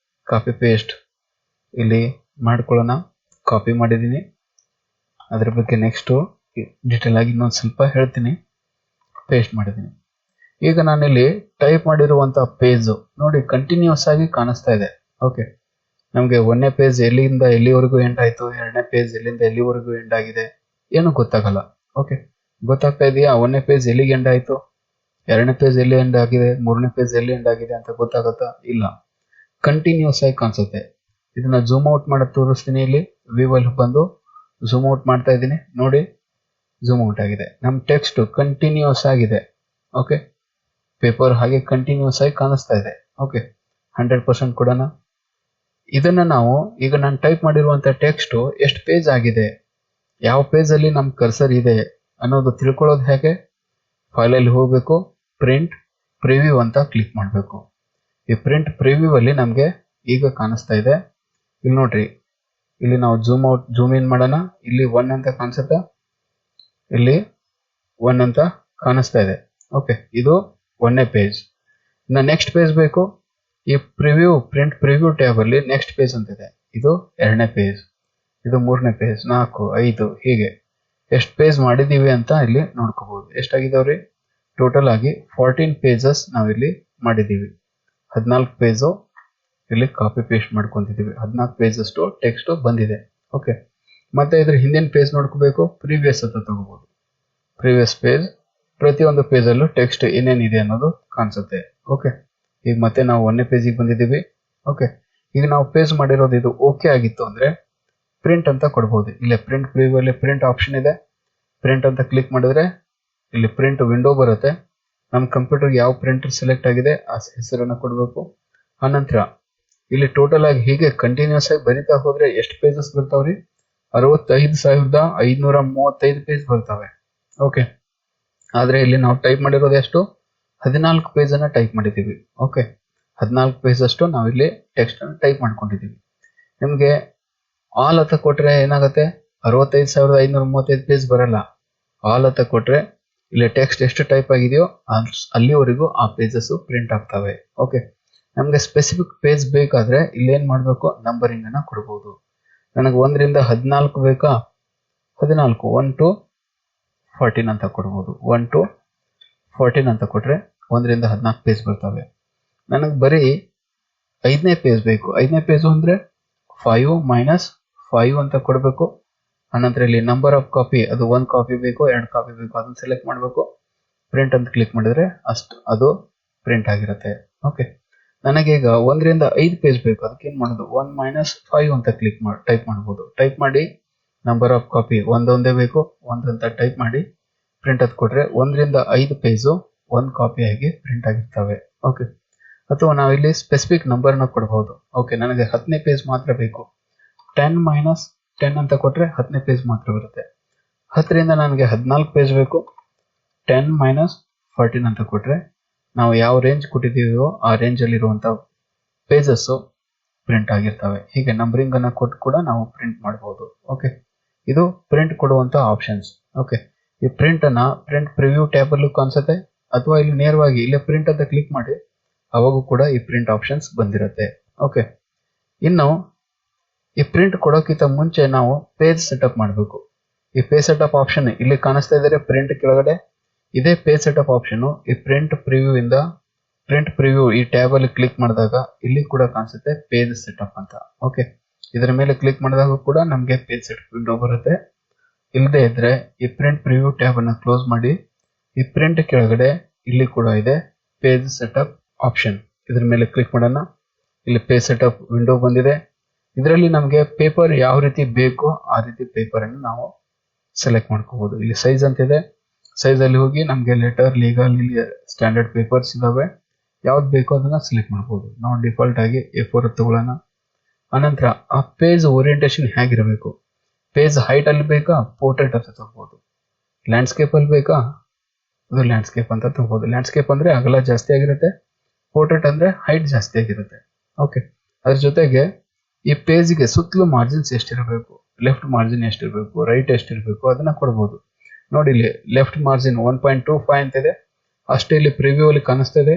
ಕಾಪಿ ಪೇಸ್ಟ್ ಇಲ್ಲಿ ಮಾಡ್ಕೊಳ್ಳೋಣ. ಕಾಪಿ ಮಾಡಿದ್ದೀನಿ. ಅದ್ರ ಬಗ್ಗೆ ನೆಕ್ಸ್ಟ್ ಡೀಟೇಲ್ ಆಗಿ ಇನ್ನೊಂದು ಸ್ವಲ್ಪ ಹೇಳ್ತೀನಿ. ಪೇಸ್ಟ್ ಮಾಡಿದ್ದೀನಿ. ಈಗ ನಾನಿಲ್ಲಿ ಟೈಪ್ ಮಾಡಿರುವಂತಹ ಪೇಜ್ ನೋಡಿ ಕಂಟಿನ್ಯೂಸ್ ಆಗಿ ಕಾಣಿಸ್ತಾ ಇದೆ. ಓಕೆ, ನಮಗೆ 1ನೇ ಪೇಜ್ ಎಲ್ಲಿಂದ ಎಲ್ಲಿವರೆಗೂ ಎಂಡ್ ಆಯ್ತು, 2ನೇ ಪೇಜ್ ಎಲ್ಲಿಂದ ಎಲ್ಲಿವರೆಗೂ ಎಂಡ್ ಆಗಿದೆ ಏನು ಗೊತ್ತಾಗಲ್ಲ. ಓಕೆ, ಗೊತ್ತಾಗ್ತಾ ಇದೆಯಾ? 1ನೇ ಪೇಜ್ ಎಲ್ಲಿಗೆ ಎಂಡ್ ಆಯ್ತು, 2ನೇ ಪೇಜ್ ಎಲ್ಲಿ ಎಂಡ್ ಆಗಿದೆ, 3ನೇ ಪೇಜ್ ಎಲ್ಲಿ ಎಂಡ್ ಆಗಿದೆ ಅಂತ ಗೊತ್ತಾಗುತ್ತಾ? ಇಲ್ಲ, ಕಂಟಿನ್ಯೂಸ್ ಆಗಿ ಕಾಣಿಸುತ್ತೆ. ಇದನ್ನ ಜೂಮ್ ಔಟ್ ಮಾಡಿ ತೋರಿಸ್ತೀನಿ. ಇಲ್ಲಿ ವ್ಯೂ ಅಲ್ಲಿ ಬಂದು ಜೂಮ್ ಔಟ್ ಮಾಡ್ತಾ ಇದ್ದೀನಿ. ನೋಡಿ, ಜೂಮ್ ಔಟ್ ಆಗಿದೆ. ನಮ್ಮ ಟೆಕ್ಸ್ಟ್ ಕಂಟಿನ್ಯೂಸ್ ಆಗಿದೆ. ಓಕೆ, ಪೇಪರ್ ಹಾಗೆ ಕಂಟಿನ್ಯೂಸ್ ಆಗಿ ಕಾಣಿಸ್ತಾ ಇದೆ. ಓಕೆ, 100% ಕೊಡೋಣ. ಇದನ್ನ ನಾವು ಈಗ ನಾನು ಟೈಪ್ ಮಾಡಿರುವಂತ ಟೆಕ್ಸ್ಟ್ ಎಷ್ಟು ಪೇಜ್ ಆಗಿದೆ, ಯಾವ ಪೇಜ್ ಅಲ್ಲಿ ನಮ್ ಕರ್ಸರ್ ಇದೆ ಅನ್ನೋದು ತಿಳ್ಕೊಳ್ಳೋದು ಹೇಗೆ? ಫೈಲ್ ಅಲ್ಲಿ ಹೋಗ್ಬೇಕು, ಪ್ರಿಂಟ್ ಪ್ರಿವ್ಯೂ ಅಂತ ಕ್ಲಿಕ್ ಮಾಡಬೇಕು. ಈ ಪ್ರಿಂಟ್ ಪ್ರಿವ್ಯೂ ಅಲ್ಲಿ ನಮ್ಗೆ ಈಗ ಕಾಣಿಸ್ತಾ ಇದೆ. ಇಲ್ಲಿ ನೋಡ್ರಿ, ಇಲ್ಲಿ ನಾವು ಜೂಮ್ ಇನ್ ಮಾಡೋಣ. ಇಲ್ಲಿ 1 ಅಂತ ಕಾಣಿಸುತ್ತೆ, ಇಲ್ಲಿ 1 ಅಂತ ಕಾಣಿಸ್ತಾ ಇದೆ. ಓಕೆ, ಇದು 1ನೇ ಪೇಜ್. ಇನ್ನು ನೆಕ್ಸ್ಟ್ ಪೇಜ್ ಬೇಕು. ಈ ಪ್ರಿಂಟ್ ಪ್ರಿವ್ಯೂ ಟ್ಯಾಬ್ ಅಲ್ಲಿ ನೆಕ್ಸ್ಟ್ ಪೇಜ್ ಅಂತ ಇದೆ. ಇದು 2ನೇ ಪೇಜ್, ಇದು 3ನೇ ಪೇಜ್, 4, 5 ಹೀಗೆ ಎಷ್ಟು ಪೇಜ್ ಮಾಡಿದೀವಿ ಅಂತ ಇಲ್ಲಿ ನೋಡ್ಕೋಬಹುದು. ಎಷ್ಟಾಗಿದಾವ್ರಿ? ಟೋಟಲ್ ಆಗಿ 14 ಪೇಜಸ್ ನಾವಿಲ್ಲಿ ಮಾಡಿದೀವಿ. 14 ಪೇಜು ಇಲ್ಲಿ ಕಾಪಿ ಪೇಸ್ಟ್ ಮಾಡ್ಕೊಂತಿದೀವಿ. 14 ಪೇಜ್ ಅಷ್ಟು ಟೆಕ್ಸ್ಟ್ ಬಂದಿದೆ. ಓಕೆ, ಮತ್ತೆ ಇದ್ರ ಹಿಂದಿನ ಪೇಜ್ ನೋಡ್ಕೋಬೇಕು. ಪ್ರೀವಿಯಸ್ ಅಂತ ತಗೋಬಹುದು. ಪ್ರೀವಿಯಸ್ ಪೇಜ್, ಪ್ರತಿಯೊಂದು ಪೇಜ್ ಅಲ್ಲೂ ಟೆಕ್ಸ್ಟ್ ಏನೇನಿದೆ ಅನ್ನೋದು ಕಾಣಿಸುತ್ತೆ. ಓಕೆ, ಈಗ ಮತ್ತೆ ನಾವು 1ನೇ ಪೇಜಿಗೆ ಬಂದಿದ್ದೀವಿ. ಓಕೆ, ಈಗ ನಾವು ಪೇಜ್ ಮಾಡಿರೋದು ಇದು ಓಕೆ ಆಗಿತ್ತು ಅಂದ್ರೆ ಪ್ರಿಂಟ್ ಅಂತ ಕೊಡ್ಬೋದು. ಇಲ್ಲಿ ಪ್ರಿಂಟ್ ಪ್ರಿವ್ಯೂ ಅಲ್ಲಿ ಪ್ರಿಂಟ್ ಆಪ್ಷನ್ ಇದೆ. ಪ್ರಿಂಟ್ ಅಂತ ಕ್ಲಿಕ್ ಮಾಡಿದ್ರೆ ಇಲ್ಲಿ ಪ್ರಿಂಟ್ ವಿಂಡೋ ಬರುತ್ತೆ. ನಮ್ಮ ಕಂಪ್ಯೂಟರ್ ಯಾವ ಪ್ರಿಂಟರ್ ಸೆಲೆಕ್ಟ್ ಆಗಿದೆ ಆ ಹೆಸರನ್ನ ಕೊಡಬೇಕು. ಆನಂತರ ಇಲ್ಲಿ ಟೋಟಲ್ ಆಗಿ ಹೀಗೆ ಕಂಟಿನ್ಯೂಸ್ ಆಗಿ ಬರಿತಾ ಹೋದ್ರೆ ಎಷ್ಟು ಪೇಜಸ್ ಬರ್ತಾವ್ರಿ? 65,535 ಪೇಜ್ ಬರ್ತವೆ. ಓಕೆ, ಆದ್ರೆ ಇಲ್ಲಿ ನಾವು ಟೈಪ್ ಮಾಡಿರೋದು ಎಷ್ಟು? 14 ಪೇಜ್ ಅನ್ನ ಟೈಪ್ ಮಾಡಿದೀವಿ. ಓಕೆ, 14 ಪೇಜ್ ಅಷ್ಟು ನಾವಿಲ್ಲಿ ಟೆಕ್ಸ್ಟ್ ಅನ್ನು ಟೈಪ್ ಮಾಡ್ಕೊಂಡಿದೀವಿ. ನಿಮ್ಗೆ ಆಲ್ ಅಂತ ಕೊಟ್ರೆ ಏನಾಗುತ್ತೆ? 65,535 ಪೇಜ್ ಬರಲ್ಲ. ಆಲ್ ಅಂತ ಕೊಟ್ರೆ ಇಲ್ಲಿ ಟೆಕ್ಸ್ಟ್ ಎಷ್ಟು ಟೈಪ್ ಆಗಿದೆಯೋ ಅಲ್ಲಿವರೆಗೂ ಆ ಪೇಜಸ್ ಪ್ರಿಂಟ್ ಆಗ್ತವೆ. ಓಕೆ, ನಮ್ಗೆ ಸ್ಪೆಸಿಫಿಕ್ ಪೇಜ್ ಬೇಕಾದ್ರೆ ಇಲ್ಲಿ ಏನ್ ಮಾಡ್ಬೇಕು? ನಂಬರಿಂಗ್ ಅನ್ನ ಕೊಡಬಹುದು. ನನಗೆ 1 ರಿಂದ 14 ಬೇಕಾ? 14, 1 to 14 ಅಂತ ಕೊಡಬಹುದು. 1 to 14 ಅಂತ ಕೊಟ್ರೆ 1 ರಿಂದ 14 ಪೇಜ್ ಬರ್ತವೆ. ನನಗೆ ಬರೀ 5ನೇ ಪೇಜ್ ಬೇಕು. 5ನೇ ಪೇಜ್ ಅಂದ್ರೆ 5 - 5 ಅಂತ ಕೊಡಬೇಕು. ಅನಂತರ ಇಲ್ಲಿ ನಂಬರ್ ಆಫ್ ಕಾಪಿ, ಅದು 1 ಕಾಪಿ ಬೇಕು, 2 ಕಾಪಿ ಬೇಕು, ಅದನ್ನ ಸೆಲೆಕ್ಟ್ ಮಾಡಬೇಕು. ಪ್ರಿಂಟ್ ಅಂತ ಕ್ಲಿಕ್ ಮಾಡಿದ್ರೆ ಅದು ಪ್ರಿಂಟ್ ಆಗಿರುತ್ತೆ. ಓಕೆ, ನನಗೆ ಈಗ 1 ರಿಂದ 5 ಪೇಜ್ ಬೇಕು. ಅದಕ್ಕೆ ಏನ್ ಮಾಡೋದು? 1 - 5 ಅಂತ ಟೈಪ್ ಮಾಡಬಹುದು. ಟೈಪ್ ಮಾಡಿ ನಂಬರ್ ಆಫ್ ಕಾಪಿ ಒಂದೊಂದೇ ಬೇಕು, 1 ಅಂತ ಟೈಪ್ ಮಾಡಿ ಪ್ರಿಂಟ್ ಅಂತ ಕೊಟ್ರೆ 1 ರಿಂದ 5 ಪೇಜು 1 ಕಾಪಿ ಆಗಿ ಪ್ರಿಂಟ್ ಆಗಿರ್ತವೆ. ಓಕೆ, ಅಥವಾ ನಾವಿಲ್ಲಿ ಸ್ಪೆಸಿಫಿಕ್ ನಂಬರ್ ನ ಕೊಡಬಹುದು. ಓಕೆ, ನನಗೆ 10ನೇ ಪೇಜ್ ಮಾತ್ರ ಬೇಕು. 10 - 10 ಅಂತ ಕೊಟ್ರೆ 10ನೇ ಪೇಜ್ ಮಾತ್ರ ಬರುತ್ತೆ. 10 ರಿಂದ ನನಗೆ 14 ಪೇಜ್ ಬೇಕು. 10 - 14 ಅಂತ ಕೊಟ್ರೆ ನಾವು ಯಾವ ರೇಂಜ್ ಕೊಟ್ಟಿದ್ದೀವೋ ಆ ರೇಂಜ್ ಅಲ್ಲಿ ಇರುವಂತ ಪೇಜಸ್ ಪ್ರಿಂಟ್ ಆಗಿರ್ತವೆ. ಹೀಗೆ ನಂಬರಿಂಗ್ ಅನ್ನ ಕೊಟ್ಟು ಕೂಡ ನಾವು ಪ್ರಿಂಟ್ ಮಾಡಬಹುದು. ಓಕೆ, ಇದು ಪ್ರಿಂಟ್ ಕೊಡುವಂತ ಆಪ್ಷನ್ಸ್. ಓಕೆ, ಈ ಪ್ರಿಂಟ್ ಅನ್ನ ಪ್ರಿಂಟ್ ಪ್ರಿವ್ಯೂ ಟ್ಯಾಬ್ ಅಲ್ಲೂ ಕಾಣಿಸುತ್ತೆ, ಅಥವಾ ಇಲ್ಲಿ ನೇರವಾಗಿ ಇಲ್ಲೇ ಪ್ರಿಂಟ್ ಅಂತ ಕ್ಲಿಕ್ ಮಾಡಿ ಅವಾಗೂ ಕೂಡ ಈ ಪ್ರಿಂಟ್ ಆಪ್ಷನ್ಸ್ ಬಂದಿರುತ್ತೆ. ಓಕೆ, ಇನ್ನು ಈ ಪ್ರಿಂಟ್ ಕೊಡೋಕ್ಕಿಂತ ಮುಂಚೆ ನಾವು ಪೇಜ್ ಸೆಟಪ್ ಮಾಡಬೇಕು. ಈ ಪೇಜ್ ಸೆಟಪ್ ಆಪ್ಷನ್ ಇಲ್ಲಿ ಕಾಣಿಸ್ತಾ ಇದ್ದಾರೆ ಪ್ರಿಂಟ್ ಕೆಳಗಡೆ. ಇದೇ ಪೇಜ್ ಸೆಟಪ್ ಆಪ್ಷನ್ ಈ ಪ್ರಿಂಟ್ ಪ್ರಿವ್ಯೂ ಈ ಟ್ಯಾಬ್ ಅಲ್ಲಿ ಕ್ಲಿಕ್ ಮಾಡಿದಾಗ ಇಲ್ಲಿ ಕೂಡ ಕಾಣಿಸುತ್ತೆ ಪೇಜ್ ಸೆಟಪ್ ಅಂತ. ಓಕೆ, ಇದರ ಮೇಲೆ ಕ್ಲಿಕ್ ಮಾಡಿದಾಗ ಕೂಡ ನಮಗೆ ಪೇಜ್ ಸೆಟಪ್ ವಿಂಡೋ ಬರುತ್ತೆ. ಇಲ್ಲದೆ ಇದ್ರೆ ಈ ಪ್ರಿಂಟ್ ಪ್ರಿವ್ಯೂ ಟ್ಯಾಬ್ ಅನ್ನ ಕ್ಲೋಸ್ ಮಾಡಿ ಈ ಪ್ರಿಂಟ್ ಕೆಳಗಡೆ ಇಲ್ಲಿ ಕೂಡ ಇದೆ ಪೇಜ್ ಸೆಟಪ್ ಆಪ್ಷನ್. ಇದ್ರ ಮೇಲೆ ಕ್ಲಿಕ್ ಮಾಡೋಣ. ಇಲ್ಲಿ ಪೇಜ್ ಸೆಟಪ್ ವಿಂಡೋ ಬಂದಿದೆ. ಇದರಲ್ಲಿ ನಮಗೆ ಪೇಪರ್ ಯಾವ ರೀತಿ ಬೇಕೋ ಆ ರೀತಿ ಪೇಪರ್ ಅನ್ನು ನಾವು ಸೆಲೆಕ್ಟ್ ಮಾಡ್ಕೋಬಹುದು. ಇಲ್ಲಿ ಸೈಜ್ ಅಂತಿದೆ, ಸೈಜ್ ಅಲ್ಲಿ ಹೋಗಿ ನಮಗೆ ಲೆಟರ್, ಲೀಗಲ್, ಇಲ್ಲಿ ಸ್ಟ್ಯಾಂಡರ್ಡ್ ಪೇಪರ್ಸ್ ಇದಾವೆ. ಯಾವ್ದು ಬೇಕೋ ಅದನ್ನ ಸೆಲೆಕ್ಟ್ ಮಾಡ್ಬೋದು. ನಾವು ಡಿಫಾಲ್ಟ್ ಆಗಿ A4 ತಗೊಳ್ಳೋಣ. ಅನಂತರ ಆ ಪೇಜ್ ಓರಿಯಂಟೇಶನ್ ಹೇಗಿರಬೇಕು, ಪೇಜ್ ಹೈಟ್ ಅಲ್ಲಿ ಬೇಕಾ, ಪೋರ್ಟ್ರೇಟ್ ಅಂತ ತಗೋಬಹುದು. ಲ್ಯಾಂಡ್ಸ್ಕೇಪ್ ಅಲ್ಲಿ ಬೇಕಾ, ಅದು ಲ್ಯಾಂಡ್ಸ್ಕೇಪ್ ಅಂತ ತಗೋಬಹುದು. ಲ್ಯಾಂಡ್ಸ್ಕೇಪ್ ಅಂದ್ರೆ ಅಗಲ ಜಾಸ್ತಿ ಆಗಿರುತ್ತೆ, ಪೋರ್ಟ್ರೇಟ್ ಅಂದ್ರೆ ಹೈಟ್ ಜಾಸ್ತಿ ಆಗಿರುತ್ತೆ. ಓಕೆ, ಅದ್ರ ಜೊತೆಗೆ ಈ ಪೇಜ್ಗೆ ಸುತ್ತಲೂ ಮಾರ್ಜಿನ್ಸ್ ಎಷ್ಟಿರಬೇಕು, ಲೆಫ್ಟ್ ಮಾರ್ಜಿನ್ ಎಷ್ಟಿರಬೇಕು, ರೈಟ್ ಎಷ್ಟಿರಬೇಕು ಅದನ್ನ ಕೊಡ್ಬೋದು. ನೋಡಿ ಇಲ್ಲಿ ಲೆಫ್ಟ್ ಮಾರ್ಜಿನ್ 1.25 ಅಂತಿದೆ, ಅಷ್ಟೇ ಇಲ್ಲಿ ಪ್ರಿವ್ಯೂ ಅಲ್ಲಿ ಕಾಣಿಸ್ತಿದೆ.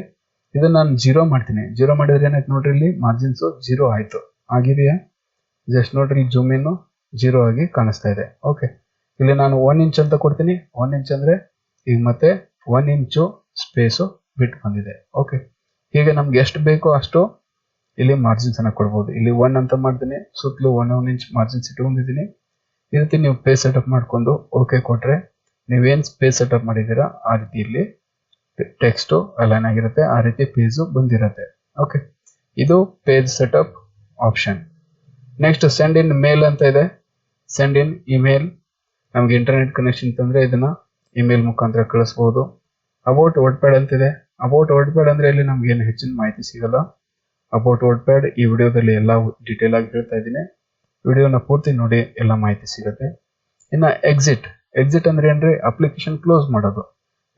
ಇದನ್ನ ನಾನು 0 ಮಾಡ್ತೀನಿ. 0 ಮಾಡಿದ್ರೆ ಏನಾಯ್ತು ನೋಡ್ರಿ, ಇಲ್ಲಿ ಮಾರ್ಜಿನ್ಸ್ 0 ಆಯ್ತು. ಆಗಿದೆಯಾ? ಜಸ್ಟ್ ನೋಡ್ರಿ, ಜೂಮ್ ಇನ್ 0 ಆಗಿ ಕಾಣಿಸ್ತಾ ಇದೆ. ಓಕೆ, ಇಲ್ಲಿ ನಾನು 1 ಇಂಚ್ ಅಂತ ಕೊಡ್ತೀನಿ. 1 ಇಂಚ್ ಅಂದ್ರೆ ಈಗ ಮತ್ತೆ 1 ಇಂಚು ಸ್ಪೇಸು ಬಿಟ್ಟು ಬಂದಿದೆ. ಓಕೆ, ಹೀಗೆ ನಮ್ಗೆ ಎಷ್ಟು ಬೇಕೋ ಅಷ್ಟು ಇಲ್ಲಿ ಮಾರ್ಜಿನ್ಸ್ ಅನ್ನ ಕೊಡ್ಬೋದು. ಇಲ್ಲಿ 1 ಅಂತ ಮಾಡ್ತೀನಿ, ಸುತ್ತಲೂ 1 ಇಂಚ್ ಮಾರ್ಜಿನ್ಸ್ ಇಟ್ಕೊಂಡಿದ್ದೀನಿ. ಈ ರೀತಿ ನೀವು ಪೇಜ್ ಸೆಟಪ್ ಮಾಡ್ಕೊಂಡು ಓಕೆ ಕೊಟ್ರೆ ನೀವೇನ್ ಪೇಜ್ ಸೆಟಪ್ ಮಾಡಿದ್ದೀರಾ ಆ ರೀತಿ ಇಲ್ಲಿ ಟೆಕ್ಸ್ಟ್ ಅಲೈನ್ ಆಗಿರುತ್ತೆ, ಆ ರೀತಿ ಪೇಜ್ ಬಂದಿರುತ್ತೆ. ಓಕೆ, ಇದು page setup option. Next send in mail ಅಂತ ಇದೆ. ಸೆಂಡ್ ಇನ್ ಇಮೇಲ್, ನಮ್ಗೆ ಇಂಟರ್ನೆಟ್ ಕನೆಕ್ಷನ್ ತಂದ್ರೆ ಇದನ್ನ ಇಮೇಲ್ ಮುಖಾಂತರ ಕಳಿಸಬಹುದು. ಅಬೌಟ್ ವರ್ಡ್ಪ್ಯಾಡ್ ಅಂತಿದೆ. ಅಬೌಟ್ ವರ್ಡ್ಪ್ಯಾಡ್ ಅಂದ್ರೆ ಇಲ್ಲಿ ನಮ್ಗೆ ಏನು ಹೆಚ್ಚಿನ ಮಾಹಿತಿ ಸಿಗಲ್ಲ. ಅಬೌಟ್ ವರ್ಡ್ಪ್ಯಾಡ್ ಈ ವಿಡಿಯೋದಲ್ಲಿ ಎಲ್ಲ ಡೀಟೇಲ್ ಆಗಿ ಹೇಳ್ತಾ ಇದ್ದೀನಿ. ವಿಡಿಯೋನ ಪೂರ್ತಿ ನೋಡಿ, ಎಲ್ಲ ಮಾಹಿತಿ ಸಿಗುತ್ತೆ. ಇನ್ನ ಎಕ್ಸಿಟ್, ಎಕ್ಸಿಟ್ ಅಂದ್ರೆ ಏನ್ರಿ, ಅಪ್ಲಿಕೇಶನ್ ಕ್ಲೋಸ್ ಮಾಡೋದು.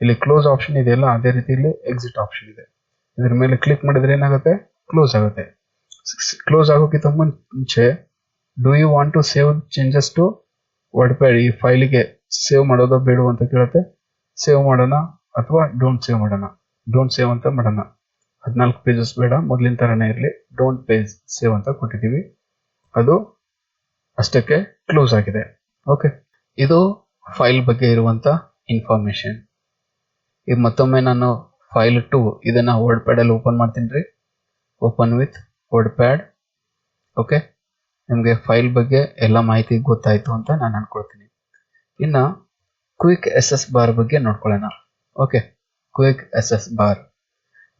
ಇಲ್ಲಿ ಕ್ಲೋಸ್ ಆಪ್ಷನ್ ಇದೆಯಲ್ಲ, ಅದೇ ರೀತಿ ಇಲ್ಲಿ ಎಕ್ಸಿಟ್ ಆಪ್ಷನ್ ಇದೆ. ಇದ್ರ ಮೇಲೆ ಕ್ಲಿಕ್ ಮಾಡಿದ್ರೆ ಏನಾಗುತ್ತೆ, ಕ್ಲೋಸ್ ಆಗುತ್ತೆ. ಕ್ಲೋಸ್ ಆಗೋಕ್ಕಿಂತ ಮುಂಚೆ do you want to save changes to WordPad, ಈ ಫೈಲಿಗೆ ಸೇವ್ ಮಾಡೋದು ಬೇಡ ಅಂತ ಕೇಳುತ್ತೆ. ಸೇವ್ ಮಾಡೋಣ ಅಥವಾ ಡೋಂಟ್ ಸೇವ್ ಮಾಡೋಣ. ಡೋಂಟ್ ಸೇವ್ ಅಂತ ಮಾಡೋಣ. 14 ಪೇಜಸ್ ಬೇಡ, ಮೊದಲಿನ ತರನೇ ಇರಲಿ. ಡೋಂಟ್ ಪೇಜ್ ಸೇವ್ ಅಂತ ಕೊಟ್ಟಿದ್ದೀವಿ, ಅದು ಅಷ್ಟಕ್ಕೆ ಕ್ಲೋಸ್ ಆಗಿದೆ. ಓಕೆ, ಇದು ಫೈಲ್ ಬಗ್ಗೆ ಇರುವಂತ ಇನ್ಫಾರ್ಮೇಶನ್. ಈಗ ಮತ್ತೊಮ್ಮೆ ನಾನು ಫೈಲ್ 2 ಇದನ್ನ ವರ್ಡ್ಪ್ಯಾಡ್ ಅಲ್ಲಿ ಓಪನ್ ಮಾಡ್ತೀನಿ ರೀ. Open with WordPad. ಓಕೆ, ನಿಮಗೆ ಫೈಲ್ ಬಗ್ಗೆ ಎಲ್ಲ ಮಾಹಿತಿ ಗೊತ್ತಾಯ್ತು ಅಂತ ನಾನು ಅನ್ಕೊಳ್ತೀನಿ. ಇನ್ನ ಕ್ವಿಕ್ SS ಬಾರ್ ಬಗ್ಗೆ ನೋಡ್ಕೊಳ್ಳೋಣ. ಓಕೆ, ಕ್ವಿಕ್ SS ಬಾರ್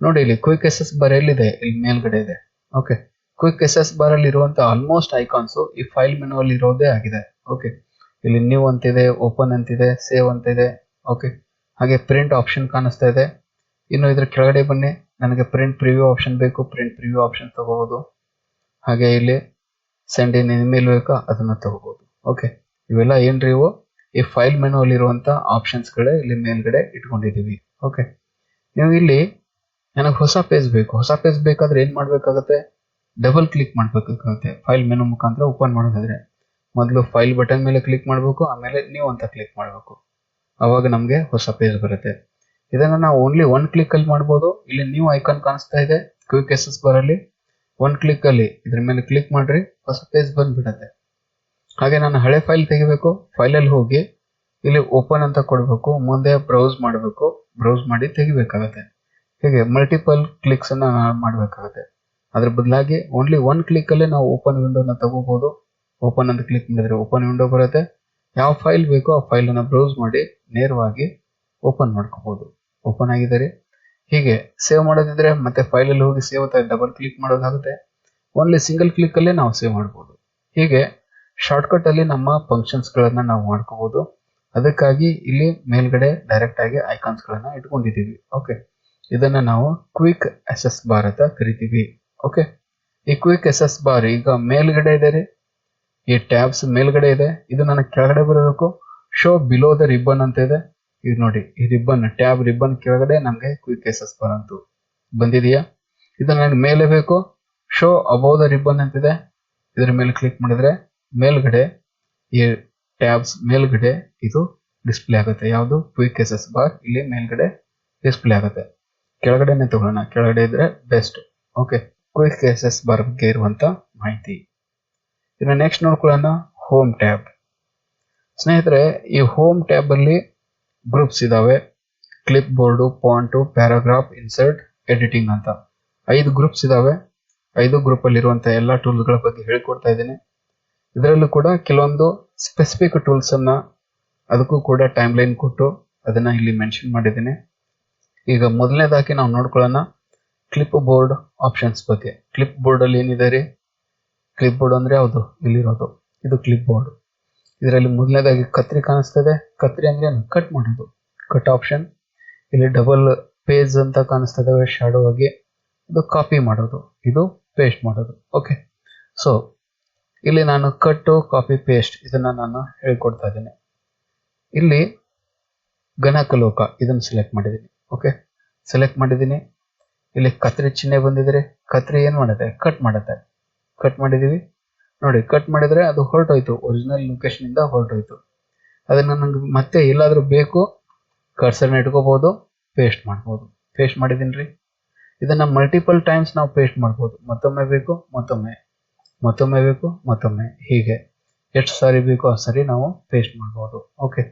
ನೋಡಿ, ಇಲ್ಲಿ ಕ್ವಿಕ್ SS ಬಾರ್ ಎಲ್ಲಿದೆ, ಇಲ್ಲಿ ಮೇಲ್ಗಡೆ ಇದೆ. ಓಕೆ, ಕ್ವಿಕ್ SS ಬಾರ್ ಅಲ್ಲಿ ಇರುವಂತ ಆಲ್ಮೋಸ್ಟ್ ಐಕಾನ್ಸ್ ಈ ಫೈಲ್ ಮೆನು ಅಲ್ಲಿ ಇರೋದೇ ಆಗಿದೆ. ಓಕೆ, ಇಲ್ಲಿ ನ್ಯೂ ಅಂತಿದೆ, ಓಪನ್ ಅಂತಿದೆ, ಸೇವ್ ಅಂತಿದೆ. ಓಕೆ, ಹಾಗೆ ಪ್ರಿಂಟ್ ಆಪ್ಷನ್ ಕಾಣಿಸ್ತಾ ಇದೆ. ಇನ್ನು ಇದ್ರ ಕೆಳಗಡೆ ಬನ್ನಿ, ನನಗೆ ಪ್ರಿಂಟ್ ಪ್ರಿವ್ಯೂ ಆಪ್ಷನ್ ಬೇಕು, ಪ್ರಿಂಟ್ ಪ್ರಿವ್ಯೂ ಆಪ್ಷನ್ ತಗೋಬಹುದು. ಹಾಗೆ ಇಲ್ಲಿ ಸೆಂಡ್ ಇನ್ ಇಮೇಲ್ ಬೇಕಾ, ಅದನ್ನ ತಗೋಬಹುದು. ಓಕೆ, ಇವೆಲ್ಲ ಏನ್ರಿ, ಇವು ಈ ಫೈಲ್ ಮೆನು ಅಲ್ಲಿ ಇರುವಂತ ಆಪ್ಷನ್ಸ್ ಗಳೇ ಇಲ್ಲಿ ಮೇಲ್ಗಡೆ ಇಟ್ಕೊಂಡಿದೀವಿ. ಓಕೆ, ನೀವು ಇಲ್ಲಿ ನನಗೆ ಹೊಸ ಪೇಜ್ ಬೇಕು. ಹೊಸ ಪೇಜ್ ಬೇಕಾದ್ರೆ ಏನ್ ಮಾಡ್ಬೇಕಾಗತ್ತೆ, ಡಬಲ್ ಕ್ಲಿಕ್ ಮಾಡ್ಬೇಕಾಗುತ್ತೆ. ಫೈಲ್ ಮೆನು ಮುಖಾಂತರ ಓಪನ್ ಮಾಡೋದಾದ್ರೆ ಮೊದಲು ಫೈಲ್ ಬಟನ್ ಮೇಲೆ ಕ್ಲಿಕ್ ಮಾಡಬೇಕು, ಆಮೇಲೆ ನ್ಯೂ ಅಂತ ಕ್ಲಿಕ್ ಮಾಡಬೇಕು. ಅವಾಗ ನಮ್ಗೆ ಹೊಸ ಪೇಜ್ ಬರುತ್ತೆ. ಇದನ್ನ ನಾವು ಓನ್ಲಿ 1 ಕ್ಲಿಕ್ ಅಲ್ಲಿ ಮಾಡಬಹುದು. ಇಲ್ಲಿ ನ್ಯೂ ಐಕಾನ್ ಕಾಣಿಸ್ತಾ ಇದೆ ಕ್ವಿಕ್ SS ಬಾರ್ ಅಲ್ಲಿ. 1 ಕ್ಲಿಕ್ ಅಲ್ಲಿ ಇದ್ರ ಮೇಲೆ ಕ್ಲಿಕ್ ಮಾಡ್ರಿ, ಹೊಸ ಪೇಜ್ ಬಂದ್ಬಿಡುತ್ತೆ. ಹಾಗೆ ನಾನು ಹಳೆ ಫೈಲ್ ತೆಗಿಬೇಕು, ಫೈಲ್ ಅಲ್ಲಿ ಹೋಗಿ ಇಲ್ಲಿ ಓಪನ್ ಅಂತ ಕೊಡಬೇಕು, ಮುಂದೆ ಬ್ರೌಸ್ ಮಾಡಬೇಕು, ಬ್ರೌಸ್ ಮಾಡಿ ತೆಗಿಬೇಕಾಗತ್ತೆ. ಹೀಗೆ ಮಲ್ಟಿಪಲ್ ಕ್ಲಿಕ್ಸ್ ಅನ್ನ ಮಾಡಬೇಕಾಗುತ್ತೆ. ಅದ್ರ ಬದಲಾಗಿ ಓನ್ಲಿ 1 ಕ್ಲಿಕ್ ಅಲ್ಲಿ ನಾವು ಓಪನ್ ವಿಂಡೋನ ತಗೋಬಹುದು. ಓಪನ್ ಅಂತ ಕ್ಲಿಕ್ ಮಾಡಿದ್ರೆ ಓಪನ್ ವಿಂಡೋ ಬರುತ್ತೆ. ಯಾವ ಫೈಲ್ ಬೇಕೋ ಆ ಫೈಲ್ ಅನ್ನ ಬ್ರೌಸ್ ಮಾಡಿ ನೇರವಾಗಿ ಓಪನ್ ಮಾಡ್ಕೋಬಹುದು. ಓಪನ್ ಆಗಿದ್ದಾರೆ. ಹೀಗೆ ಸೇವ್ ಮಾಡೋದಿದ್ರೆ ಮತ್ತೆ ಫೈಲ್ ಅಲ್ಲಿ ಹೋಗಿ ಸೇವ್ ಅಂತ ಡಬಲ್ ಕ್ಲಿಕ್ ಮಾಡೋದಾಗುತ್ತೆ. ಓನ್ಲಿ ಸಿಂಗಲ್ ಕ್ಲಿಕ್ ಅಲ್ಲೇ ನಾವು ಸೇವ್ ಮಾಡಬಹುದು. ಹೀಗೆ ಶಾರ್ಟ್ಕಟ್ ಅಲ್ಲಿ ನಮ್ಮ ಫಂಕ್ಷನ್ಸ್ ಗಳನ್ನ ನಾವು ಮಾಡ್ಕೋಬಹುದು. ಅದಕ್ಕಾಗಿ ಇಲ್ಲಿ ಮೇಲ್ಗಡೆ ಡೈರೆಕ್ಟ್ ಆಗಿ ಐಕಾನ್ಸ್ ಗಳನ್ನ ಇಟ್ಕೊಂಡಿದೀವಿ. ಓಕೆ, ಇದನ್ನ ನಾವು ಕ್ವಿಕ್ SS ಬಾರ್ ಅಂತ ಕರಿತೀವಿ. ಓಕೆ, ಈ ಕ್ವಿಕ್ SS ಬಾರ್ ಈಗ ಮೇಲ್ಗಡೆ ಇದೆ ರೀ, ಈ ಟ್ಯಾಬ್ಸ್ ಮೇಲ್ಗಡೆ ಇದೆ. ಇದು ನನಗೆ ಕೆಳಗಡೆ ಬರಬೇಕು. ಶೋ ಬಿಲೋ ದ ರಿಬ್ಬನ್ ಅಂತ ಇದೆ. ಈಗ ನೋಡಿ, ಈ ರಿಬ್ಬನ್ ಟ್ಯಾಬ್ ರಿಬ್ಬನ್ ಕೆಳಗಡೆ ನಮ್ಗೆ ಕ್ವಿಕ್ SS ಬಾರ್ ಅಂತೂ ಬಂದಿದೆಯಾ. ಇದು ನನಗೆ ಮೇಲೆ ಬೇಕು. ಶೋ ಅಬೌವ್ ದ ರಿಬ್ಬನ್ ಅಂತಿದೆ. ಇದ್ರ ಮೇಲೆ ಕ್ಲಿಕ್ ಮಾಡಿದ್ರೆ ಮೇಲ್ಗಡೆ ಈ ಟ್ಯಾಬ್ಸ್ ಮೇಲ್ಗಡೆ ಇದು ಡಿಸ್ಪ್ಲೇ ಆಗುತ್ತೆ. ಯಾವುದು, ಕ್ವಿಕ್ SS ಬಾರ್ ಇಲ್ಲಿ ಮೇಲ್ಗಡೆ ಡಿಸ್ಪ್ಲೇ ಆಗುತ್ತೆ. ಕೆಳಗಡೆನೆ ತಗೊಳ್ಳೋಣ, ಕೆಳಗಡೆ ಇದ್ರೆ best. Okay, quick SS bar ಬಗ್ಗೆ ಇರುವಂತ ಮಾಹಿತಿ. ಇನ್ನು ನೆಕ್ಸ್ಟ್ ನೋಡ್ಕೊಳ್ಳೋಣ, ಹೋಮ್ ಟ್ಯಾಬ್. ಸ್ನೇಹಿತರೆ, ಈ ಹೋಮ್ ಟ್ಯಾಬ್ ಅಲ್ಲಿ ಗ್ರೂಪ್ಸ್ ಇದಾವೆ. Clip board, font, paragraph, insert, editing ಅಂತ 5 ಗ್ರೂಪ್ಸ್ ಇದಾವೆ. 5 ಗ್ರೂಪ್ ಅಲ್ಲಿ ಇರುವಂತಹ ಎಲ್ಲಾ ಟೂಲ್ಸ್ ಗಳ ಬಗ್ಗೆ ಹೇಳ್ಕೊಡ್ತಾ ಇದ್ದೀನಿ. ಇದರಲ್ಲೂ ಕೂಡ ಕೆಲವೊಂದು ಸ್ಪೆಸಿಫಿಕ್ ಟೂಲ್ಸ್ ಅನ್ನ ಅದಕ್ಕೂ ಕೂಡ ಟೈಮ್ ಲೈನ್ ಕೊಟ್ಟು ಅದನ್ನ ಇಲ್ಲಿ ಮೆನ್ಷನ್ ಮಾಡಿದ್ದೀನಿ. ಈಗ ಮೊದಲನೇದಾಗಿ ನಾವು ನೋಡ್ಕೊಳ್ಳೋಣ ಕ್ಲಿಪ್ ಬೋರ್ಡ್ ಆಪ್ಷನ್ಸ್ ಬಗ್ಗೆ. ಕ್ಲಿಪ್ ಬೋರ್ಡ್ ಅಲ್ಲಿ ಏನಿದೆ ರೀ, ಕ್ಲಿಪ್ ಬೋರ್ಡ್ ಅಂದ್ರೆ ಯಾವುದು ಇಲ್ಲಿರೋದು, ಇದು ಕ್ಲಿಪ್ ಬೋರ್ಡ್. ಇದರಲ್ಲಿ ಮೊದಲನೇದಾಗಿ ಕತ್ರಿ ಕಾಣಿಸ್ತದೆ. ಕತ್ರಿ ಅಂದ್ರೆ ಏನು? ಕಟ್ ಮಾಡೋದು, ಕಟ್ ಆಪ್ಷನ್. ಇಲ್ಲಿ ಡಬಲ್ ಪೇಜ್ ಅಂತ ಕಾಣಿಸ್ತದೆ ಶಾಡೋ ಆಗಿ, ಇದು ಕಾಪಿ ಮಾಡೋದು, ಇದು ಪೇಸ್ಟ್ ಮಾಡೋದು. ಓಕೆ, ಸೊ ಇಲ್ಲಿ ನಾನು ಕಟ್ಟು, ಕಾಪಿ, ಪೇಸ್ಟ್ ಇದನ್ನ ನಾನು ಹೇಳ್ಕೊಡ್ತಾ ಇದ್ದೇನೆ. ಇಲ್ಲಿ ಗಣಕಲೋಕ ಇದನ್ನು ಸೆಲೆಕ್ಟ್ ಮಾಡಿದ್ದೀನಿ. ಓಕೆ, ಸೆಲೆಕ್ಟ್ ಮಾಡಿದ್ದೀನಿ. ಇಲ್ಲಿ ಕತ್ರಿ ಚಿಹ್ನೆ ಬಂದಿದ್ರೆ ಕತ್ರಿ ಏನ್ ಮಾಡುತ್ತೆ? ಕಟ್ ಮಾಡುತ್ತೆ. ಕಟ್ ಮಾಡಿದೀವಿ ನೋಡಿ, ಕಟ್ ಮಾಡಿದ್ರೆ ಅದು ಹೊರಟೋಯ್ತು, ಒರಿಜಿನಲ್ ಲೊಕೇಶನ್ ಇಂದ ಹೊರಟೋಯ್ತು. ಅದನ್ನ ನಂಗೆ ಮತ್ತೆ ಎಲ್ಲಾದ್ರೂ ಬೇಕು ಕರ್ಸರ್ನ ಇಟ್ಕೋಬಹುದು, ಪೇಸ್ಟ್ ಮಾಡ್ಬೋದು. ಪೇಸ್ಟ್ ಮಾಡಿದೀನಿ ರೀ. ಇದನ್ನ ಮಲ್ಟಿಪಲ್ ಟೈಮ್ಸ್ ನಾವು ಪೇಸ್ಟ್ ಮಾಡ್ಬೋದು. ಮತ್ತೊಮ್ಮೆ ಬೇಕು, ಮತ್ತೊಮ್ಮೆ, ಮತ್ತೊಮ್ಮೆ ಬೇಕು, ಮತ್ತೊಮ್ಮೆ, ಹೀಗೆ ಎಷ್ಟು ಸಾರಿ ಬೇಕೋ ಆ ಸರಿ ನಾವು ಪೇಸ್ಟ್ ಮಾಡ್ಬೋದು. ಓಕೆ,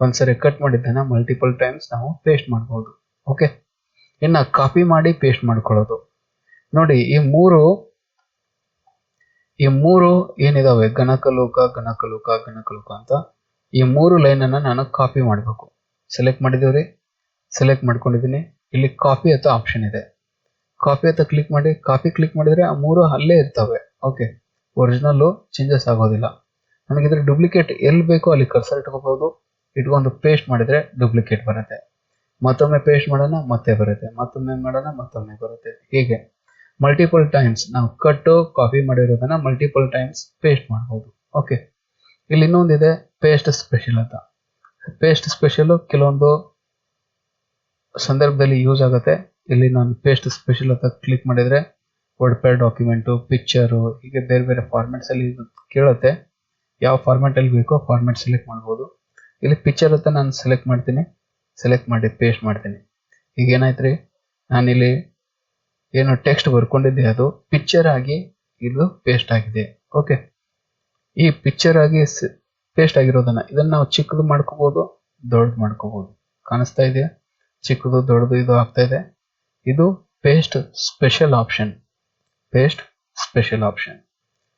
ಒಂದ್ಸರಿ ಕಟ್ ಮಾಡಿದ್ದನ್ನ ಮಲ್ಟಿಪಲ್ ಟೈಮ್ಸ್ ನಾವು ಪೇಸ್ಟ್ ಮಾಡ್ಬೋದು. ಓಕೆ, ಇನ್ನ ಕಾಪಿ ಮಾಡಿ ಪೇಸ್ಟ್ ಮಾಡ್ಕೊಳ್ಳೋದು. ನೋಡಿ, ಈ ಮೂರು ಏನಿದಾವೆ, ಗಣಕಲೋಕ, ಗಣಕಲೋಕ, ಗಣಕಲೋಕ ಅಂತ, ಈ ಮೂರು ಲೈನ್ ಅನ್ನ ನಾನು ಕಾಪಿ ಮಾಡಬೇಕು. ಸೆಲೆಕ್ಟ್ ಮಾಡಿದೀವ್ರಿ, ಸೆಲೆಕ್ಟ್ ಮಾಡ್ಕೊಂಡಿದ್ದೀನಿ. ಇಲ್ಲಿ ಕಾಪಿ ಅಂತ ಆಪ್ಷನ್ ಇದೆ. ಕಾಪಿ ಅಂತ ಕ್ಲಿಕ್ ಮಾಡಿ, ಕಾಪಿ ಕ್ಲಿಕ್ ಮಾಡಿದ್ರೆ ಆ ಮೂರು ಅಲ್ಲೇ ಇರ್ತವೆ. ಓಕೆ, ಒರಿಜಿನಲ್ ಚೇಂಜಸ್ ಆಗೋದಿಲ್ಲ. ನನಗಿದ್ರೆ ಡೂಪ್ಲಿಕೇಟ್ ಎಲ್ಲಿ ಬೇಕೋ ಅಲ್ಲಿ ಕರ್ಸರ್ ಇಟ್ಕೋಬಹುದು. ಇಟ್ಕೊಂಡು ಪೇಸ್ಟ್ ಮಾಡಿದ್ರೆ ಡೂಪ್ಲಿಕೇಟ್ ಬರುತ್ತೆ. ಮತ್ತೊಮ್ಮೆ ಪೇಸ್ಟ್ ಮಾಡೋಣ, ಮತ್ತೆ ಬರುತ್ತೆ. ಮತ್ತೊಮ್ಮೆ ಮಾಡೋಣ, ಮತ್ತೊಮ್ಮೆ ಬರುತ್ತೆ. ಹೀಗೆ ಮಲ್ಟಿಪಲ್ ಟೈಮ್ಸ್ ನಾವು ಕಟ್ಟು, ಕಾಪಿ ಮಾಡಿರೋದನ್ನ ಮಲ್ಟಿಪಲ್ ಟೈಮ್ಸ್ ಪೇಸ್ಟ್ ಮಾಡಬಹುದು. ಓಕೆ, ಇಲ್ಲಿ ಇನ್ನೊಂದಿದೆ ಪೇಸ್ಟ್ ಸ್ಪೆಷಲ್ ಅಂತ. ಪೇಸ್ಟ್ ಸ್ಪೆಷಲ್ ಕೆಲವೊಂದು ಸಂದರ್ಭದಲ್ಲಿ ಯೂಸ್ ಆಗುತ್ತೆ. ಇಲ್ಲಿ ನಾನು ಪೇಸ್ಟ್ ಸ್ಪೆಷಲ್ ಅಂತ ಕ್ಲಿಕ್ ಮಾಡಿದ್ರೆ ವರ್ಡ್ ಪ್ಯಾಡ್ ಡಾಕ್ಯುಮೆಂಟು, ಪಿಕ್ಚರು, ಹೀಗೆ ಬೇರೆ ಬೇರೆ ಫಾರ್ಮ್ಯಾಟ್ಸ್ ಅಲ್ಲಿ ಕೇಳುತ್ತೆ. ಯಾವ ಫಾರ್ಮ್ಯಾಟ್ ಅಲ್ಲಿ ಬೇಕೋ ಫಾರ್ಮ್ಯಾಟ್ ಸೆಲೆಕ್ಟ್ ಮಾಡ್ಬೋದು. ಇಲ್ಲಿ ಪಿಕ್ಚರ್ ಅಂತ ನಾನು ಸೆಲೆಕ್ಟ್ ಮಾಡ್ತೀನಿ. ಸೆಲೆಕ್ಟ್ ಮಾಡಿ ಪೇಸ್ಟ್ ಮಾಡ್ತೀನಿ. ಈಗ ಏನಾಯ್ತ್ರಿ, ನಾನಿಲ್ಲಿ ಏನು ಟೆಕ್ಸ್ಟ್ ಬರ್ಕೊಂಡಿದ್ದೆ ಅದು ಪಿಕ್ಚರ್ ಆಗಿ ಇದು ಪೇಸ್ಟ್ ಆಗಿದೆ. ಓಕೆ, ಈ ಪಿಕ್ಚರ್ ಆಗಿ ಪೇಸ್ಟ್ ಆಗಿರೋದನ್ನ ಇದನ್ನ ನಾವು ಚಿಕ್ಕದು ಮಾಡ್ಕೋಬಹುದು, ದೊಡ್ಡದು ಮಾಡ್ಕೋಬಹುದು. ಕಾಣಿಸ್ತಾ ಇದೆಯಾ? ಚಿಕ್ಕದು, ದೊಡ್ಡದು ಇದು ಆಗ್ತಾ ಇದೆ. ಇದು paste special option. Paste special option.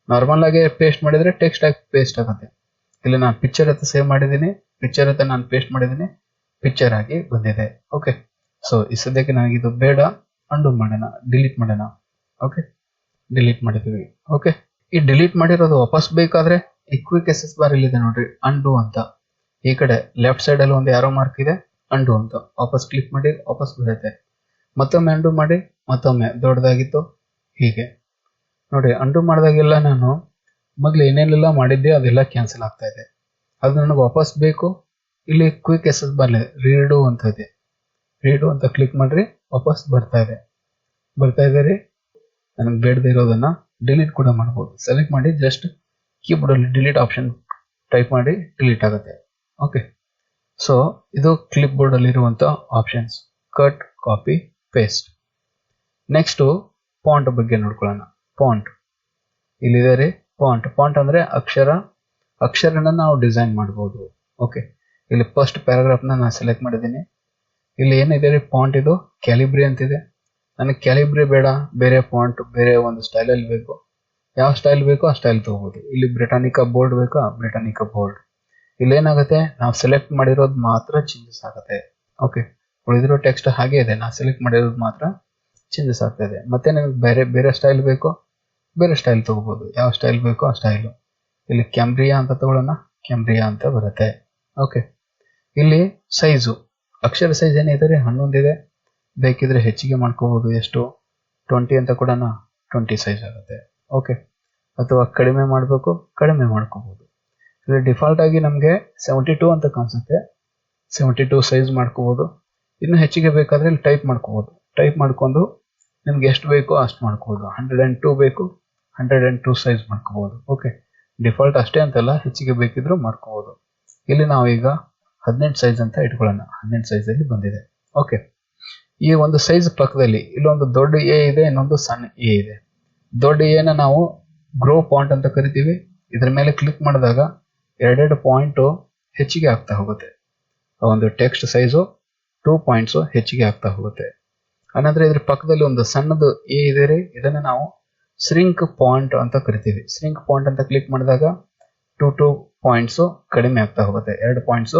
Normal ಆಗಿ ಪೇಸ್ಟ್ ಮಾಡಿದ್ರೆ ಟೆಕ್ಸ್ಟ್ ಆಗಿ ಪೇಸ್ಟ್ ಆಗುತ್ತೆ. ಇಲ್ಲಿ ನಾನು ಪಿಕ್ಚರ್ ಅಂತ ಸೇವ್ ಮಾಡಿದ್ದೀನಿ, ಪಿಕ್ಚರ್ ಅಂತ ನಾನು ಪೇಸ್ಟ್ ಮಾಡಿದ್ದೀನಿ, ಪಿಕ್ಚರ್ ಆಗಿ ಬಂದಿದೆ. ಓಕೆ, ಸೊ ಈ ಸದ್ಯಕ್ಕೆ ನನಗೆ ಇದು ಬೇಡ, ಅಂಡು ಮಾಡೋಣ, ಡಿಲೀಟ್ ಮಾಡೋಣ. ಓಕೆ, ಡಿಲೀಟ್ ಮಾಡಿದ್ವಿ. ಓಕೆ, ಈ ಡಿಲೀಟ್ ಮಾಡಿರೋದು ವಾಪಸ್ ಬೇಕಾದ್ರೆ ಈ ಕ್ವಿಕ್ ಎಸ್ ಬಾರ್ ಇಲ್ಲಿದೆ ನೋಡ್ರಿ, ಅಂಡು ಅಂತ. ಈ ಕಡೆ ಲೆಫ್ಟ್ ಸೈಡ್ ಅಲ್ಲಿ ಒಂದು ಆರೋ ಮಾರ್ಕ್ ಇದೆ, ಅಂಡು ಅಂತ. ವಾಪಸ್ ಕ್ಲಿಕ್ ಮಾಡಿ ವಾಪಸ್ ಬರುತ್ತೆ. ಮತ್ತೊಮ್ಮೆ ಅಂಡು ಮಾಡಿ, ಮತ್ತೊಮ್ಮೆ ದೊಡ್ಡದಾಗಿತ್ತು, ಹೀಗೆ ನೋಡಿ. ಅಂಡು ಮಾಡಿದಾಗೆಲ್ಲ ನಾನು ಮೊದಲು ಏನೇನೆಲ್ಲ ಮಾಡಿದ್ದೆ ಅದೆಲ್ಲ ಕ್ಯಾನ್ಸಲ್ ಆಗ್ತಾ ಇದೆ. ಅದು ನನಗೆ ವಾಪಸ್ ಬೇಕು. ಇಲ್ಲಿ ಕ್ವಿಕ್ ಎಸ್ ಬಾರ್ ರೀಡು ಅಂತ ಇದೆ, ರೀಡು ಅಂತ ಕ್ಲಿಕ್ ಮಾಡ್ರಿ, ವಾಪಸ್ ಬರ್ತಾ ಇದೆ. ಬರ್ತಾ ಇದೆ ರೀ. ನನಗೆ ಬೇಡದೇ ಇರೋದನ್ನ ಡಿಲೀಟ್ ಕೂಡ ಮಾಡ್ಬೋದು. ಸೆಲೆಕ್ಟ್ ಮಾಡಿ ಜಸ್ಟ್ ಕೀಬೋರ್ಡ್ ಅಲ್ಲಿ ಡಿಲೀಟ್ ಆಪ್ಷನ್ ಟೈಪ್ ಮಾಡಿ ಡಿಲೀಟ್ ಆಗುತ್ತೆ. ಓಕೆ, ಸೊ ಇದು ಕ್ಲಿಪ್ ಬೋರ್ಡ್ ಅಲ್ಲಿ ಇರುವಂತ options, cut, copy, paste. Next font ಬಗ್ಗೆ ನೋಡ್ಕೊಳ್ಳೋಣ. ಫಾಂಟ್ ಇಲ್ಲಿದೆ ರೀ. ಫಾಂಟ್ ಅಂದ್ರೆ ಅಕ್ಷರನ ನಾವು ಡಿಸೈನ್ ಮಾಡಬಹುದು. ಓಕೆ, ಇಲ್ಲಿ ಫಸ್ಟ್ ಪ್ಯಾರಾಗ್ರಾಫ್ ನಾನು ಸೆಲೆಕ್ಟ್ ಮಾಡಿದ್ದೀನಿ. ಇಲ್ಲಿ ಏನಿದೆ ರೀ ಫಾಂಟ್, ಇದು ಕ್ಯಾಲಿಬ್ರಿ ಅಂತಿದೆ. ನನಗೆ ಕ್ಯಾಲಿಬ್ರಿ ಬೇಡ, ಬೇರೆ ಫಾಂಟ್, ಬೇರೆ ಒಂದು ಸ್ಟೈಲಲ್ಲಿ ಬೇಕು. ಯಾವ ಸ್ಟೈಲ್ ಬೇಕೋ ಆ ಸ್ಟೈಲ್ ತಗೋಬಹುದು. ಇಲ್ಲಿ ಬ್ರಿಟಾನಿಕಾ ಬೋಲ್ಡ್ ಬೇಕಾ, ಬ್ರಿಟಾನಿಕಾ ಬೋಲ್ಡ್. ಇಲ್ಲಿ ಏನಾಗುತ್ತೆ, ನಾವು ಸೆಲೆಕ್ಟ್ ಮಾಡಿರೋದು ಮಾತ್ರ ಚೇಂಜಸ್ ಆಗುತ್ತೆ. ಓಕೆ, ಉಳಿದಿರೋ ಟೆಕ್ಸ್ಟ್ ಹಾಗೆ ಇದೆ, ನಾವು ಸೆಲೆಕ್ಟ್ ಮಾಡಿರೋದು ಮಾತ್ರ ಚೇಂಜಸ್ ಆಗ್ತಾ ಇದೆ. ಮತ್ತೆ ನಿಮಗೆ ಬೇರೆ ಬೇರೆ ಸ್ಟೈಲ್ ಬೇಕೋ ಬೇರೆ ಸ್ಟೈಲ್ ತಗೋಬಹುದು. ಯಾವ ಸ್ಟೈಲ್ ಬೇಕೋ ಆ ಸ್ಟೈಲು. ಇಲ್ಲಿ ಕ್ಯಾಂಬ್ರಿಯಾ ಅಂತ ತಗೊಳ್ಳೋಣ, ಕ್ಯಾಂಬ್ರಿಯಾ ಅಂತ ಬರುತ್ತೆ. ಓಕೆ, ಇಲ್ಲಿ ಸೈಜು, ಅಕ್ಷರ ಸೈಜ್ ಏನಿದೆ ರೀ 11 ಇದೆ. ಬೇಕಿದ್ರೆ ಹೆಚ್ಚಿಗೆ ಮಾಡ್ಕೋಬಹುದು. ಎಷ್ಟು? 20 ಅಂತ ಕೂಡ 20 ಸೈಜ್ ಆಗುತ್ತೆ. ಓಕೆ, ಅಥವಾ ಕಡಿಮೆ ಮಾಡಬೇಕು, ಕಡಿಮೆ ಮಾಡ್ಕೋಬಹುದು. ಇಲ್ಲಿ ಡಿಫಾಲ್ಟ್ ಆಗಿ ನಮಗೆ 72 ಅಂತ ಕಾಣಿಸುತ್ತೆ, 72 ಸೈಜ್ ಮಾಡ್ಕೋಬಹುದು. ಇನ್ನು ಹೆಚ್ಚಿಗೆ ಬೇಕಾದ್ರೆ ಇಲ್ಲಿ ಟೈಪ್ ಮಾಡ್ಕೋಬಹುದು. ಟೈಪ್ ಮಾಡ್ಕೊಂಡು ನಿಮ್ಗೆ ಎಷ್ಟು ಬೇಕೋ ಅಷ್ಟು ಮಾಡ್ಕೋಬಹುದು. 102 ಬೇಕು, 102 ಸೈಜ್ ಮಾಡ್ಕೋಬಹುದು. ಓಕೆ, ಡಿಫಾಲ್ಟ್ ಅಷ್ಟೇ ಅಂತಲ್ಲ, ಹೆಚ್ಚಿಗೆ ಬೇಕಿದ್ರು ಮಾಡ್ಕೋಬಹುದು. ಇಲ್ಲಿ ನಾವು ಈಗ 18 ಸೈಜ್ ಅಂತ ಇಟ್ಕೊಳ್ಳೋಣ. 18 ಸೈಜ್ ಅಲ್ಲಿ ಬಂದಿದೆ. ಓಕೆ, ಈ ಒಂದು ಸೈಜ್ ಪಕ್ಕದಲ್ಲಿ ಇಲ್ಲೊಂದು ದೊಡ್ಡ ಎ ಇದೆ, ಇನ್ನೊಂದು ಸಣ್ಣ ಎ ಇದೆ. ದೊಡ್ಡ ಎನ ನಾವು ಗ್ರೋ ಫಾಂಟ್ ಅಂತ ಕರಿತೀವಿ. ಇದ್ರ ಮೇಲೆ ಕ್ಲಿಕ್ ಮಾಡಿದಾಗ ಎರಡೆರಡು ಪಾಯಿಂಟ್ ಹೆಚ್ಚಿಗೆ ಆಗ್ತಾ ಹೋಗುತ್ತೆ. ಒಂದು ಟೆಕ್ಸ್ಟ್ ಸೈಜು 2 ಪಾಯಿಂಟ್ಸ್ ಹೆಚ್ಚಿಗೆ ಆಗ್ತಾ ಹೋಗುತ್ತೆ. ಅನಂತರ ಇದ್ರ ಪಕ್ಕದಲ್ಲಿ ಒಂದು ಸಣ್ಣದು ಎ ಇದೆ ರೀ, ಇದನ್ನ ನಾವು ಸ್ರಿಂಕ್ ಪಾಯಿಂಟ್ ಅಂತ ಕರಿತೀವಿ. ಸ್ರಿಂಕ್ ಪಾಯಿಂಟ್ ಅಂತ ಕ್ಲಿಕ್ ಮಾಡಿದಾಗ 2 ಪಾಯಿಂಟ್ಸ್ ಕಡಿಮೆ ಆಗ್ತಾ ಹೋಗುತ್ತೆ. 2 ಪಾಯಿಂಟ್ಸ್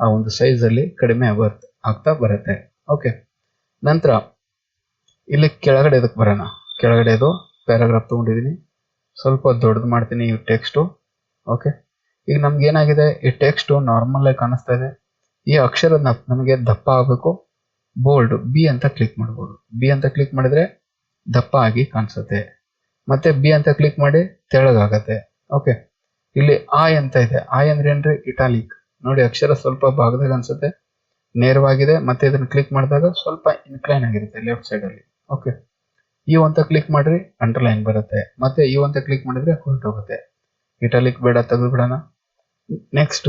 ಆ ಒಂದು ಸೈಜ್ ಅಲ್ಲಿ ಕಡಿಮೆ ಆಗ್ತಾ ಬರುತ್ತೆ. ಓಕೆ, ನಂತರ ಇಲ್ಲಿ ಕೆಳಗಡೆ ಇದಕ್ಕೆ ಬರೋಣ. ಕೆಳಗಡೆ ಇದು ಪ್ಯಾರಾಗ್ರಾಫ್ ತಗೊಂಡಿದ್ದೀನಿ. ಸ್ವಲ್ಪ ದೊಡ್ಡದು ಮಾಡ್ತೀನಿ ಈ ಟೆಕ್ಸ್ಟು. ಓಕೆ, ಈಗ ನಮ್ಗೆ ಏನಾಗಿದೆ, ಈ ಟೆಕ್ಸ್ಟು ನಾರ್ಮಲ್ ಆಗಿ ಕಾಣಿಸ್ತಾ ಇದೆ. ಈ ಅಕ್ಷರ ನಮಗೆ ದಪ್ಪ ಆಗಬೇಕು, ಬೋಲ್ಡ್ ಬಿ ಅಂತ ಕ್ಲಿಕ್ ಮಾಡ್ಬೋದು. ಬಿ ಅಂತ ಕ್ಲಿಕ್ ಮಾಡಿದ್ರೆ ದಪ್ಪ ಆಗಿ ಕಾಣಿಸುತ್ತೆ. ಮತ್ತೆ ಬಿ ಅಂತ ಕ್ಲಿಕ್ ಮಾಡಿ ತೆಳಗಾಗತ್ತೆ. ಓಕೆ, ಇಲ್ಲಿ ಆಯ್ ಅಂತ ಇದೆ. ಆಯ್ ಅಂದ್ರೆ ಏನ್ರಿ, ಇಟಾಲಿಕ್. ನೋಡಿ ಅಕ್ಷರ ಸ್ವಲ್ಪ ಭಾಗದಾಗ ಅನ್ಸುತ್ತೆ, ನೇರವಾಗಿದೆ. ಮತ್ತೆ ಇದನ್ನ ಕ್ಲಿಕ್ ಮಾಡಿದಾಗ ಸ್ವಲ್ಪ ಇನ್ಕ್ಲೈನ್ ಆಗಿರುತ್ತೆ ಲೆಫ್ಟ್ ಸೈಡ್ ಅಲ್ಲಿ. ಓಕೆ, ಯು ಅಂತ ಕ್ಲಿಕ್ ಮಾಡ್ರಿ ಅಂಡರ್ಲೈನ್ ಬರುತ್ತೆ. ಮತ್ತೆ ಯು ಅಂತ ಕ್ಲಿಕ್ ಮಾಡಿದ್ರೆ ಹೊರಟೋಗುತ್ತೆ. ಇಟಾಲಿಕ್ ಬೇಡ, ತೆಗೆದು ಬಿಡೋಣ. ನೆಕ್ಸ್ಟ್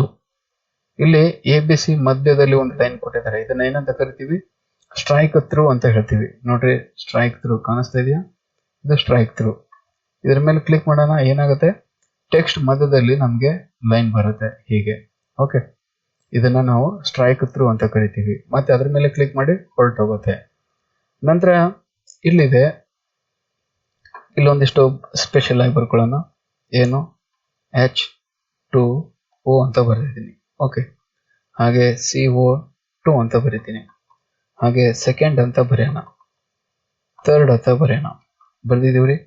ಇಲ್ಲಿ ಎ ಬಿ ಸಿ ಮಧ್ಯದಲ್ಲಿ ಒಂದು ಲೈನ್ ಕೊಟ್ಟಿದ್ದಾರೆ. ಇದನ್ನ ಏನಂತ ಕರಿತೀವಿ, ಸ್ಟ್ರೈಕ್ ಥ್ರೂ ಅಂತ ಹೇಳ್ತೀವಿ. ನೋಡ್ರಿ, ಸ್ಟ್ರೈಕ್ ಥ್ರೂ ಕಾಣಿಸ್ತಾ ಇದೆಯಾ, ಇದು ಸ್ಟ್ರೈಕ್ ಥ್ರೂ. ಇದ್ರ ಮೇಲೆ ಕ್ಲಿಕ್ ಮಾಡೋಣ, ಏನಾಗುತ್ತೆ, ಟೆಕ್ಸ್ಟ್ ಮಧ್ಯದಲ್ಲಿ ನಮಗೆ ಲೈನ್ ಬರುತ್ತೆ ಹೀಗೆ. ಓಕೆ, ಇದನ್ನ ನಾವು ಸ್ಟ್ರೈಕ್ ಥ್ರೂ ಅಂತ ಕರಿತೀವಿ. ಮತ್ತೆ ಅದ್ರ ಮೇಲೆ ಕ್ಲಿಕ್ ಮಾಡಿ ಹೊರಟೋಗುತ್ತೆ. ನಂತರ ಇಲ್ಲಿದೆ, ಇಲ್ಲೊಂದಿಷ್ಟು ಸ್ಪೆಷಲ್ ಆಗಿ ಬರ್ಕೊಳ್ಳೋಣ. ಏನು, H2O ಅಂತ ಬರೆದಿದ್ದೀನಿ. ಓಕೆ, ಹಾಗೆ CO2 ಅಂತ ಬರಿತೀನಿ. ಹಾಗೆ ಸೆಕೆಂಡ್ ಅಂತ ಬರೆಯೋಣ, ಥರ್ಡ್ ಅಂತ ಬರೆಯೋಣ. ಬರ್ದಿದೀವ್ರಿ.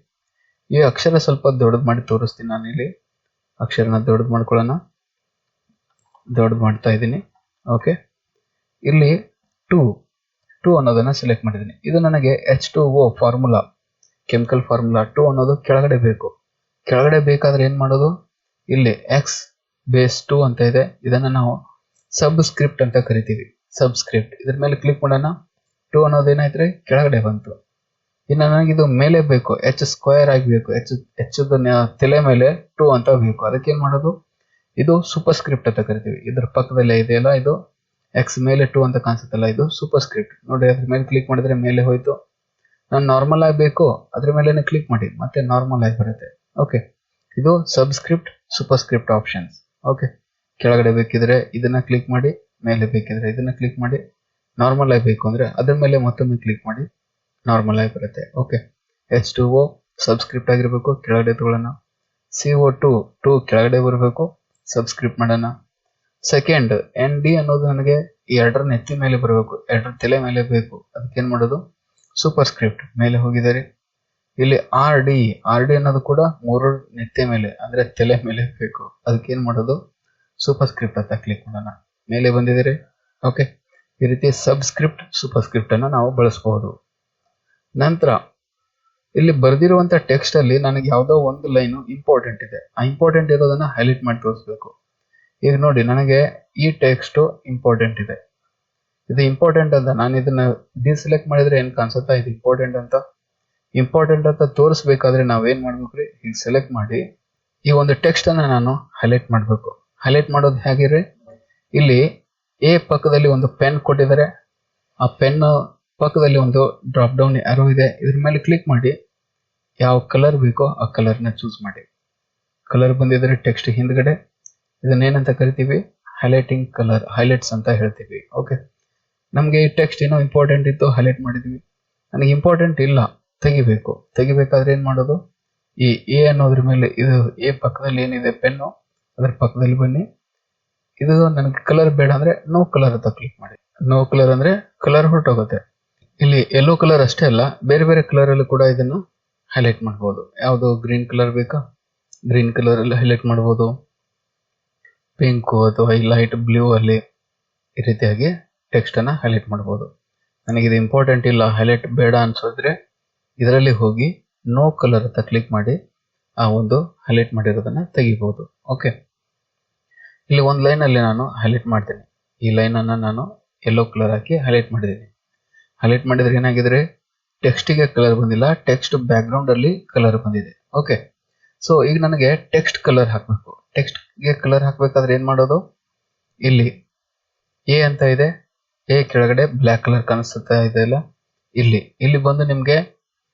ಈ ಅಕ್ಷರ ಸ್ವಲ್ಪ ದೊಡ್ಡದು ಮಾಡಿ ತೋರಿಸ್ತೀನಿ ನಾನು. ಇಲ್ಲಿ ಅಕ್ಷರನ ದೊಡ್ಡದು ಮಾಡ್ಕೊಳ್ಳೋಣ, ದೊಡ್ಡದು ಮಾಡ್ತಾ ಇದ್ದೀನಿ. ಓಕೆ, ಇಲ್ಲಿ ಟು ಅನ್ನೋದನ್ನ ಸೆಲೆಕ್ಟ್ ಮಾಡಿದ್ದೀನಿ. ಇದು ನನಗೆ H2O ಫಾರ್ಮುಲಾ, ಕೆಮಿಕಲ್ ಫಾರ್ಮುಲಾ. 2 ಅನ್ನೋದು ಕೆಳಗಡೆ ಬೇಕು. ಕೆಳಗಡೆ ಬೇಕಾದ್ರೆ ಏನ್ ಮಾಡೋದು, ಇಲ್ಲಿ X2 ಅಂತ ಇದೆ. ಇದನ್ನ ನಾವು ಸಬ್ಸ್ಕ್ರಿಪ್ಟ್ ಅಂತ ಕರಿತೀವಿ. ಸಬ್ಸ್ಕ್ರಿಪ್ಟ್, ಇದ್ರ ಮೇಲೆ ಕ್ಲಿಕ್ ಮಾಡೋಣ. 2 ಅನ್ನೋದು ಏನಾಯ್ತ್ರಿ, ಕೆಳಗಡೆ ಬಂತು. ಇನ್ನು ನನಗೆ ಇದು ಮೇಲೆ ಬೇಕು, H² ಆಗಬೇಕು. H ತಲೆ ಮೇಲೆ 2 ಅಂತ ಬೇಕು. ಅದಕ್ಕೆ ಏನ್ ಮಾಡೋದು, ಇದು ಸೂಪರ್ ಸ್ಕ್ರಿಪ್ಟ್ ಅಂತ ಕರಿತೀವಿ. ಇದ್ರ ಪಕ್ಕದಲ್ಲೇ ಇದೆಯಲ್ಲ, ಇದು X ಮೇಲೆ 2 ಅಂತ ಕಾಣಿಸುತ್ತಲ್ಲ, ಇದು ಸೂಪರ್ ಸ್ಕ್ರಿಪ್ಟ್. ನೋಡಿ, ಅದ್ರ ಮೇಲೆ ಕ್ಲಿಕ್ ಮಾಡಿದ್ರೆ ಮೇಲೆ ಹೋಯ್ತು. ನಾನು ನಾರ್ಮಲ್ ಆಗಬೇಕು, ಅದ್ರ ಮೇಲೆ ಕ್ಲಿಕ್ ಮಾಡಿ, ಮತ್ತೆ ನಾರ್ಮಲ್ ಆಗಿ ಬರುತ್ತೆ. ಓಕೆ, ಇದು subscript super script options. Okay, ಕೆಳಗಡೆ ಬೇಕಿದ್ರೆ ಇದನ್ನ ಕ್ಲಿಕ್ ಮಾಡಿ, ಮೇಲೆ ಬೇಕಿದ್ರೆ ಇದನ್ನ ಕ್ಲಿಕ್ ಮಾಡಿ, ನಾರ್ಮಲ್ ಆಗಿ ಬೇಕು ಅಂದ್ರೆ ಅದ್ರ ಮೇಲೆ ಮತ್ತೊಮ್ಮೆ ಕ್ಲಿಕ್ ಮಾಡಿ, ನಾರ್ಮಲ್ ಆಗಿ ಬರುತ್ತೆ. ಓಕೆ, H2O ಸಬ್ಸ್ಕ್ರಿಪ್ಟ್ ಆಗಿರ್ಬೇಕು, ಕೆಳಗಡೆ ತಗೊಳ್ಳೋಣ. CO2 ಕೆಳಗಡೆ ಬರಬೇಕು, ಸಬ್ಸ್ಕ್ರಿಪ್ಟ್ ಮಾಡೋಣ. ಸೆಕೆಂಡ್ ND ಅನ್ನೋದು ನನಗೆ ಎರಡರ ನೆತ್ತಿ ಮೇಲೆ ಬರಬೇಕು, ಎರಡರ ತಲೆ ಮೇಲೆ ಬೇಕು. ಅದಕ್ಕೆ ಏನ್ ಮಾಡೋದು, ಸೂಪರ್ ಸ್ಕ್ರಿಪ್ಟ್ ಮೇಲೆ ಹೋಗಿದ್ದಾರೆ. ಇಲ್ಲಿ RD ಅನ್ನೋದು ಕೂಡ 3 ನೆತ್ತಿ ಮೇಲೆ ಅಂದ್ರೆ ತಲೆ ಮೇಲೆ ಬೇಕು. ಅದಕ್ಕೆ ಏನ್ ಮಾಡೋದು, ಸೂಪರ್ ಸ್ಕ್ರಿಪ್ಟ್ ಅಂತ ಕ್ಲಿಕ್ ಮಾಡೋಣ, ಮೇಲೆ ಬಂದಿದ್ದಾರೆ. ಓಕೆ, ಈ ರೀತಿ ಸಬ್ಸ್ಕ್ರಿಪ್ಟ್ ಸೂಪರ್ ಸ್ಕ್ರಿಪ್ಟ್ ಅನ್ನ ನಾವು ಬಳಸಬಹುದು. ನಂತರ ಇಲ್ಲಿ ಬರ್ದಿರುವಂತ ಟೆಕ್ಸ್ಟ್ ಅಲ್ಲಿ ನನಗೆ ಯಾವುದೋ ಒಂದು ಲೈನ್ ಇಂಪಾರ್ಟೆಂಟ್ ಇದೆ. ಆ ಇಂಪಾರ್ಟೆಂಟ್ ಇರೋದನ್ನ ಹೈಲೈಟ್ ಮಾಡಿ ತೋರಿಸ್ಬೇಕು. ಈಗ ನೋಡಿ, ನನಗೆ ಈ ಟೆಕ್ಸ್ಟ್ ಇಂಪಾರ್ಟೆಂಟ್ ಇದೆ. ಇದು ಇಂಪಾರ್ಟೆಂಟ್ ಅಂತ ನಾನು ಇದನ್ನ ಡಿಸೆಲೆಕ್ಟ್ ಮಾಡಿದ್ರೆ ಏನ್ ಕಾಣಿಸುತ್ತಾ, ಇದು ಇಂಪಾರ್ಟೆಂಟ್ ಅಂತ ತೋರಿಸ್ಬೇಕಾದ್ರೆ ನಾವೇನ್ ಮಾಡ್ಬೇಕ್ರಿ, ಈಗ ಸೆಲೆಕ್ಟ್ ಮಾಡಿ ಈ ಒಂದು ಟೆಕ್ಸ್ಟ್ ಅನ್ನ ನಾನು ಹೈಲೈಟ್ ಮಾಡ್ಬೇಕು. ಹೈಲೈಟ್ ಮಾಡೋದು ಹೇಗಿದ್ರೆ, ಇಲ್ಲಿ ಎ ಪಕ್ಕದಲ್ಲಿ ಒಂದು ಪೆನ್ ಕೊಟ್ಟಿದ್ದಾರೆ. ಆ ಪೆನ್ ಪಕ್ಕದಲ್ಲಿ ಒಂದು ಡ್ರಾಪ್ ಡೌನ್ ಆರೋ ಇದೆ. ಇದ್ರ ಮೇಲೆ ಕ್ಲಿಕ್ ಮಾಡಿ ಯಾವ ಕಲರ್ ಬೇಕೋ ಆ ಕಲರ್ನ ಚೂಸ್ ಮಾಡಿ. ಕಲರ್ ಬಂದಿದ್ರೆ ಟೆಕ್ಸ್ಟ್ ಹಿಂದ್ಗಡೆ, ಇದನ್ನೇನಂತ ಕರಿತೀವಿ, ಹೈಲೈಟಿಂಗ್ ಕಲರ್, ಹೈಲೈಟ್ಸ್ ಅಂತ ಹೇಳ್ತೀವಿ. ಓಕೆ, ನಮ್ಗೆ ಈ ಟೆಕ್ಸ್ಟ್ ಏನೋ ಇಂಪಾರ್ಟೆಂಟ್ ಇತ್ತು, ಹೈಲೈಟ್ ಮಾಡಿದ್ವಿ. ನನಗೆ ಇಂಪಾರ್ಟೆಂಟ್ ಇಲ್ಲ, ತೆಗಿಬೇಕಾದ್ರೆ ಏನ್ ಮಾಡೋದು, ಈ ಎ ಅನ್ನೋದ್ರ ಮೇಲೆ, ಇದು ಎ ಪಕ್ಕದಲ್ಲಿ ಏನಿದೆ ಪೆನ್ನು, ಅದ್ರ ಪಕ್ಕದಲ್ಲಿ ಬನ್ನಿ. ಇದು ನನಗೆ ಕಲರ್ ಬೇಡ ಅಂದ್ರೆ ನೋ ಕಲರ್ ಅಂತ ಕ್ಲಿಕ್ ಮಾಡಿ. ನೋ ಕಲರ್ ಅಂದ್ರೆ ಕಲರ್ ಹೊರಟೋಗುತ್ತೆ. ಇಲ್ಲಿ ಯೆಲ್ಲೋ ಕಲರ್ ಅಷ್ಟೇ ಅಲ್ಲ, ಬೇರೆ ಬೇರೆ ಕಲರ್ ಅಲ್ಲಿ ಕೂಡ ಇದನ್ನು ಹೈಲೈಟ್ ಮಾಡಬಹುದು. ಯಾವುದು, ಗ್ರೀನ್ ಕಲರ್ ಬೇಕಾ, ಗ್ರೀನ್ ಕಲರ್ ಅಲ್ಲಿ ಹೈಲೈಟ್ ಮಾಡಬಹುದು. ಪಿಂಕ್ ಅಥವಾ ಲೈಟ್ ಬ್ಲೂ ಅಲ್ಲಿ ಈ ರೀತಿಯಾಗಿ ಟೆಕ್ಸ್ಟ್ ಅನ್ನ ಹೈಲೈಟ್ ಮಾಡಬಹುದು. ನನಗೆ ಇದು ಇಂಪಾರ್ಟೆಂಟ್ ಇಲ್ಲ, ಹೈಲೈಟ್ ಬೇಡ ಅನ್ಸೋದ್ರೆ ಇದರಲ್ಲಿ ಹೋಗಿ ನೋ ಕಲರ್ ಅಂತ ಕ್ಲಿಕ್ ಮಾಡಿ ಆ ಒಂದು ಹೈಲೈಟ್ ಮಾಡಿರೋದನ್ನ ತೆಗಿಬಹುದು. ಓಕೆ, ಇಲ್ಲಿ ಒಂದು ಲೈನ್ ಅಲ್ಲಿ ನಾನು ಹೈಲೈಟ್ ಮಾಡ್ತೀನಿ. ಈ ಲೈನ್ ಅನ್ನ ನಾನು ಯೆಲ್ಲೋ ಕಲರ್ ಹಾಕಿ ಹೈಲೈಟ್ ಮಾಡಿದ್ದೀನಿ. ಹೈಲೈಟ್ ಮಾಡಿದ್ರೆ ಏನಾಗಿದ್ರೆ, ಟೆಕ್ಸ್ಟಿಗೆ ಕಲರ್ ಬಂದಿಲ್ಲ, ಟೆಕ್ಸ್ಟ್ ಬ್ಯಾಕ್ ಗ್ರೌಂಡ್ ಅಲ್ಲಿ ಕಲರ್ ಬಂದಿದೆ. ಓಕೆ, ಸೊ ಈಗ ನನಗೆ ಟೆಕ್ಸ್ಟ್ ಕಲರ್ ಹಾಕಬೇಕು. ಟೆಕ್ಸ್ಟ್ಗೆ ಕಲರ್ ಹಾಕಬೇಕಾದ್ರೆ ಏನ್ ಮಾಡೋದು, ಇಲ್ಲಿ ಎ ಅಂತ ಇದೆ, ಎ ಕೆಳಗಡೆ ಬ್ಲ್ಯಾಕ್ ಕಲರ್ ಕಾಣಿಸ್ತಾ ಇದೆ ಅಲ್ಲ, ಇಲ್ಲಿ ಬಂದು ನಿಮ್ಗೆ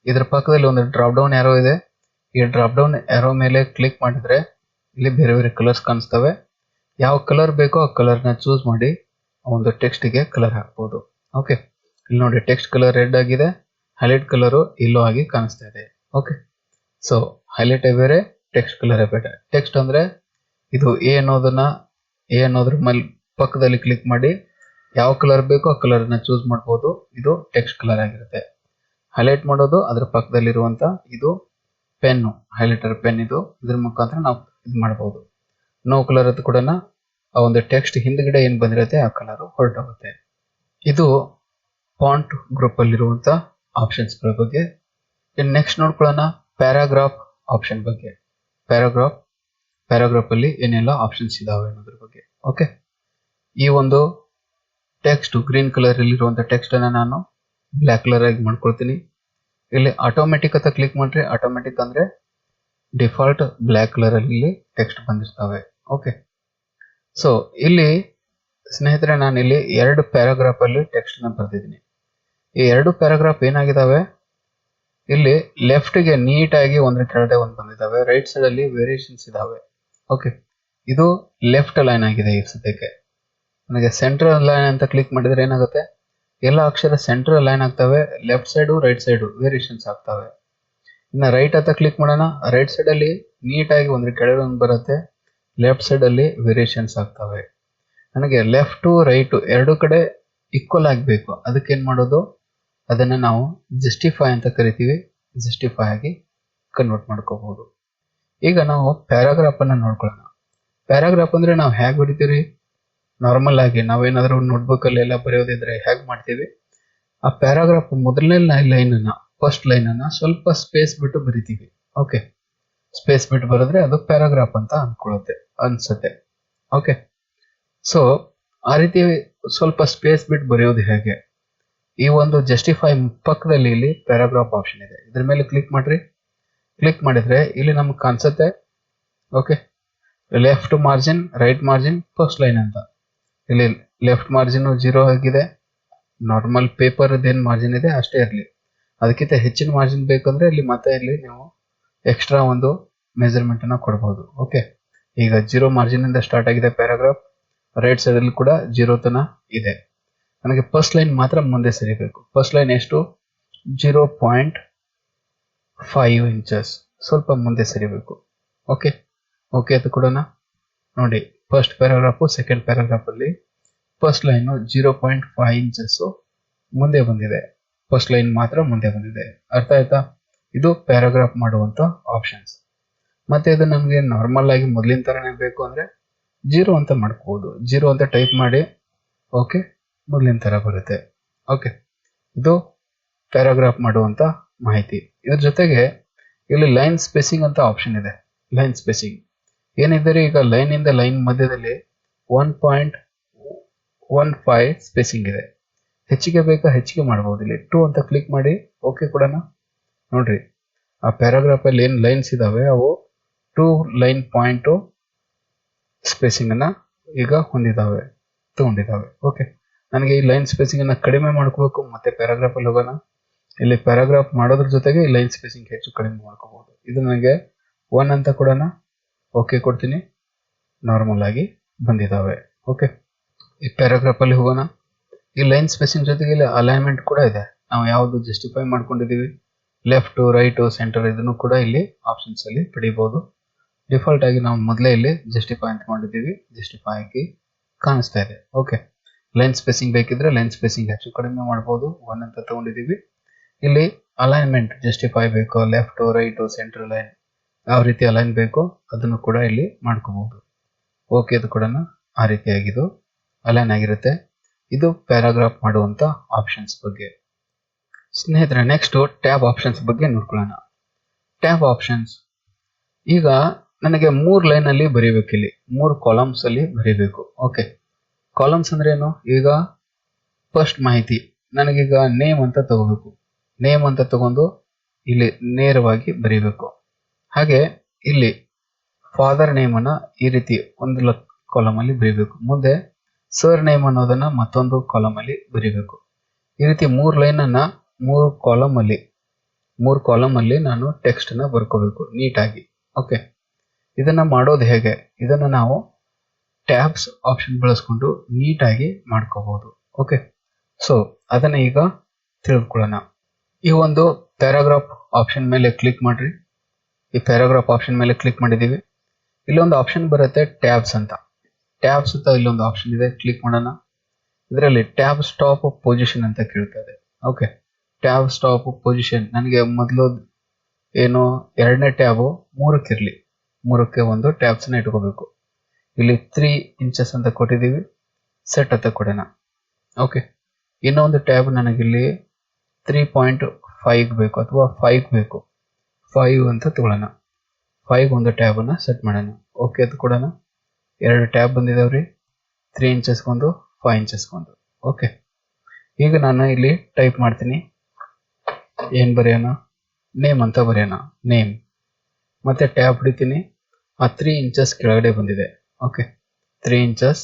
ಇದ್ರ ಪಕ್ಕದಲ್ಲಿ ಒಂದು ಡ್ರಾಪ್ ಡೌನ್ ಆರೋ ಇದೆ. ಈ ಡ್ರಾಪ್ ಡೌನ್ ಆರೋ ಮೇಲೆ ಕ್ಲಿಕ್ ಮಾಡಿದ್ರೆ ಇಲ್ಲಿ ಬೇರೆ ಬೇರೆ ಕಲರ್ಸ್ ಕಾಣಿಸ್ತವೆ. ಯಾವ ಕಲರ್ ಬೇಕೋ ಆ ಕಲರ್ನ ಚೂಸ್ ಮಾಡಿ ಒಂದು ಟೆಕ್ಸ್ಟ್ಗೆ ಕಲರ್ ಹಾಕ್ಬೋದು. ಓಕೆ, ಇಲ್ಲಿ ನೋಡಿ ಟೆಕ್ಸ್ಟ್ ಕಲರ್ ರೆಡ್ ಆಗಿದೆ, ಹೈಲೈಟ್ ಕಲರು ಯೆಲ್ಲೋ ಆಗಿ ಕಾಣಿಸ್ತಾ ಇದೆ. ಓಕೆ, ಸೊ ಹೈಲೈಟ್ ಬೇರೆ, ಟೆಕ್ಸ್ಟ್ ಕಲರ್ ಬೇರೆ. ಟೆಕ್ಸ್ಟ್ ಅಂದ್ರೆ ಇದು ಎ ಅನ್ನೋದ್ರ ಮೇಲೆ ಪಕ್ಕದಲ್ಲಿ ಕ್ಲಿಕ್ ಮಾಡಿ ಯಾವ ಕಲರ್ ಬೇಕೋ ಆ ಕಲರ್ನ ಚೂಸ್ ಮಾಡ್ಬೋದು. ಇದು ಟೆಕ್ಸ್ಟ್ ಕಲರ್ ಆಗಿರುತ್ತೆ. ಹೈಲೈಟ್ ಮಾಡೋದು ಅದ್ರ ಪಕ್ಕದಲ್ಲಿರುವಂತ ಇದು ಪೆನ್ನು, ಹೈಲೈಟರ್ ಪೆನ್ ಇದು, ಇದ್ರ ಮುಖಾಂತರ ನಾವು ಇದು ಮಾಡ್ಬೋದು. ನೋ ಕಲರ್ ಅದು ಕೂಡ ಆ ಒಂದು ಟೆಕ್ಸ್ಟ್ ಹಿಂದ್ಗಡೆ ಏನು ಬಂದಿರುತ್ತೆ ಆ ಕಲರ್ ಹೊರಟೋಗುತ್ತೆ. ಇದು ಫಾಂಟ್ ಗ್ರೂಪ್ ಅಲ್ಲಿರುವಂತ ಆಪ್ಷನ್ಸ್ ಗಳ ಬಗ್ಗೆ. ನೆಕ್ಸ್ಟ್ ನೋಡ್ಕೊಳ್ಳೋಣ ಪ್ಯಾರಾಗ್ರಾಫ್ ಆಪ್ಷನ್ ಬಗ್ಗೆ. ಪ್ಯಾರಾಗ್ರಾಫ್ ಅಲ್ಲಿ ಏನೆಲ್ಲ ಆಪ್ಷನ್ಸ್ ಇದಾವೆ ಅನ್ನೋದ್ರ ಬಗ್ಗೆ. ಓಕೆ, ಈ ಒಂದು ಟೆಕ್ಸ್ಟ್ ಗ್ರೀನ್ ಕಲರ್ ಇರುವಂತ ಟೆಕ್ಸ್ಟ್ ಅನ್ನ ನಾನು ಬ್ಲಾಕ್ ಕಲರ್ ಆಗಿ ಮಾಡ್ಕೊಳ್ತೀನಿ. ಇಲ್ಲಿ ಆಟೋಮೆಟಿಕ್ ಅಂತ ಕ್ಲಿಕ್ ಮಾಡ್ರೆ ಆಟೋಮೆಟಿಕ್ ಅಂದ್ರೆ ಡಿಫಾಲ್ಟ್ ಬ್ಲಾಕ್ ಕಲರ್ ಅಲ್ಲಿ ಟೆಕ್ಸ್ಟ್ ಬಂದಿರ್ತವೆ. ಓಕೆ, ಸೊ ಇಲ್ಲಿ ಸ್ನೇಹಿತರೆ ನಾನು ಇಲ್ಲಿ 2 ಪ್ಯಾರಾಗ್ರಾಫ್ ಅಲ್ಲಿ ಟೆಕ್ಸ್ಟ್ ನ ಬರ್ದಿದ್ದೀನಿ. ಈ 2 ಪ್ಯಾರಾಗ್ರಾಫ್ ಏನಾಗಿದಾವೆ, ಇಲ್ಲಿ ಲೆಫ್ಟ್ ಗೆ ನೀಟ್ ಆಗಿ ಒಂದ್ರ ಕೆಳಗಡೆ ಒಂದು ಬಂದಿದ್ದಾವೆ, ರೈಟ್ ಸೈಡ್ ಅಲ್ಲಿ ವೇರಿಯೇಷನ್ಸ್ ಇದಾವೆ. ಓಕೆ, ಇದು ಲೆಫ್ಟ್ ಲೈನ್ ಆಗಿದೆ. ಈ ಸದ್ಯಕ್ಕೆ ನನಗೆ ಸೆಂಟ್ರಲ್ ಲೈನ್ ಅಂತ ಕ್ಲಿಕ್ ಮಾಡಿದ್ರೆ ಏನಾಗುತ್ತೆ, ಎಲ್ಲ ಅಕ್ಷರ ಸೆಂಟ್ರಲ್ ಲೈನ್ ಆಗ್ತವೆ, left side right side variations ಆಗ್ತವೆ. ಇನ್ನು ರೈಟ್ ಅಂತ ಕ್ಲಿಕ್ ಮಾಡೋಣ, ರೈಟ್ ಸೈಡ್ ಅಲ್ಲಿ ನೀಟ್ ಆಗಿ ಒಂದ್ರ ಕೆಳಗಡೆ ಒಂದು ಬರುತ್ತೆ, ಲೆಫ್ಟ್ ಸೈಡ್ ಅಲ್ಲಿ ವೇರಿಯೇಷನ್ಸ್ ಆಗ್ತವೆ. ನನಗೆ ಲೆಫ್ಟ್ ರೈಟ್ ಎರಡು ಕಡೆ ಈಕ್ವಲ್ ಆಗಬೇಕು. ಅದಕ್ಕೆ ಏನ್ ಮಾಡೋದು, ಅದನ್ನ ನಾವು ಜಸ್ಟಿಫೈ ಅಂತ ಕರಿತೀವಿ. ಜಸ್ಟಿಫೈ ಆಗಿ ಕನ್ವರ್ಟ್ ಮಾಡ್ಕೋಬಹುದು. ಈಗ ನಾವು ಪ್ಯಾರಾಗ್ರಾಫ್ ಅನ್ನ ನೋಡ್ಕೊಳ್ಳೋಣ. ಪ್ಯಾರಾಗ್ರಾಫ್ ಅಂದ್ರೆ ನಾವು ಹೇಗೆ ಬರಿತೀವಿ, ನಾರ್ಮಲ್ ಆಗಿ ನಾವೇನಾದ್ರೂ ನೋಟ್ಬುಕ್ ಅಲ್ಲಿ ಎಲ್ಲ ಬರೆಯೋದಿದ್ರೆ ಹೇಗೆ ಮಾಡ್ತೀವಿ, ಆ ಪ್ಯಾರಾಗ್ರಾಫ್ ಮೊದಲನೇ ಲೈನ್ ಅನ್ನ, ಫಸ್ಟ್ ಲೈನ್ ಅನ್ನ ಸ್ವಲ್ಪ ಸ್ಪೇಸ್ ಬಿಟ್ಟು ಬರಿತೀವಿ. ಓಕೆ, ಸ್ಪೇಸ್ ಬಿಟ್ಟು ಬರೆದ್ರೆ ಅದು ಪ್ಯಾರಾಗ್ರಾಫ್ ಅಂತ ಅನ್ಸುತ್ತೆ. ಓಕೆ, ಸೊ ಆ ರೀತಿ ಸ್ವಲ್ಪ ಸ್ಪೇಸ್ ಬಿಟ್ಟು ಬರೆಯೋದು ಹೇಗೆ, ಈ ಒಂದು ಜಸ್ಟಿಫೈ ಪಕ್ಕದಲ್ಲಿ ಇಲ್ಲಿ ಪ್ಯಾರಾಗ್ರಾಫ್ ಆಪ್ಷನ್ ಇದೆ, ಇದ್ರ ಮೇಲೆ ಕ್ಲಿಕ್ ಮಾಡ್ರಿ. ಕ್ಲಿಕ್ ಮಾಡಿದ್ರೆ ಇಲ್ಲಿ ನಮ್ಗೆ ಕಾಣಿಸುತ್ತೆ, okay, left margin, right margin, first line ಅಂತ. ಇಲ್ಲಿ ಲೆಫ್ಟ್ ಮಾರ್ಜಿನ್ 0 ಆಗಿದೆ. ನಾರ್ಮಲ್ ಪೇಪರ್ ಏನ್ ಮಾರ್ಜಿನ್ ಇದೆ ಅಷ್ಟೇ ಇರಲಿ. ಅದಕ್ಕಿಂತ ಹೆಚ್ಚಿನ ಮಾರ್ಜಿನ್ ಬೇಕಂದ್ರೆ ಇಲ್ಲಿ ಮತ್ತೆ ಇಲ್ಲಿ ನೀವು ಎಕ್ಸ್ಟ್ರಾ ಒಂದು ಮೆಜರ್ಮೆಂಟ್ ಅನ್ನ ಕೊಡಬಹುದು. ಓಕೆ, ಈಗ 0 ಮಾರ್ಜಿನ್ ಇಂದ ಸ್ಟಾರ್ಟ್ ಆಗಿದೆ ಪ್ಯಾರಾಗ್ರಾಫ್, ರೈಟ್ ಸೈಡ್ ಅಲ್ಲಿ ಕೂಡ 0 ತನ ಇದೆ. ನನಗೆ ಫಸ್ಟ್ ಲೈನ್ ಮಾತ್ರ ಮುಂದೆ ಸರಿಬೇಕು. ಫಸ್ಟ್ ಲೈನ್ ಎಷ್ಟು, 0.5 ಇಂಚಸ್ ಸ್ವಲ್ಪ ಮುಂದೆ ಸರಿಬೇಕು. ಓಕೆ, ಓಕೆ ಅದು ಕೂಡ ನೋಡಿ, ಫಸ್ಟ್ ಪ್ಯಾರಾಗ್ರಾಫ್ ಸೆಕೆಂಡ್ ಪ್ಯಾರಾಗ್ರಾಫ್ ಅಲ್ಲಿ ಫಸ್ಟ್ ಲೈನ್ 0.5 ಇಂಚಸ್ ಮುಂದೆ ಬಂದಿದೆ, ಫಸ್ಟ್ ಲೈನ್ ಮಾತ್ರ ಮುಂದೆ ಬಂದಿದೆ. ಅರ್ಥ ಆಯ್ತಾ? ಇದು ಪ್ಯಾರಾಗ್ರಾಫ್ ಮಾಡುವಂತ ಆಪ್ಷನ್ಸ್. ಮತ್ತೆ ಇದು ನಮಗೆ ನಾರ್ಮಲ್ ಆಗಿ ಮೊದಲಿನ ತರನೇ ಬೇಕು ಅಂದ್ರೆ 0 ಅಂತ ಮಾಡ್ಕೋಬಹುದು. 0 ಅಂತ ಟೈಪ್ ಮಾಡಿ, ಓಕೆ, ಮೊದಲಿನ ತರ ಬರುತ್ತೆ. ಓಕೆ, ಇದು ಪ್ಯಾರಾಗ್ರಾಫ್ ಮಾಡುವಂತ ಮಾಹಿತಿ. ಇದ್ರ ಜೊತೆಗೆ ಇಲ್ಲಿ ಲೈನ್ ಸ್ಪೇಸಿಂಗ್ ಅಂತ ಆಪ್ಷನ್ ಇದೆ. ಲೈನ್ ಸ್ಪೇಸಿಂಗ್ ಏನಿದೆ, ಈಗ ಲೈನ್ ಇಂದ ಲೈನ್ ಮಧ್ಯದಲ್ಲಿ 1.15 ಸ್ಪೇಸಿಂಗ್ ಇದೆ. ಹೆಚ್ಚಿಗೆ ಬೇಕಾ ಹೆಚ್ಚಿಗೆ ಮಾಡಬಹುದು. ಇಲ್ಲಿ 2 ಅಂತ ಕ್ಲಿಕ್ ಮಾಡಿ ಓಕೆ ಕೊಡೋಣ. ನೋಡ್ರಿ, ಆ ಪ್ಯಾರಾಗ್ರಾಫ್ ಅಲ್ಲಿ ಏನ್ ಲೈನ್ಸ್ ಇದಾವೆ ಅವು 2 ಲೈನ್ ಪಾಯಿಂಟ್ ಸ್ಪೇಸಿಂಗ್ ಅನ್ನ ಈಗ ತಗೊಂಡಿದ್ದಾವೆ. ಓಕೆ, ನನಗೆ ಈ ಲೈನ್ ಸ್ಪೇಸಿಂಗ್ ಅನ್ನ ಕಡಿಮೆ ಮಾಡ್ಕೋಬೇಕು. ಮತ್ತೆ ಪ್ಯಾರಾಗ್ರಾಫ್ ಅಲ್ಲಿ ಹೋಗೋಣ. ಇಲ್ಲಿ ಪ್ಯಾರಾಗ್ರಾಫ್ ಮಾಡೋದ್ರ ಜೊತೆಗೆ ಈ ಲೈನ್ ಸ್ಪೇಸಿಂಗ್ ಹೆಚ್ಚು ಕಡಿಮೆ ಮಾಡ್ಕೋಬಹುದು. ಇದು ನನಗೆ 1 ಅಂತ ಕೊಡೋಣ. ಓಕೆ ಕೊಡ್ತೀನಿ, ನಾರ್ಮಲ್ ಆಗಿ ಬಂದಿದ್ದಾವೆ. ಓಕೆ, ಈ ಪ್ಯಾರಾಗ್ರಾಫ್ ಅಲ್ಲಿ ಹೋಗೋಣ. ಈ ಲೈನ್ ಸ್ಪೇಸಿಂಗ್ ಜೊತೆಗೆ ಇಲ್ಲಿ ಅಲೈನ್ಮೆಂಟ್ ಕೂಡ ಇದೆ. ನಾವು ಯಾವ್ದು ಜಸ್ಟಿಫೈ ಮಾಡ್ಕೊಂಡಿದೀವಿ, ಲೆಫ್ಟ್, ರೈಟ್, ಸೆಂಟರ್, ಇದನ್ನು ಕೂಡ ಇಲ್ಲಿ ಆಪ್ಷನ್ಸ್ ಅಲ್ಲಿ ಪಡಿಬಹುದು. ಡಿಫಾಲ್ಟ್ ಆಗಿ ನಾವು ಮೊದಲೇ ಇಲ್ಲಿ ಜಸ್ಟಿಫೈ ಅಂತ ಮಾಡಿದ್ದೀವಿ, ಜಸ್ಟಿಫೈ ಆಗಿ ಕಾಣಿಸ್ತಾ ಇದೆ. ಓಕೆ, ಲೈನ್ ಸ್ಪೇಸಿಂಗ್ ಬೇಕಿದ್ರೆ ಲೈನ್ ಸ್ಪೇಸಿಂಗ್ ಹೆಚ್ಚು ಕಡಿಮೆ ಮಾಡಬಹುದು. 1 ಅಂತ ತಗೊಂಡಿದ್ದೀವಿ. ಇಲ್ಲಿ ಅಲೈನ್ಮೆಂಟ್ ಜಸ್ಟಿಫೈ ಬೇಕು, ಲೆಫ್ಟ್, ರೈಟ್, ಸೆಂಟರ್ ಲೈನ್ ಯಾವ ರೀತಿ ಅಲೈನ್ ಬೇಕೋ ಅದನ್ನು ಕೂಡ ಇಲ್ಲಿ ಮಾಡ್ಕೋಬಹುದು. ಓಕೆ, ಅದು ಕೂಡ ಆ ರೀತಿಯಾಗಿದ್ದು ಅಲೈನ್ ಆಗಿರುತ್ತೆ. ಇದು ಪ್ಯಾರಾಗ್ರಾಫ್ ಮಾಡುವಂತ ಆಪ್ಷನ್ಸ್ ಬಗ್ಗೆ. ಸ್ನೇಹಿತರೆ, ನೆಕ್ಸ್ಟ್ ಟ್ಯಾಬ್ ಆಪ್ಷನ್ಸ್ ಬಗ್ಗೆ ನೋಡ್ಕೊಳ್ಳೋಣ. ಟ್ಯಾಬ್ ಆಪ್ಷನ್ಸ್ ಈಗ ನನಗೆ 3 ಲೈನ್ ಅಲ್ಲಿ ಬರೀಬೇಕು. ಇಲ್ಲಿ 3 ಕಾಲಮ್ಸ್ ಅಲ್ಲಿ ಬರೀಬೇಕು. ಓಕೆ, ಕಾಲಮ್ಸ್ ಅಂದ್ರೆ ಏನು, ಈಗ ಫಸ್ಟ್ ಮಾಹಿತಿ ನನಗೀಗ ನೇಮ್ ಅಂತ ತಗೋಬೇಕು. ನೇಮ್ ಅಂತ ತಗೊಂಡು ಇಲ್ಲಿ ನೇರವಾಗಿ ಬರೀಬೇಕು. ಹಾಗೆ ಇಲ್ಲಿ ಫಾದರ್ ನೇಮ್ ಅನ್ನ ಈ ರೀತಿ ಒಂದು ಕಾಲಮ್ ಅಲ್ಲಿ ಬರೀಬೇಕು. ಮುಂದೆ ಸರ್ ನೇಮ್ ಅನ್ನೋದನ್ನ ಮತ್ತೊಂದು ಕಾಲಮ್ ಅಲ್ಲಿ ಬರೀಬೇಕು. ಈ ರೀತಿ 3 ಲೈನ್ ಅನ್ನ 3 ಕಾಲಮ್ ಅಲ್ಲಿ ನಾನು ಟೆಕ್ಸ್ಟ್ ನ ಬರ್ಕೋಬೇಕು ನೀಟಾಗಿ. ಓಕೆ, ಇದನ್ನ ಮಾಡೋದು ಹೇಗೆ, ಇದನ್ನ ನಾವು ಟ್ಯಾಬ್ಸ್ ಆಪ್ಷನ್ ಬಳಸ್ಕೊಂಡು ನೀಟಾಗಿ ಮಾಡ್ಕೋಬಹುದು. ಓಕೆ, ಸೊ ಅದನ್ನ ಈಗ ತಿಳಿದುಕೊಳ್ಳೋಣ. ಈ ಒಂದು ಪ್ಯಾರಾಗ್ರಾಫ್ ಆಪ್ಷನ್ ಮೇಲೆ ಕ್ಲಿಕ್ ಮಾಡ್ರಿ. ಈ ಪ್ಯಾರಾಗ್ರಾಫ್ ಆಪ್ಷನ್ ಮೇಲೆ ಕ್ಲಿಕ್ ಮಾಡಿದೀವಿ. ಇಲ್ಲೊಂದು ಆಪ್ಷನ್ ಬರುತ್ತೆ ಟ್ಯಾಬ್ಸ್ ಅಂತ. ಟ್ಯಾಬ್ಸ್ ಅಂತ ಇಲ್ಲೊಂದು ಆಪ್ಷನ್ ಇದೆ, ಕ್ಲಿಕ್ ಮಾಡೋಣ. ಇದರಲ್ಲಿ ಟ್ಯಾಬ್ ಸ್ಟಾಪ್ ಪೊಸಿಷನ್ ಅಂತ ಕೇಳ್ತಾ ಇದೆ. ಓಕೆ, ಟ್ಯಾಬ್ ಸ್ಟಾಪ್ ಪೊಸಿಷನ್ ನನಗೆ ಮೊದಲು ಏನು ಎರಡನೇ ಟ್ಯಾಬು ಮೂರಕ್ಕಿರಲಿ, ಮೂರಕ್ಕೆ ಒಂದು ಟ್ಯಾಬ್ಸ್ನ ಇಟ್ಕೋಬೇಕು. ಇಲ್ಲಿ 3 ಇಂಚಸ್ ಅಂತ ಕೊಟ್ಟಿದ್ದೀವಿ, ಸೆಟ್ ಅಂತ ಕೊಡೋಣ. ಓಕೆ, ಇನ್ನೊಂದು ಟ್ಯಾಬ್ ನನಗಿಲ್ಲಿ 3.5 ಬೇಕು ಅಥವಾ 5 ಬೇಕು, 5 ಅಂತ ತಗೊಳ್ಳೋಣ. 5 ಒಂದು ಟ್ಯಾಬನ್ನು ಸೆಟ್ ಮಾಡೋಣ. ಓಕೆ ಅಂತ ಕೊಡೋಣ. 2 ಟ್ಯಾಬ್ ಬಂದಿದ್ದಾವ್ರಿ, 3 ಇಂಚಸ್ಗೊಂದು 5 ಇಂಚಸ್ಗೊಂದು. ಓಕೆ, ಈಗ ನಾನು ಇಲ್ಲಿ ಟೈಪ್ ಮಾಡ್ತೀನಿ. ಏನು ಬರೆಯೋಣ? ನೇಮ್ ಅಂತ ಬರೆಯೋಣ, ನೇಮ್. ಮತ್ತೆ ಟ್ಯಾಬ್ ಹಿಡಿತೀನಿ. ಆ 3 ಇಂಚಸ್ ಕೆಳಗಡೆ ಬಂದಿದೆ. ಓಕೆ, 3 ಇಂಚಸ್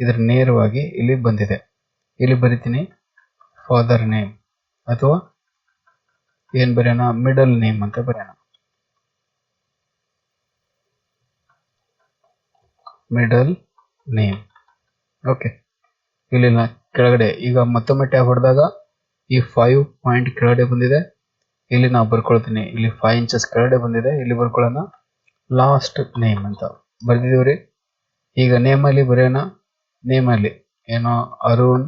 ಇದರ ನೇರವಾಗಿ ಇಲ್ಲಿ ಬಂದಿದೆ. ಇಲ್ಲಿ ಬರಿತೀನಿ ಫಾದರ್ ನೇಮ್ ಅಥವಾ ಏನು ಬರೆಯೋಣ? ಮಿಡಲ್ ನೇಮ್ ಅಂತ ಬರೆಯೋಣ. Middle name. ಓಕೆ, ಇಲ್ಲಿ ಕೆಳಗಡೆ ಈಗ ಮತ್ತೊಮ್ಮೆ ಟ್ಯಾಬ್ ಹೊಡೆದಾಗ ಈ 5 ಪಾಯಿಂಟ್ ಕೆಳಗಡೆ ಬಂದಿದೆ. ಇಲ್ಲಿ ನಾವು ಬರ್ಕೊಳ್ತೀನಿ, ಇಲ್ಲಿ 5 ಇಂಚಸ್ ಕೆಳಗಡೆ ಬಂದಿದೆ. ಇಲ್ಲಿ ಬರ್ಕೊಳ್ಳೋಣ ಲಾಸ್ಟ್ ನೇಮ್ ಅಂತ ಬರ್ದಿದ್ದೀವ್ರಿ. ಈಗ ನೇಮಲ್ಲಿ ಬರೆಯೋಣ. ನೇಮಲ್ಲಿ ಏನೋ ಅರುಣ್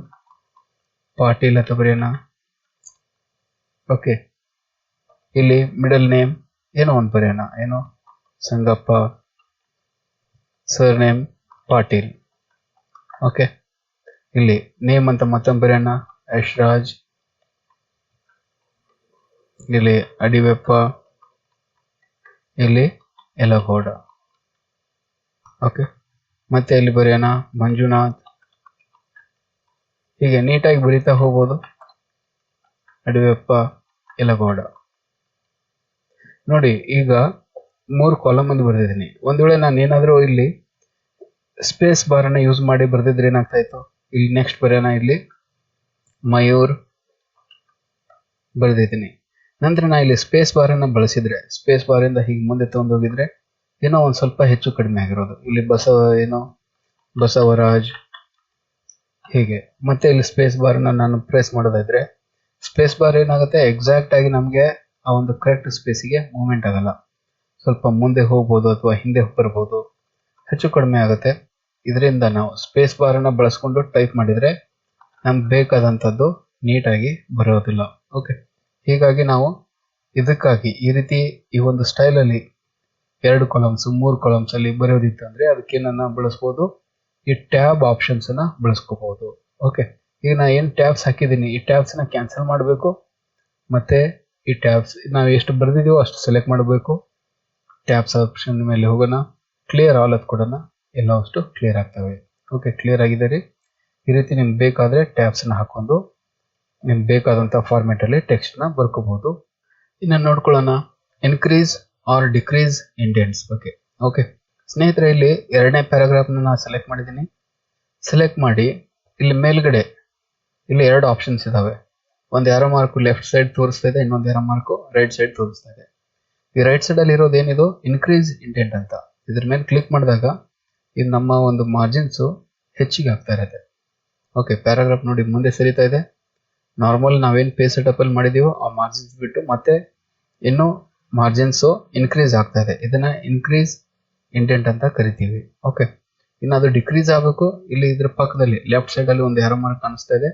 ಪಾಟೀಲ್ ಅಂತ ಬರೆಯೋಣ. ಓಕೆ, ಇಲ್ಲಿ ಮಿಡಲ್ ನೇಮ್ ಏನೋ ಒಂದು ಬರೆಯೋಣ, ಏನೋ Sangappa, sir name Patil. Okay, ಇಲ್ಲಿ ನೇಮ್ ಅಂತ ಮತ್ತೊಮ್ಮೆ ಬರೆಯೋಣ, ಯಶ್ರಾಜ್. ಇಲ್ಲಿ ಅಡಿವೆಪ್ಪ, ಇಲ್ಲಿ ಯಲಗೌಡ. ಓಕೆ, ಮತ್ತೆ ಇಲ್ಲಿ ಬರೆಯೋಣ ಮಂಜುನಾಥ್. ಹೀಗೆ ನೀಟಾಗಿ ಬರೀತಾ ಹೋಗ್ಬೋದು. ಅಡಿವೆಪ್ಪ, ಯಲಗೌಡ. ನೋಡಿ, ಈಗ 3 ಕಾಲಮ್ ಅಂತ ಬರೆದಿದ್ದೀನಿ. ಒಂದು ವೇಳೆ ನಾನು ಏನಾದರೂ ಇಲ್ಲಿ ಸ್ಪೇಸ್ ಬಾರನ್ನು ಯೂಸ್ ಮಾಡಿ ಬರೆದಿದ್ರೆ ಏನಾಗ್ತಾ ಇತ್ತು? ಇಲ್ಲಿ ನೆಕ್ಸ್ಟ್ ಬರೆಯೋಣ. ಇಲ್ಲಿ ಮಯೂರ್ ಬರೆದಿದ್ದೀನಿ. ನಂತರ ನಾ ಇಲ್ಲಿ ಸ್ಪೇಸ್ ಬಾರನ್ನು ಬಳಸಿದ್ರೆ, ಸ್ಪೇಸ್ ಬಾರಿಂದ ಹೀಗೆ ಮುಂದೆ ತಗೊಂಡೋಗಿದ್ರೆ ಏನೋ ಒಂದು ಸ್ವಲ್ಪ ಹೆಚ್ಚು ಕಡಿಮೆ ಆಗಿರೋದು. ಇಲ್ಲಿ ಬಸವರಾಜ್ ಹೀಗೆ. ಮತ್ತೆ ಇಲ್ಲಿ ಸ್ಪೇಸ್ ಬಾರನ್ನು ನಾನು ಪ್ರೆಸ್ ಮಾಡೋದಾದ್ರೆ ಸ್ಪೇಸ್ ಬಾರ್ ಏನಾಗುತ್ತೆ, ಎಕ್ಸಾಕ್ಟ್ ಆಗಿ ನಮಗೆ ಆ ಒಂದು ಕರೆಕ್ಟ್ ಸ್ಪೇಸಿಗೆ ಮೂವ್ಮೆಂಟ್ ಆಗಲ್ಲ. ಸ್ವಲ್ಪ ಮುಂದೆ ಹೋಗ್ಬೋದು ಅಥವಾ ಹಿಂದೆ ಬರ್ಬೋದು, ಹೆಚ್ಚು ಕಡಿಮೆ ಆಗುತ್ತೆ. ಇದರಿಂದ ನಾವು ಸ್ಪೇಸ್ ಬಾರನ್ನು ಬಳಸ್ಕೊಂಡು ಟೈಪ್ ಮಾಡಿದರೆ ನಮ್ಗೆ ಬೇಕಾದಂಥದ್ದು ನೀಟಾಗಿ ಬರೋದಿಲ್ಲ. ಓಕೆ, ಹೀಗಾಗಿ ನಾವು ಇದಕ್ಕಾಗಿ ಈ ರೀತಿ ಈ ಒಂದು ಸ್ಟೈಲಲ್ಲಿ 2 ಕಾಲಮ್ಸ್ 3 ಕಾಲಮ್ಸ್ ಅಲ್ಲಿ ಬರೆಯೋದಿತ್ತಂದ್ರೆ ಅದಕ್ಕೇನನ್ನ ಬಳಸ್ಬೋದು? ಈ ಟ್ಯಾಬ್ ಆಪ್ಷನ್ಸ್ ಅನ್ನ ಬಳಸ್ಕೋಬಹುದು. ಓಕೆ, ಈಗ ನಾ ಏನು ಟ್ಯಾಬ್ಸ್ ಹಾಕಿದ್ದೀನಿ, ಈ ಟ್ಯಾಬ್ಸ್ ನ ಕ್ಯಾನ್ಸಲ್ ಮಾಡಬೇಕು. ಮತ್ತೆ ಈ ಟ್ಯಾಬ್ಸ್ ನಾವು ಎಷ್ಟು ಬರೆದಿದೀವೋ ಅಷ್ಟು ಸೆಲೆಕ್ಟ್ ಮಾಡಬೇಕು. ಟ್ಯಾಬ್ಸ್ ಆಪ್ಷನ್ ಮೇಲೆ ಹೋಗೋಣ, ಕ್ಲಿಯರ್ ಆಲ್ ಅದು ಕೊಡೋಣ, ಎಲ್ಲ ಅಷ್ಟು ಕ್ಲಿಯರ್ ಆಗ್ತವೆ. ಓಕೆ, ಕ್ಲಿಯರ್ ಆಗಿದೆ ರೀ. ಈ ರೀತಿ ನಿಮ್ಗೆ ಬೇಕಾದ್ರೆ ಟ್ಯಾಬ್ಸ್ ನ ಹಾಕೊಂಡು ನಿಮ್ಗೆ ಬೇಕಾದಂಥ ಫಾರ್ಮೆಟ್ ಅಲ್ಲಿ ಟೆಕ್ಸ್ಟ್ ನ ಬರ್ಕೋಬಹುದು. ಇನ್ನು ನೋಡ್ಕೊಳ್ಳೋಣ ಇನ್ಕ್ರೀಸ್ ಆರ್ ಡಿಕ್ರೀಸ್ ಇಂಡೆಂಟ್ಸ್ ಬಗ್ಗೆ. ಓಕೆ ಸ್ನೇಹಿತರೆ, ಇಲ್ಲಿ 2ನೇ ಪ್ಯಾರಾಗ್ರಾಫ್ ನಾನು ಸೆಲೆಕ್ಟ್ ಮಾಡಿದ್ದೀನಿ. ಸೆಲೆಕ್ಟ್ ಮಾಡಿ ಇಲ್ಲಿ ಮೇಲ್ಗಡೆ ಇಲ್ಲಿ 2 ಆಪ್ಷನ್ಸ್ ಇದಾವೆ. ಒಂದು ಆರೋ ಮಾರ್ಕ್ ಲೆಫ್ಟ್ ಸೈಡ್ ತೋರಿಸ್ತಾ ಇದೆ, ಇನ್ನೊಂದು ಆರೋ ಮಾರ್ಕ್ ರೈಟ್ ಸೈಡ್ ತೋರಿಸ್ತಾ ಇದೆ. ಈ ರೈಟ್ ಸೈಡ್ ಅಲ್ಲಿ ಇರೋದು ಏನಿದು? ಇನ್ಕ್ರೀಸ್ ಇಂಡೆಂಟ್ ಅಂತ. ಇದ್ರ ಮೇಲೆ ಕ್ಲಿಕ್ ಮಾಡಿದಾಗ ಇದು ನಮ್ಮ ಒಂದು ಮಾರ್ಜಿನ್ಸ್ ಹೆಚ್ಚಿಗೆ ಆಗ್ತಾ ಇರುತ್ತೆ. ಓಕೆ, ಪ್ಯಾರಾಗ್ರಾಫ್ ನೋಡಿ ಮುಂದೆ ಸರಿತಾ ಇದೆ. ನಾರ್ಮಲ್ ನಾವೇನು ಪೇಜ್ ಸೆಟಪ್ ಅಲ್ಲಿ ಮಾಡಿದೀವೋ ಆ ಮಾರ್ಜಿನ್ಸ್ ಬಿಟ್ಟು ಮತ್ತೆ ಇನ್ನು ಮಾರ್ಜಿನ್ಸ್ ಇನ್ಕ್ರೀಸ್ ಆಗ್ತಾ ಇದೆ. ಇದನ್ನ ಇನ್ಕ್ರೀಸ್ ಇಂಡೆಂಟ್ ಅಂತ ಕರಿತೀವಿ. ಓಕೆ, ಇನ್ನು ಅದು ಡಿಕ್ರೀಸ್ ಆಗಬೇಕು. ಇಲ್ಲಿ ಇದ್ರ ಪಕ್ಕದಲ್ಲಿ ಲೆಫ್ಟ್ ಸೈಡ್ ಅಲ್ಲಿ ಒಂದು ಆರೋ ಮಾರ್ಕ್ ಕಾಣಿಸ್ತಾ ಇದೆ,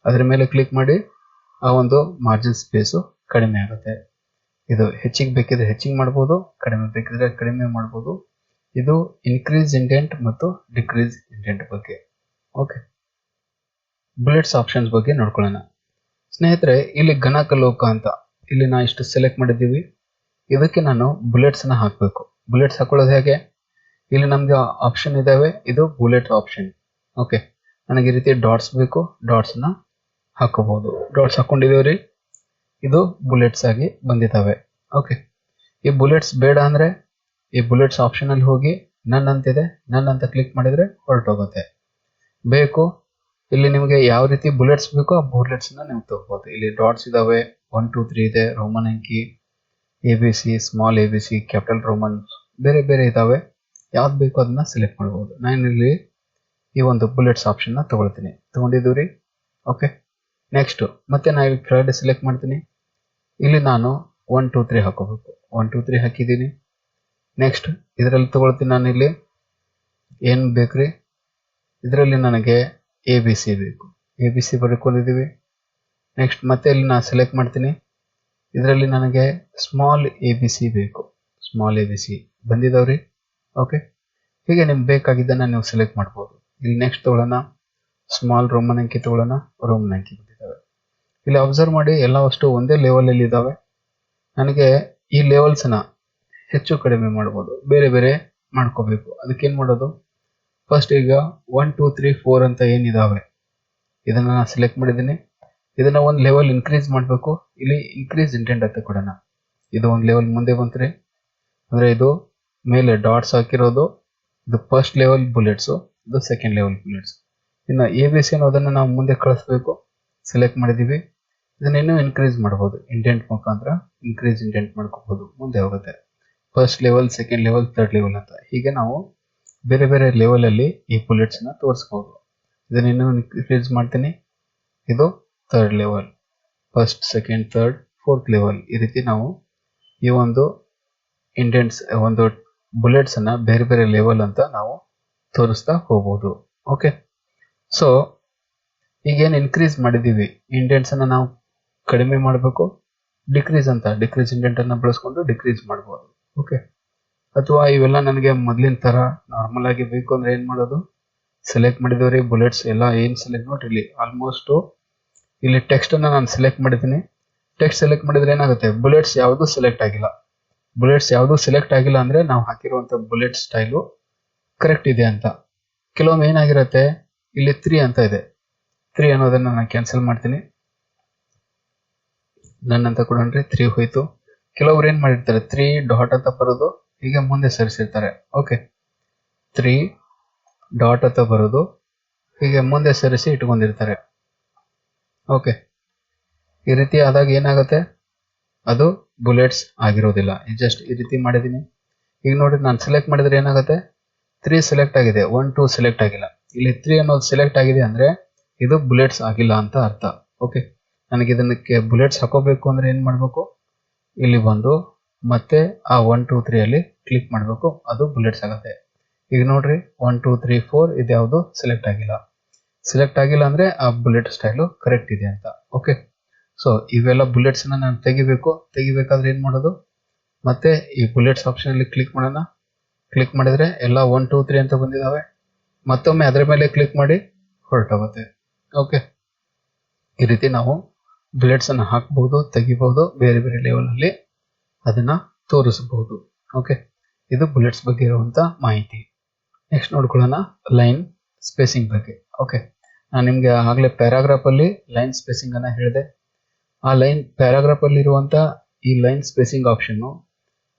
ಅದ್ರ ಮೇಲೆ ಕ್ಲಿಕ್ ಮಾಡಿ ಆ ಒಂದು ಮಾರ್ಜಿನ್ ಸ್ಪೇಸು ಕಡಿಮೆ ಆಗುತ್ತೆ. ಇದು ಹೆಚ್ಚಿಗೆ ಬೇಕಿದ್ರೆ ಹೆಚ್ಚಿಗೆ ಮಾಡ್ಬೋದು, ಕಡಿಮೆ ಬೇಕಿದ್ರೆ ಕಡಿಮೆ ಮಾಡ್ಬೋದು. ಇದು ಇನ್ಕ್ರೀಸ್ ಇಂಡೆಂಟ್ ಮತ್ತು ಡಿಕ್ರೀಸ್ ಇಂಡೆಂಟ್ ಬಗ್ಗೆ. ಓಕೆ, ಬುಲೆಟ್ಸ್ ಆಪ್ಷನ್ಸ್ ಬಗ್ಗೆ ನೋಡ್ಕೊಳ್ಳೋಣ. ಸ್ನೇಹಿತರೆ, ಇಲ್ಲಿ ಗಣಕಲೋಕ ಅಂತ ಇಲ್ಲಿ ನಾ ಇಷ್ಟು ಸೆಲೆಕ್ಟ್ ಮಾಡಿದ್ದೀವಿ. ಇದಕ್ಕೆ ನಾನು ಬುಲೆಟ್ಸ್ ನ ಹಾಕಬೇಕು. ಬುಲೆಟ್ಸ್ ಹಾಕೊಳ್ಳೋದು ಹೇಗೆ? ಇಲ್ಲಿ ನಮ್ಗೆ ಆಪ್ಷನ್ ಇದಾವೆ, ಇದು ಬುಲೆಟ್ ಆಪ್ಷನ್. ಓಕೆ, ನನಗೆ ಈ ರೀತಿ ಡಾಟ್ಸ್ ಬೇಕು, ಡಾಟ್ಸ್ ನ ಹಾಕೋಬಹುದು. ಡಾಟ್ಸ್ ಹಾಕೊಂಡಿದ್ದೀವ್ರಿ, ಇದು ಬುಲೆಟ್ಸ್ ಆಗಿ ಬಂದಿದ್ದಾವೆ. ಓಕೆ, ಈ ಬುಲೆಟ್ಸ್ ಬೇಡ ಅಂದ್ರೆ ಈ ಬುಲೆಟ್ಸ್ ಆಪ್ಷನ್ ಅಲ್ಲಿ ಹೋಗಿ ನನ್ ಅಂತಿದೆ, ನನ್ ಅಂತ ಕ್ಲಿಕ್ ಮಾಡಿದ್ರೆ ಹೊರಟೋಗುತ್ತೆ. ಬೇಕು ಇಲ್ಲಿ ನಿಮಗೆ ಯಾವ ರೀತಿ ಬುಲೆಟ್ಸ್ ಬೇಕೋ ಆ ಬುಲೆಟ್ಸ್ ನ ನೀವು ತಗೋಬಹುದು. ಇಲ್ಲಿ ಡಾಟ್ಸ್ ಇದಾವೆ, 1 2 3 ಇದೆ, ರೋಮನ್ ಅಂಕಿ, ABC, small ABC, capital Roman, ಬೇರೆ ಬೇರೆ ಇದಾವೆ. ಯಾವ್ದು ಬೇಕೋ ಅದನ್ನ ಸೆಲೆಕ್ಟ್ ಮಾಡಬಹುದು. ನಾನು ಇಲ್ಲಿ ಈ ಒಂದು ಬುಲೆಟ್ಸ್ ಆಪ್ಷನ್ ನ ತಗೊಳ್ತೀನಿ. ತಗೊಂಡಿದ್ದೀವಿ. ಓಕೆ, ನೆಕ್ಸ್ಟ್ ಮತ್ತೆ ನಾನು ಇಲ್ಲಿ ಕೆಳಗಡೆ ಸೆಲೆಕ್ಟ್ ಮಾಡ್ತೀನಿ. ಇಲ್ಲಿ ನಾನು 1 2 3 ಹಾಕೋಬೇಕು. 1 2 3 ಹಾಕಿದ್ದೀನಿ. ನೆಕ್ಸ್ಟ್ ಇದರಲ್ಲಿ ತಗೊಳ್ತೀನಿ. ನಾನು ಇಲ್ಲಿ ಏನು ಬೇಕ್ರಿ, ಇದರಲ್ಲಿ ನನಗೆ ABC ಬೇಕು. ABC ಬರ್ಕೊಂಡಿದ್ದೀವಿ. ನೆಕ್ಸ್ಟ್ ಮತ್ತೆ ಇಲ್ಲಿ ನಾನು ಸೆಲೆಕ್ಟ್ ಮಾಡ್ತೀನಿ. ಇದರಲ್ಲಿ ನನಗೆ ಸ್ಮಾಲ್ ಎ ಬಿ ಸಿ ಬೇಕು. ಸ್ಮಾಲ್ ಎ ಬಿ ಸಿ ಬಂದಿದಾವ್ರಿ. ಓಕೆ, ಹೀಗೆ ನಿಮ್ಗೆ ಬೇಕಾಗಿದ್ದನ್ನು ನೀವು ಸೆಲೆಕ್ಟ್ ಮಾಡ್ಬೋದು. ಇಲ್ಲಿ ನೆಕ್ಸ್ಟ್ ತಗೊಳ್ಳೋಣ, ಸ್ಮಾಲ್ ರೋಮನ್ ಅಂಕಿ ತಗೊಳ್ಳೋಣ. ರೋಮನ್ ಅಂಕಿ ಬಂದಿದ್ದಾವೆ. ಇಲ್ಲಿ ಅಬ್ಸರ್ವ್ ಮಾಡಿ ಎಲ್ಲ ಅಷ್ಟು ಒಂದೇ ಲೆವೆಲಲ್ಲಿ ಇದ್ದಾವೆ. ನನಗೆ ಈ ಲೆವೆಲ್ಸ್ನ ಹೆಚ್ಚು ಕಡಿಮೆ ಮಾಡ್ಬೋದು, ಬೇರೆ ಬೇರೆ ಮಾಡ್ಕೋಬೇಕು. ಅದಕ್ಕೇನು ಮಾಡೋದು, ಫಸ್ಟ್ ಈಗ 1 2 3 4 ಅಂತ ಏನಿದಾವೆ ಇದನ್ನು ನಾನು ಸೆಲೆಕ್ಟ್ ಮಾಡಿದ್ದೀನಿ. ಇದನ್ನ ಒಂದು ಲೆವೆಲ್ ಇನ್ಕ್ರೀಸ್ ಮಾಡಬೇಕು. ಇಲ್ಲಿ ಇನ್ಕ್ರೀಸ್ ಇಂಡೆಂಟ್ ಅಂತ ಕೊಡೋಣ. ಇದು ಒಂದು ಲೆವೆಲ್ ಮುಂದೆ ಬಂತ್ರಿ, ಅಂದರೆ ಇದು ಮೇಲೆ ಡಾಟ್ಸ್ ಹಾಕಿರೋದು ಇದು ಫಸ್ಟ್ ಲೆವೆಲ್ ಬುಲೆಟ್ಸು, ಇದು ಸೆಕೆಂಡ್ ಲೆವೆಲ್ ಬುಲೆಟ್ಸ್. ಇನ್ನು ಎ ಬಿ ಸಿ ಅನ್ನೋದನ್ನು ನಾವು ಮುಂದೆ ಕಳಿಸ್ಬೇಕು. ಸೆಲೆಕ್ಟ್ ಮಾಡಿದ್ದೀವಿ. ಇದನ್ನ ಇನ್ನೂ ಇನ್ಕ್ರೀಸ್ ಮಾಡ್ಬೋದು, ಇಂಡೆಂಟ್ ಮುಖಾಂತರ ಇನ್ಕ್ರೀಸ್ ಇಂಡೆಂಟ್ ಮಾಡ್ಕೋಬೋದು. ಮುಂದೆ ಹೋಗುತ್ತೆ first level, second level, third level ಅಂತ. ಹೀಗೆ ನಾವು ಬೇರೆ ಬೇರೆ ಲೆವೆಲಲ್ಲಿ ಈ ಬುಲೆಟ್ಸ್ನ ತೋರಿಸ್ಬೋದು. ಇದನ್ನ ಇನ್ನೂ ಇನ್ಕ್ರೀಸ್ ಮಾಡ್ತೀನಿ. ಇದು third level, first, second, third, fourth level. ಈ ರೀತಿ ನಾವು ಈ ಒಂದು ಇಂಡೆಂಟ್ಸ್, ಒಂದು ಬುಲೆಟ್ಸ್ ಅನ್ನ ಬೇರೆ ಬೇರೆ ಲೆವೆಲ್ ಅಂತ ನಾವು ತೋರಿಸ್ತಾ ಹೋಗ್ಬೋದು. ಓಕೆ, ಸೊ ಈಗೇನು ಇನ್ಕ್ರೀಸ್ ಮಾಡಿದ್ದೀವಿ, ಇಂಡೆಂಟ್ಸ್ ಅನ್ನ ನಾವು ಕಡಿಮೆ ಮಾಡಬೇಕು. ಡಿಕ್ರೀಸ್ ಇಂಡೆಂಟ್ ಅನ್ನ ಬಳಸ್ಕೊಂಡು ಡಿಕ್ರೀಸ್ ಮಾಡ್ಬೋದು. ಓಕೆ, ಅಥವಾ ಇವೆಲ್ಲ ನನಗೆ ಮೊದಲಿನ ತರ ನಾರ್ಮಲ್ ಆಗಿ ಬೇಕು ಅಂದ್ರೆ ಏನ್ ಮಾಡೋದು, ಸೆಲೆಕ್ಟ್ ಮಾಡಿದವ್ರಿ ಬುಲೆಟ್ಸ್ ಎಲ್ಲ ಏನ್ ಸೆಲೆಕ್ಟ್ ನೋಡ್ರಿ, ಇಲ್ಲಿ ಆಲ್ಮೋಸ್ಟ್ ಇಲ್ಲಿ ಟೆಕ್ಸ್ಟ್ ಅನ್ನ ನಾನು ಸೆಲೆಕ್ಟ್ ಮಾಡಿದ್ದೀನಿ. ಟೆಕ್ಸ್ಟ್ ಸೆಲೆಕ್ಟ್ ಮಾಡಿದ್ರೆ ಏನಾಗುತ್ತೆ, ಬುಲೆಟ್ಸ್ ಯಾವುದು ಸೆಲೆಕ್ಟ್ ಆಗಿಲ್ಲ. ಬುಲೆಟ್ಸ್ ಯಾವುದು ಸೆಲೆಕ್ಟ್ ಆಗಿಲ್ಲ ಅಂದ್ರೆ ನಾವು ಹಾಕಿರುವಂತ ಬುಲೆಟ್ ಸ್ಟೈಲು ಕರೆಕ್ಟ್ ಇದೆ ಅಂತ. ಕೆಲವೊಮ್ಮೆ ಏನಾಗಿರುತ್ತೆ, ಇಲ್ಲಿ 3 ಅಂತ ಇದೆ. 3 ಅನ್ನೋದನ್ನ ನಾನು ಕ್ಯಾನ್ಸಲ್ ಮಾಡ್ತೀನಿ. ನನ್ನಂತ ಕೊಡೋಣ್ರಿ, 3 ಹೋಯ್ತು. ಕೆಲವ್ರು ಏನ್ ಮಾಡಿರ್ತಾರೆ, 3 ಡಾಟ್ ಅಂತ ಬರೋದು ಹೀಗೆ ಮುಂದೆ ಸರಿಸಿರ್ತಾರೆ. ಓಕೆ, 3 ಡಾಟ್ ಅಂತ ಬರೋದು ಹೀಗೆ ಮುಂದೆ ಸರಿಸಿ ಇಟ್ಕೊಂಡಿರ್ತಾರೆ. ಓಕೆ, ಈ ರೀತಿ ಆದಾಗ ಏನಾಗುತ್ತೆ, ಅದು ಬುಲೆಟ್ಸ್ ಆಗಿರೋದಿಲ್ಲ. ಜಸ್ಟ್ ಈ ರೀತಿ ಮಾಡಿದ್ದೀನಿ. ಈಗ ನೋಡ್ರಿ, ನಾನು ಸೆಲೆಕ್ಟ್ ಮಾಡಿದ್ರೆ ಏನಾಗುತ್ತೆ, 3 ಸೆಲೆಕ್ಟ್ ಆಗಿದೆ, 1 2 ಸೆಲೆಕ್ಟ್ ಆಗಿಲ್ಲ. ಇಲ್ಲಿ 3 ಅನ್ನೋದು ಸೆಲೆಕ್ಟ್ ಆಗಿದೆ ಅಂದ್ರೆ ಇದು ಬುಲೆಟ್ಸ್ ಆಗಿಲ್ಲ ಅಂತ ಅರ್ಥ. ಓಕೆ, ನನಗೆ ಇದನ್ನಕ್ಕೆ ಬುಲೆಟ್ಸ್ ಹಾಕೋಬೇಕು ಅಂದ್ರೆ ಏನ್ ಮಾಡ್ಬೇಕು, ಇಲ್ಲಿ ಬಂದು ಮತ್ತೆ ಆ 1 2 3 ಅಲ್ಲಿ ಕ್ಲಿಕ್ ಮಾಡಬೇಕು, ಅದು ಬುಲೆಟ್ಸ್ ಆಗುತ್ತೆ. ಈಗ ನೋಡ್ರಿ 1 2 3 4 ಇದ್ಯಾವುದು ಸೆಲೆಕ್ಟ್ ಆಗಿಲ್ಲ. ಸೆಲೆಕ್ಟ್ ಆಗಿಲ್ಲ ಅಂದ್ರೆ ಆ ಬುಲೆಟ್ ಸ್ಟೈಲು ಕರೆಕ್ಟ್ ಇದೆ ಅಂತ. ಓಕೆ, ಸೊ ಇವೆಲ್ಲ ಬುಲೆಟ್ಸ್ ನಾನು ತೆಗಿಬೇಕಾದ್ರೆ ಏನ್ ಮಾಡೋದು, ಮತ್ತೆ ಈ ಬುಲೆಟ್ಸ್ ಆಪ್ಷನ್ ಅಲ್ಲಿ ಕ್ಲಿಕ್ ಮಾಡೋಣ. ಕ್ಲಿಕ್ ಮಾಡಿದ್ರೆ ಎಲ್ಲ 1 2 3 ಅಂತ ಬಂದಿದಾವೆ. ಮತ್ತೊಮ್ಮೆ ಅದರ ಮೇಲೆ ಕ್ಲಿಕ್ ಮಾಡಿ ಹೊರಟೋಗುತ್ತೆ. ಓಕೆ, ಈ ರೀತಿ ನಾವು ಬುಲೆಟ್ಸ್ ಅನ್ನು ಹಾಕಬಹುದು, ತೆಗಿಬಹುದು, ಬೇರೆ ಬೇರೆ ಲೆವೆಲ್ ಅಲ್ಲಿ ಅದನ್ನ ತೋರಿಸಬಹುದು. ಓಕೆ, ಇದು ಬುಲೆಟ್ಸ್ ಬಗ್ಗೆ ಇರುವಂತ ಮಾಹಿತಿ. ನೆಕ್ಸ್ಟ್ ನೋಡ್ಕೊಳ್ಳೋಣ ಲೈನ್ ಸ್ಪೇಸಿಂಗ್ ಬಗ್ಗೆ. ಓಕೆ, ನಾನು ನಿಮ್ಗೆ ಆಗ್ಲೇ ಪ್ಯಾರಾಗ್ರಾಫ್ ಅಲ್ಲಿ ಲೈನ್ ಸ್ಪೇಸಿಂಗ್ ಅನ್ನ ಹೇಳಿದೆ. ಆ ಲೈನ್ ಪ್ಯಾರಾಗ್ರಾಫ್ ಅಲ್ಲಿ ಇರುವಂತ ಈ ಲೈನ್ ಸ್ಪೇಸಿಂಗ್ ಆಪ್ಷನ್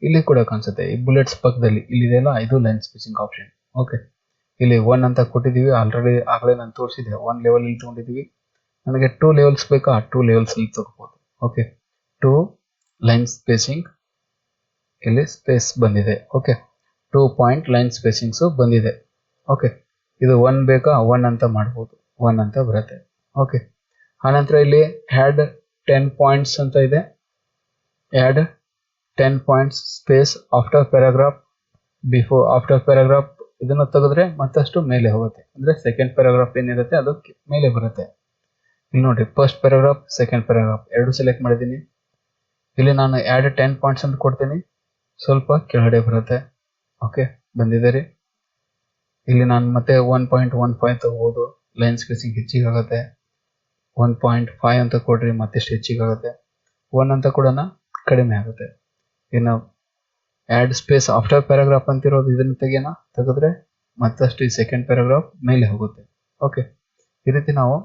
ಇಲ್ಲಿ ಕೂಡ ಕಾಣಿಸುತ್ತೆ. ಈ ಬುಲೆಟ್ಸ್ ಪಕ್ಕದಲ್ಲಿ ಇಲ್ಲಿದೆಯಲ್ಲ, ಇದು ಲೈನ್ ಸ್ಪೇಸಿಂಗ್ ಆಪ್ಷನ್. ಓಕೆ, ಇಲ್ಲಿ 1 ಅಂತ ಕೊಟ್ಟಿದ್ದೀವಿ. ಆಲ್ರೆಡಿ ಆಗಲೇ ನಾನು ತೋರಿಸಿದೆ, 1 ಲೆವೆಲ್ ಇಲ್ಲಿ ತಗೊಂಡಿದ್ದೀವಿ. ನನಗೆ 2 ಲೆವೆಲ್ಸ್ ಬೇಕಾ, 2 ಲೆವೆಲ್ಸ್ ಅಲ್ಲಿ ತಗೋಬಹುದು. ಓಕೆ, 2 ಲೈನ್ ಸ್ಪೇಸಿಂಗ್, ಇಲ್ಲಿ ಸ್ಪೇಸ್ ಬಂದಿದೆ. ಓಕೆ, 2 ಪಾಯಿಂಟ್ ಲೈನ್ ಸ್ಪೇಸಿಂಗ್ಸ್ ಬಂದಿದೆ. ಓಕೆ, ಇದು 1 ಬೇಕಾ, 1 ಅಂತ ಮಾಡ್ಬೋದು, 1 ಅಂತ ಬರುತ್ತೆ. ಓಕೆ, ಆನಂತರ ಇಲ್ಲಿ ಹ್ಯಾಡ್ 10 ಪಾಯಿಂಟ್ಸ್ ಅಂತ ಇದೆ. Add 10 points space after paragraph, before after paragraph. ಇದನ್ನು ತೆಗೆದ್ರೆ ಮತ್ತಷ್ಟು ಮೇಲೆ ಹೋಗುತ್ತೆ, ಅಂದ್ರೆ ಸೆಕೆಂಡ್ ಪ್ಯಾರಾಗ್ರಾಫ್ ಏನಿರುತ್ತೆ ಅದು ಮೇಲೆ ಬರುತ್ತೆ. ಇಲ್ಲಿ ನೋಡಿ, ಫಸ್ಟ್ ಪ್ಯಾರಾಗ್ರಾಫ್, ಸೆಕೆಂಡ್ ಪ್ಯಾರಾಗ್ರಾಫ್ ಎರಡು ಸೆಲೆಕ್ಟ್ ಮಾಡಿದ್ದೀನಿ. ಇಲ್ಲಿ ನಾನು ಆ್ಯಡ್ 10 ಪಾಯಿಂಟ್ಸ್ ಅಂತ ಕೊಡ್ತೀನಿ, ಸ್ವಲ್ಪ ಕೆಳಗಡೆ ಬರುತ್ತೆ. ಓಕೆ, ಬಂದಿದೆ ರೀ. ಇಲ್ಲಿ ನಾನು ಮತ್ತೆ 1.15 ತಗೋಬಹುದು, ಲೈನ್ ಸ್ಪೇಸಿಂಗ್ ಹೆಚ್ಚಿಗಾಗುತ್ತೆ. 1.5 ಅಂತ ಕೊಡ್ರಿ, ಮತ್ತಿಷ್ಟು ಹೆಚ್ಚಿಗಾಗುತ್ತೆ. 1 ಅಂತ ಕೊಡೋಣ, ಕಡಿಮೆ ಆಗುತ್ತೆ. ಇನ್ನು ಆ್ಯಡ್ ಸ್ಪೇಸ್ ಆಫ್ಟರ್ ಪ್ಯಾರಾಗ್ರಾಫ್ ಅಂತಿರೋದು ಇದನ್ನು ತೆಗೆದ್ರೆ ಮತ್ತಷ್ಟು ಈ ಸೆಕೆಂಡ್ ಪ್ಯಾರಾಗ್ರಾಫ್ ಮೇಲೆ ಹೋಗುತ್ತೆ. ಓಕೆ, ಈ ರೀತಿ ನಾವು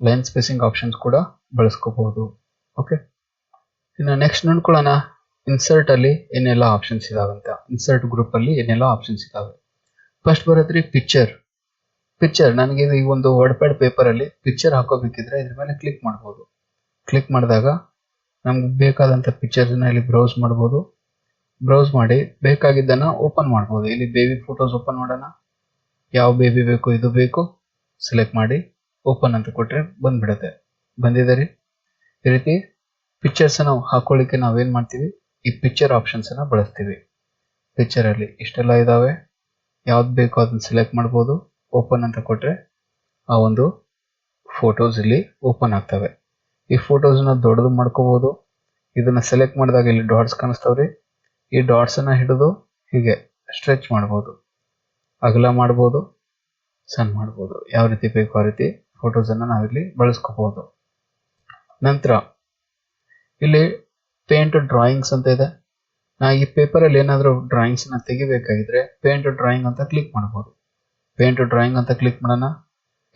ಲೈನ್ ಸ್ಪೇಸಿಂಗ್ ಆಪ್ಷನ್ಸ್ ಕೂಡ ಬಳಸ್ಕೋಬಹುದು. ಓಕೆ, ಇನ್ನು ನೆಕ್ಸ್ಟ್ ನೋಡ್ಕೊಳ್ಳೋಣ ಇನ್ಸರ್ಟ್ ಅಲ್ಲಿ ಏನೆಲ್ಲ ಆಪ್ಷನ್ಸ್ ಇದಾವೆ ಅಂತ. ಇನ್ಸರ್ಟ್ ಗ್ರೂಪ್ ಅಲ್ಲಿ ಏನೆಲ್ಲ ಆಪ್ಷನ್ಸ್ ಇದಾವೆ. ಫಸ್ಟ್ ಬರುತ್ತೆ ಪಿಕ್ಚರ್. ನನಗೆ ಈ ಒಂದು ವರ್ಡ್ ಪ್ಯಾಡ್ ಪೇಪರ್ ಅಲ್ಲಿ ಪಿಕ್ಚರ್ ಹಾಕೋಬೇಕಿದ್ರೆ ಇದ್ರ ಮೇಲೆ ಕ್ಲಿಕ್ ಮಾಡ್ಬೋದು. ಕ್ಲಿಕ್ ಮಾಡಿದಾಗ ನಮ್ಗೆ ಬೇಕಾದಂತ ಪಿಕ್ಚರ್ನ ಇಲ್ಲಿ ಬ್ರೌಸ್ ಮಾಡ್ಬೋದು. ಬ್ರೌಸ್ ಮಾಡಿ ಬೇಕಾಗಿದ್ದನ್ನ ಓಪನ್ ಮಾಡ್ಬೋದು. ಇಲ್ಲಿ ಬೇಬಿ ಫೋಟೋಸ್ ಓಪನ್ ಮಾಡೋಣ. ಯಾವ ಬೇಬಿ ಬೇಕು, ಇದು ಬೇಕು, ಸೆಲೆಕ್ಟ್ ಮಾಡಿ ಓಪನ್ ಅಂತ ಕೊಟ್ರೆ ಬಂದ್ಬಿಡುತ್ತೆ. ಬಂದಿದೆ ರೀ. ಈ ರೀತಿ ಪಿಕ್ಚರ್ಸ್ ನಾವು ಹಾಕೊಳ್ಳಿಕ್ಕೆ ನಾವೇನ್ ಮಾಡ್ತೀವಿ, ಈ ಪಿಕ್ಚರ್ ಆಪ್ಷನ್ಸ್ ಅನ್ನ ಬಳಸ್ತೀವಿ. ಪಿಕ್ಚರ್ ಅಲ್ಲಿ ಇಷ್ಟೆಲ್ಲ ಇದಾವೆ, ಯಾವ್ದು ಬೇಕೋ ಅದನ್ನ ಸೆಲೆಕ್ಟ್ ಮಾಡ್ಬೋದು. ಓಪನ್ ಅಂತ ಕೊಟ್ರೆ ಆ ಒಂದು ಫೋಟೋಸ್ ಇಲ್ಲಿ ಓಪನ್ ಆಗ್ತವೆ. ಈ ಫೋಟೋಸ್ನ ದೊಡ್ಡದು ಮಾಡ್ಕೋಬಹುದು, ಇದನ್ನ ಸೆಲೆಕ್ಟ್ ಮಾಡಿದಾಗ ಇಲ್ಲಿ ಡಾಟ್ಸ್ ಕಾಣಿಸ್ತಾವ್ರಿ. ಈ ಡಾಟ್ಸ್ ಅನ್ನ ಹಿಡಿದು ಹೀಗೆ ಸ್ಟ್ರೆಚ್ ಮಾಡ್ಬೋದು, ಅಗಲ ಮಾಡ್ಬೋದು, ಸಣ್ಣ ಮಾಡ್ಬೋದು. ಯಾವ ರೀತಿ ಬೇಕು ಆ ರೀತಿ ಫೋಟೋಸ್ ಅನ್ನ ನಾವಿಲ್ಲಿ ಬಳಸ್ಕೋಬಹುದು. ನಂತರ ಇಲ್ಲಿ ಪೇಂಟ್ ಡ್ರಾಯಿಂಗ್ಸ್ ಅಂತ ಇದೆ. ನಾ ಈ ಪೇಪರ್ ಅಲ್ಲಿ ಏನಾದರೂ ಡ್ರಾಯಿಂಗ್ಸ್ ನ ತೆಗಿಬೇಕಾಗಿದ್ರೆ ಪೇಂಟ್ ಡ್ರಾಯಿಂಗ್ ಅಂತ ಕ್ಲಿಕ್ ಮಾಡಬಹುದು. ಪೇಂಟ್ ಡ್ರಾಯಿಂಗ್ ಅಂತ ಕ್ಲಿಕ್ ಮಾಡೋಣ.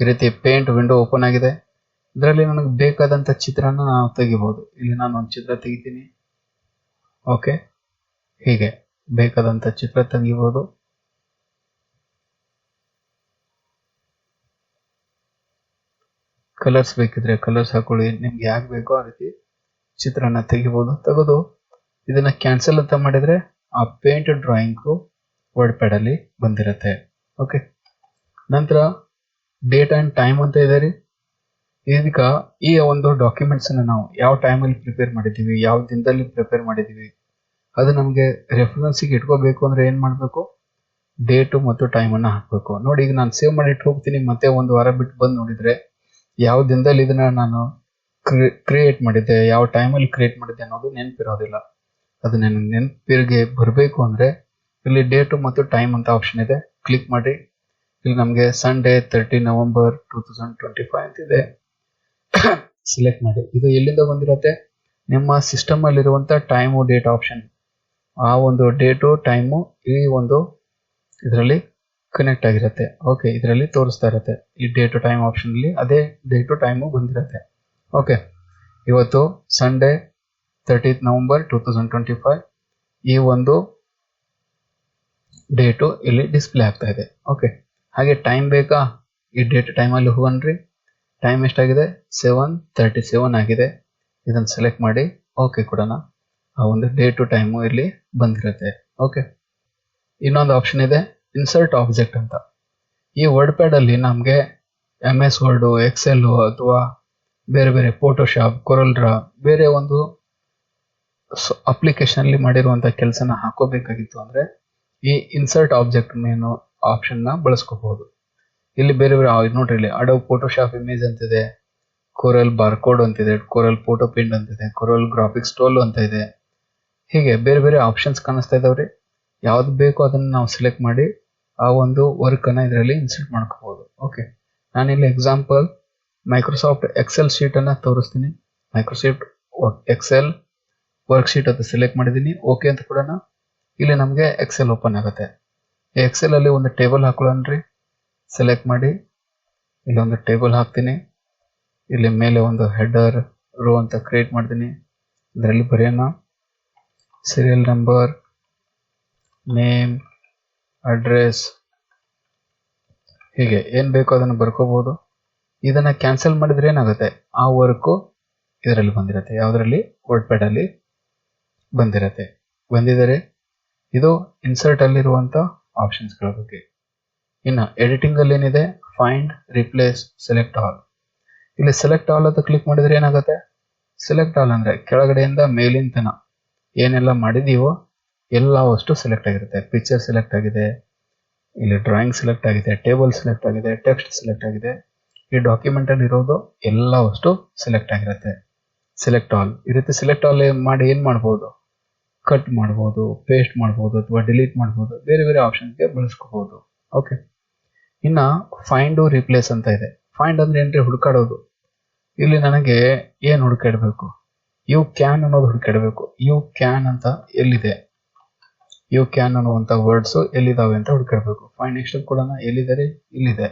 ಈ ರೀತಿ ಪೇಂಟ್ ವಿಂಡೋ ಓಪನ್ ಆಗಿದೆ. ಇದರಲ್ಲಿ ನನಗೆ ಬೇಕಾದಂತ ಚಿತ್ರನ ನಾವು ತೆಗಿಬಹುದು. ಇಲ್ಲಿ ನಾನು ಒಂದು ಚಿತ್ರ ತೆಗಿತೀನಿ. ಓಕೆ, ಹೀಗೆ ಬೇಕಾದಂತ ಚಿತ್ರ ತೆಗಿಬಹುದು. ಕಲರ್ಸ್ ಬೇಕಿದ್ರೆ ಕಲರ್ಸ್ ಹಾಕೊಳ್ಳಿ. ನಿಮ್ಗೆ ಯಾಕೆ ಬೇಕೋ ಆ ರೀತಿ ಚಿತ್ರನ ತೆಗಿಬಹುದು. ತೆಗೆದು ಇದನ್ನ ಕ್ಯಾನ್ಸಲ್ ಅಂತ ಮಾಡಿದ್ರೆ ಆ ಪೇಂಟ್ ಡ್ರಾಯಿಂಗ್ ವರ್ಡ್ ಪ್ಯಾಡ್ ಅಲ್ಲಿ ಬಂದಿರುತ್ತೆ. ಓಕೆ, ನಂತರ ಡೇಟ್ ಅಂಡ್ ಟೈಮ್ ಅಂತ ಇದೆ ರೀ. ಈಗ ಈ ಒಂದು ಡಾಕ್ಯುಮೆಂಟ್ಸ್ ಅನ್ನ ನಾವು ಯಾವ ಟೈಮಲ್ಲಿ ಪ್ರಿಪೇರ್ ಮಾಡಿದ್ದೀವಿ, ಯಾವ ದಿನದಲ್ಲಿ ಪ್ರಿಪೇರ್ ಮಾಡಿದ್ದೀವಿ, ಅದು ನಮಗೆ ರೆಫರೆನ್ಸಿಗೆ ಇಟ್ಕೋಬೇಕು ಅಂದ್ರೆ ಏನ್ ಮಾಡಬೇಕು, ಡೇಟು ಮತ್ತು ಟೈಮ್ ಅನ್ನ ಹಾಕಬೇಕು. ನೋಡಿ, ಈಗ ನಾನು ಸೇವ್ ಮಾಡಿ ಇಟ್ಟು ಹೋಗ್ತೀನಿ, ಮತ್ತೆ ಒಂದು ವಾರ ಬಿಟ್ಟು ಬಂದು ನೋಡಿದ್ರೆ ಯಾವ ದಿನದಲ್ಲಿ ಇದನ್ನ ನಾನು ಕ್ರಿಯೇಟ್ ಮಾಡಿದ್ದೆ, ಯಾವ ಟೈಮಲ್ಲಿ ಕ್ರಿಯೇಟ್ ಮಾಡಿದ್ದೆ ಅನ್ನೋದು ನೆನಪಿರೋದಿಲ್ಲ. ಅದು ನನಗೆ ನೆನಪಿಗೆ ಬರಬೇಕು ಅಂದ್ರೆ ಇಲ್ಲಿ ಡೇಟು ಮತ್ತು ಟೈಮ್ ಅಂತ ಆಪ್ಷನ್ ಇದೆ, ಕ್ಲಿಕ್ ಮಾಡಿ. ಇಲ್ಲಿ ನಮಗೆ ಸಂಡೇ 30 ನವೆಂಬರ್ 2025 ಅಂತ ಇದೆ. ಸೆಲೆಕ್ಟ್ ಮಾಡಿ. ಇದು ಎಲ್ಲಿಂದ ಬಂದಿರುತ್ತೆ, ನಿಮ್ಮ ಸಿಸ್ಟಮ್ ಅಲ್ಲಿರುವಂತ ಟೈಮು ಡೇಟ್ ಆಪ್ಷನ್. ಆ ಒಂದು ಡೇಟು ಟೈಮು ಈ ಒಂದು ಇದರಲ್ಲಿ ಕನೆಕ್ಟ್ ಆಗಿರುತ್ತೆ. ಓಕೆ, ಇದರಲ್ಲಿ ತೋರಿಸ್ತಾ ಇರುತ್ತೆ. ಈ ಡೇಟು ಟೈಮ್ ಆಪ್ಷನ್ ಅಲ್ಲಿ ಅದೇ ಡೇಟು ಟೈಮು ಬಂದಿರುತ್ತೆ. ಓಕೆ, ಇವತ್ತು ಸಂಡೇ 30 ನವೆಂಬರ್ 2025 ಈ ಒಂದು ಡೇಟು ಇಲ್ಲಿ ಡಿಸ್ಪ್ಲೇ ಆಗ್ತಾ ಇದೆ. ಓಕೆ, ಹಾಗೆ ಟೈಮ್ ಬೇಕಾ, ಈ ಡೇಟ್ ಟೈಮಲ್ಲಿ ಹೋಗನ್ರಿ. ಟೈಮ್ ಎಷ್ಟಾಗಿದೆ, 7:37 ಆಗಿದೆ. ಇದನ್ನ ಸೆಲೆಕ್ಟ್ ಮಾಡಿ ಓಕೆ ಕೊಡೋಣ. ಆ ಒಂದು ಡೇಟು ಟೈಮು ಇಲ್ಲಿ ಬಂದಿರುತ್ತೆ. ಓಕೆ, ಇನ್ನೊಂದು ಆಪ್ಷನ್ ಇದೆ ಇನ್ಸರ್ಟ್ ಆಬ್ಜೆಕ್ಟ್ ಅಂತ. ಈ ವರ್ಡ್ ಪ್ಯಾಡ್ ಅಲ್ಲಿ ನಮಗೆ MS ವರ್ಡ್, ಎಕ್ಸೆಲ್ ಅಥವಾ ಬೇರೆ ಬೇರೆ ಫೋಟೋಶಾಪ್, ಕೊರಲ್ ಡ್ರಾ, ಬೇರೆ ಒಂದು ಅಪ್ಲಿಕೇಶನ್ ಅಲ್ಲಿ ಮಾಡಿರುವಂತ ಕೆಲಸನ ಹಾಕೋಬೇಕಾಗಿತ್ತು ಅಂದ್ರೆ ಈ ಇನ್ಸರ್ಟ್ ಆಬ್ಜೆಕ್ಟ್ ಮೇನು ಆಪ್ಷನ್ ನ ಬಳಸ್ಕೋಬಹುದು. ಇಲ್ಲಿ ಬೇರೆ ಬೇರೆ ನೋಡ್ರಿ, ಇಲ್ಲಿ ಅಡೋಬ್ ಫೋಟೋಶಾಪ್ ಇಮೇಜ್ ಅಂತಿದೆ, ಕೊರಲ್ ಬಾರ್ಕೋಡ್ ಅಂತಿದೆ, ಕೊರಲ್ ಫೋಟೋ ಪಿಂಡ್ ಅಂತಿದೆ, ಕೊರಲ್ ಗ್ರಾಫಿಕ್ಸ್ ಟೂಲ್ ಅಂತ ಇದೆ. ಹೀಗೆ ಬೇರೆ ಬೇರೆ ಆಪ್ಷನ್ಸ್ ಕಾಣಿಸ್ತಾ ಇದಾವ್ರಿ. ಯಾವ್ದು ಬೇಕೋ ಅದನ್ನ ನಾವು ಸೆಲೆಕ್ಟ್ ಮಾಡಿ ಆ ಒಂದು ವರ್ಕ್ ಅನ್ನ ಇದರಲ್ಲಿ ಇನ್ಸರ್ಟ್ ಮಾಡ್ಕೋಬಹುದು. ಓಕೆ, ನಾನಿಲ್ಲಿ ಎಕ್ಸಾಂಪಲ್ ಮೈಕ್ರೋಸಾಫ್ಟ್ ಎಕ್ಸೆಲ್ ಶೀಟ್ ಅನ್ನ ತೋರಿಸ್ತೀನಿ. ಮೈಕ್ರೋಸಾಫ್ಟ್ ಎಕ್ಸೆಲ್ ವರ್ಕ್ ಶೀಟ್ ಅಂತ ಸೆಲೆಕ್ಟ್ ಮಾಡಿದೀನಿ. ಓಕೆ ಅಂತ ಕೊಡೋಣ. ಇಲ್ಲಿ ನಮಗೆ ಎಕ್ಸೆಲ್ ಓಪನ್ ಆಗುತ್ತೆ. ಎಕ್ಸೆಲ್ ಅಲ್ಲಿ ಒಂದು ಟೇಬಲ್ ಹಾಕೊಳ್ಳೋಣ್ರಿ. ಸೆಲೆಕ್ಟ್ ಮಾಡಿ ಇಲ್ಲಿ ಒಂದು ಟೇಬಲ್ ಹಾಕ್ತೀನಿ. ಇಲ್ಲಿ ಮೇಲೆ ಒಂದು ಹೆಡರ್ ರೋ ಅಂತ ಕ್ರಿಯೇಟ್ ಮಾಡ್ತೀನಿ. ಇದರಲ್ಲಿ ಬರೆಯೋಣ ಸೀರಿಯಲ್ ನಂಬರ್, ನೇಮ್, ಅಡ್ರೆಸ್, ಹೀಗೆ ಏನ್ ಬೇಕೋ ಅದನ್ನು ಬರ್ಕೋಬಹುದು. ಇದನ್ನ ಕ್ಯಾನ್ಸಲ್ ಮಾಡಿದ್ರೆ ಏನಾಗುತ್ತೆ, ಆ ವರ್ಕು ಇದರಲ್ಲಿ ಬಂದಿರುತ್ತೆ. ಯಾವ್ದ್ರಲ್ಲಿ, ವರ್ಡ್ ಪ್ಯಾಡ್ ಅಲ್ಲಿ ಬಂದಿರುತ್ತೆ. ಬಂದಿದ್ದಾರೆ. ಇದು ಇನ್ಸರ್ಟ್ ಅಲ್ಲಿರುವಂತ ಆಪ್ಷನ್ಸ್ ಗಳ ಬಗ್ಗೆ. ಇನ್ನು ಎಡಿಟಿಂಗ್ ಅಲ್ಲಿ ಏನಿದೆ, ಫೈಂಡ್, ರಿಪ್ಲೇಸ್, ಸೆಲೆಕ್ಟ್ ಆಲ್. ಇಲ್ಲಿ ಸೆಲೆಕ್ಟ್ ಆಲ್ ಅಂತ ಕ್ಲಿಕ್ ಮಾಡಿದ್ರೆ ಏನಾಗುತ್ತೆ, ಸೆಲೆಕ್ಟ್ ಆಲ್ ಅಂದ್ರೆ ಕೆಳಗಡೆಯಿಂದ ಮೇಲಿನ ತನ ಏನೆಲ್ಲ ಮಾಡಿದೀವೋ ಎಲ್ಲ ಅಷ್ಟು ಸೆಲೆಕ್ಟ್ ಆಗಿರುತ್ತೆ. ಪಿಕ್ಚರ್ ಸೆಲೆಕ್ಟ್ ಆಗಿದೆ, ಇಲ್ಲಿ ಡ್ರಾಯಿಂಗ್ ಸೆಲೆಕ್ಟ್ ಆಗಿದೆ, ಟೇಬಲ್ ಸೆಲೆಕ್ಟ್ ಆಗಿದೆ, ಟೆಕ್ಸ್ಟ್ ಸೆಲೆಕ್ಟ್ ಆಗಿದೆ. ಈ ಡಾಕ್ಯುಮೆಂಟ್ ಅಲ್ಲಿ ಇರೋದು ಎಲ್ಲ ಅಷ್ಟು ಸೆಲೆಕ್ಟ್ ಆಗಿರುತ್ತೆ. ಸೆಲೆಕ್ಟ್ ಆಲ್, ಈ ರೀತಿ ಸೆಲೆಕ್ಟ್ ಆಲ್ ಮಾಡಿ ಏನ್ ಮಾಡಬಹುದು, ಕಟ್ ಮಾಡಬಹುದು, ಪೇಸ್ಟ್ ಮಾಡಬಹುದು, ಅಥವಾ ಡಿಲೀಟ್ ಮಾಡಬಹುದು. ಬೇರೆ ಬೇರೆ ಆಪ್ಷನ್ಗೆ ಬಳಸ್ಕೋಬಹುದು. ಓಕೆ, ಇನ್ನ ಫೈಂಡ್, ರಿಪ್ಲೇಸ್ ಅಂತ ಇದೆ. ಫೈಂಡ್ ಅಂದ್ರೆ ಏನ್ರಿ, ಹುಡುಕಾಡೋದು. ಇಲ್ಲಿ ನನಗೆ ಏನ್ ಹುಡುಕಾಡಬೇಕು, ಯು ಕ್ಯಾನ್ ಅನ್ನೋದು ಹುಡುಕಾಡಬೇಕು. ಯು ಕ್ಯಾನ್ ಅಂತ ಎಲ್ಲಿದೆ, ಯು ಕ್ಯಾನ್ ಅನ್ನುವಂತ ವರ್ಡ್ಸ್ ಎಲ್ಲಿದಾವೆ ಅಂತ ಹುಡುಕಾಡಬೇಕು. ಫೈಂಡ್ ನೆಕ್ಸ್ಟ್ ಕೊಡೋಣ, ಎಲ್ಲಿದೆ, ಇಲ್ಲಿದೆ.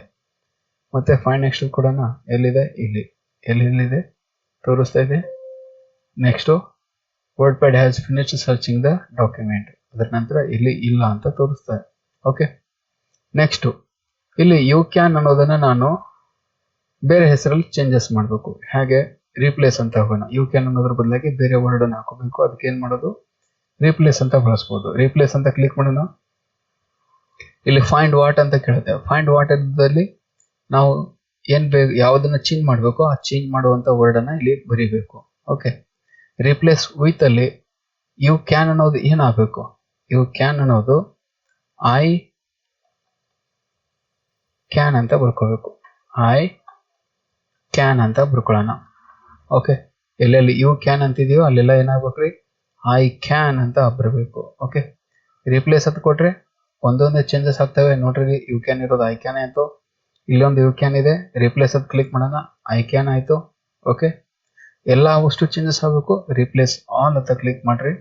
ಮತ್ತೆ ಫೈಂಡ್ ನೆಕ್ಸ್ಟ್ ಕೊಡೋಣ, ಎಲ್ಲಿದೆ, ಇಲ್ಲಿ. ಎಲ್ಲಿದೆ ತೋರಿಸ್ತಾ ಇದೆ. Next word pad has finished searching the document. ಅದರ ನಂತರ ಇಲ್ಲಿ ಇಲ್ಲ ಅಂತ ತೋರಿಸ್ತಾ ಇದೆ. ಓಕೆ, ನೆಕ್ಸ್ಟ್ ಇಲ್ಲಿ ಯು ಕ್ಯಾನ್ ಅನ್ನೋದನ್ನ ನಾನು ಬೇರೆ ಹೆಸರಲ್ಲಿ ಚೇಂಜಸ್ ಮಾಡಬೇಕು. ಹಾಗೆ ರೀಪ್ಲೇಸ್ ಅಂತ ಹೋಗೋಣ. ಯು ಕ್ಯಾನ್ ಅನ್ನೋದ್ರ ಬದಲಾಗಿ ಬೇರೆ ವರ್ಡ್ ಅನ್ನು ಹಾಕೋಬೇಕು. ಅದಕ್ಕೆ ಏನ್ ಮಾಡೋದು, ರೀಪ್ಲೇಸ್ ಅಂತ ಬಳಸಬಹುದು. ರೀಪ್ಲೇಸ್ ಅಂತ ಕ್ಲಿಕ್ ಮಾಡೋಣ. ಇಲ್ಲಿ ಫೈಂಡ್ ವಾಟ್ ಅಂತ ಕೇಳುತ್ತೆ. ಫೈಂಡ್ ವಾಟ್ ಅಲ್ಲಿ ನಾವು ಏನ್ ಬೇಕು, ಯಾವ್ದನ್ನ ಚೇಂಜ್ ಮಾಡಬೇಕು, ಆ ಚೇಂಜ್ ಮಾಡುವಂತ ವರ್ಡ್ ಅನ್ನ ಇಲ್ಲಿ ಬರೀಬೇಕು. ಓಕೆ, ರಿಪ್ಲೇಸ್ ವಿತ್ ಅಲ್ಲಿ ಯು ಕ್ಯಾನ್ ಅನ್ನೋದು ಏನಾಗಬೇಕು, ಯು ಕ್ಯಾನ್ ಅನ್ನೋದು ಐ ಕ್ಯಾನ್ ಅಂತ ಬರ್ಕೋಬೇಕು. ಐ ಕ್ಯಾನ್ ಅಂತ ಬರ್ಕೊಳ್ಳೋಣ. ಓಕೆ, ಎಲ್ಲೆಲ್ಲಿ ಯು ಕ್ಯಾನ್ ಅಂತಿದೆಯೋ ಅಲ್ಲೆಲ್ಲ ಏನಾಗ್ಬೇಕ್ರಿ ಐ ಕ್ಯಾನ್ ಅಂತ ಬರಬೇಕು. ಓಕೆ, ರಿಪ್ಲೇಸ್ ಅಂತ ಕೊಟ್ರೆ ಒಂದೊಂದೇ ಚೇಂಜಸ್ ಆಗ್ತವೆ. ನೋಡ್ರಿ, ಯು ಕ್ಯಾನ್ ಇರೋದು ಐ ಕ್ಯಾನ್ ಆಯಿತು, ಇಲ್ಲೊಂದು ಯು ಕ್ಯಾನ್ ಇದೆ, ರಿಪ್ಲೇಸ್ ಅಂತ ಕ್ಲಿಕ್ ಮಾಡೋಣ, ಐ ಕ್ಯಾನ್ ಆಯಿತು. ಓಕೆ, ಎಲ್ಲ ಅಷ್ಟು ಚೇಂಜಸ್ ಆಗಬೇಕು. ರಿಪ್ಲೇಸ್ ಆಲ್ ಅಂತ ಕ್ಲಿಕ್ ಮಾಡ್ರಿ,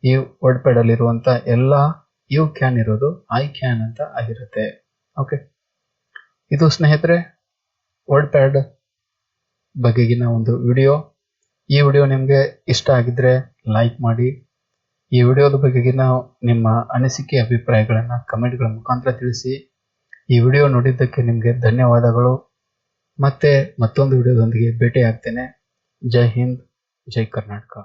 ಈ ವರ್ಡ್ ಪ್ಯಾಡ್ ಅಲ್ಲಿರುವಂಥ ಎಲ್ಲ ಯು ಕ್ಯಾನ್ ಇರೋದು ಐ ಕ್ಯಾನ್ ಅಂತ ಆಗಿರುತ್ತೆ. ಓಕೆ, ಇದು ಸ್ನೇಹಿತರೆ ವರ್ಡ್ ಪ್ಯಾಡ್ ಬಗೆಗಿನ ಒಂದು ವಿಡಿಯೋ. ಈ ವಿಡಿಯೋ ನಿಮಗೆ ಇಷ್ಟ ಆಗಿದ್ರೆ ಲೈಕ್ ಮಾಡಿ. ಈ ವಿಡಿಯೋದ ಬಗೆಗಿನ ನಿಮ್ಮ ಅನಿಸಿಕೆ ಅಭಿಪ್ರಾಯಗಳನ್ನು ಕಮೆಂಟ್ಗಳ ಮುಖಾಂತರ ತಿಳಿಸಿ. ಈ ವಿಡಿಯೋ ನೋಡಿದ್ದಕ್ಕೆ ನಿಮಗೆ ಧನ್ಯವಾದಗಳು. ಮತ್ತೆ ಮತ್ತೊಂದು ವಿಡಿಯೋದೊಂದಿಗೆ ಭೇಟಿ ಆಗ್ತೇನೆ. ಜೈ ಹಿಂದ್, ಜೈ ಕರ್ನಾಟಕ.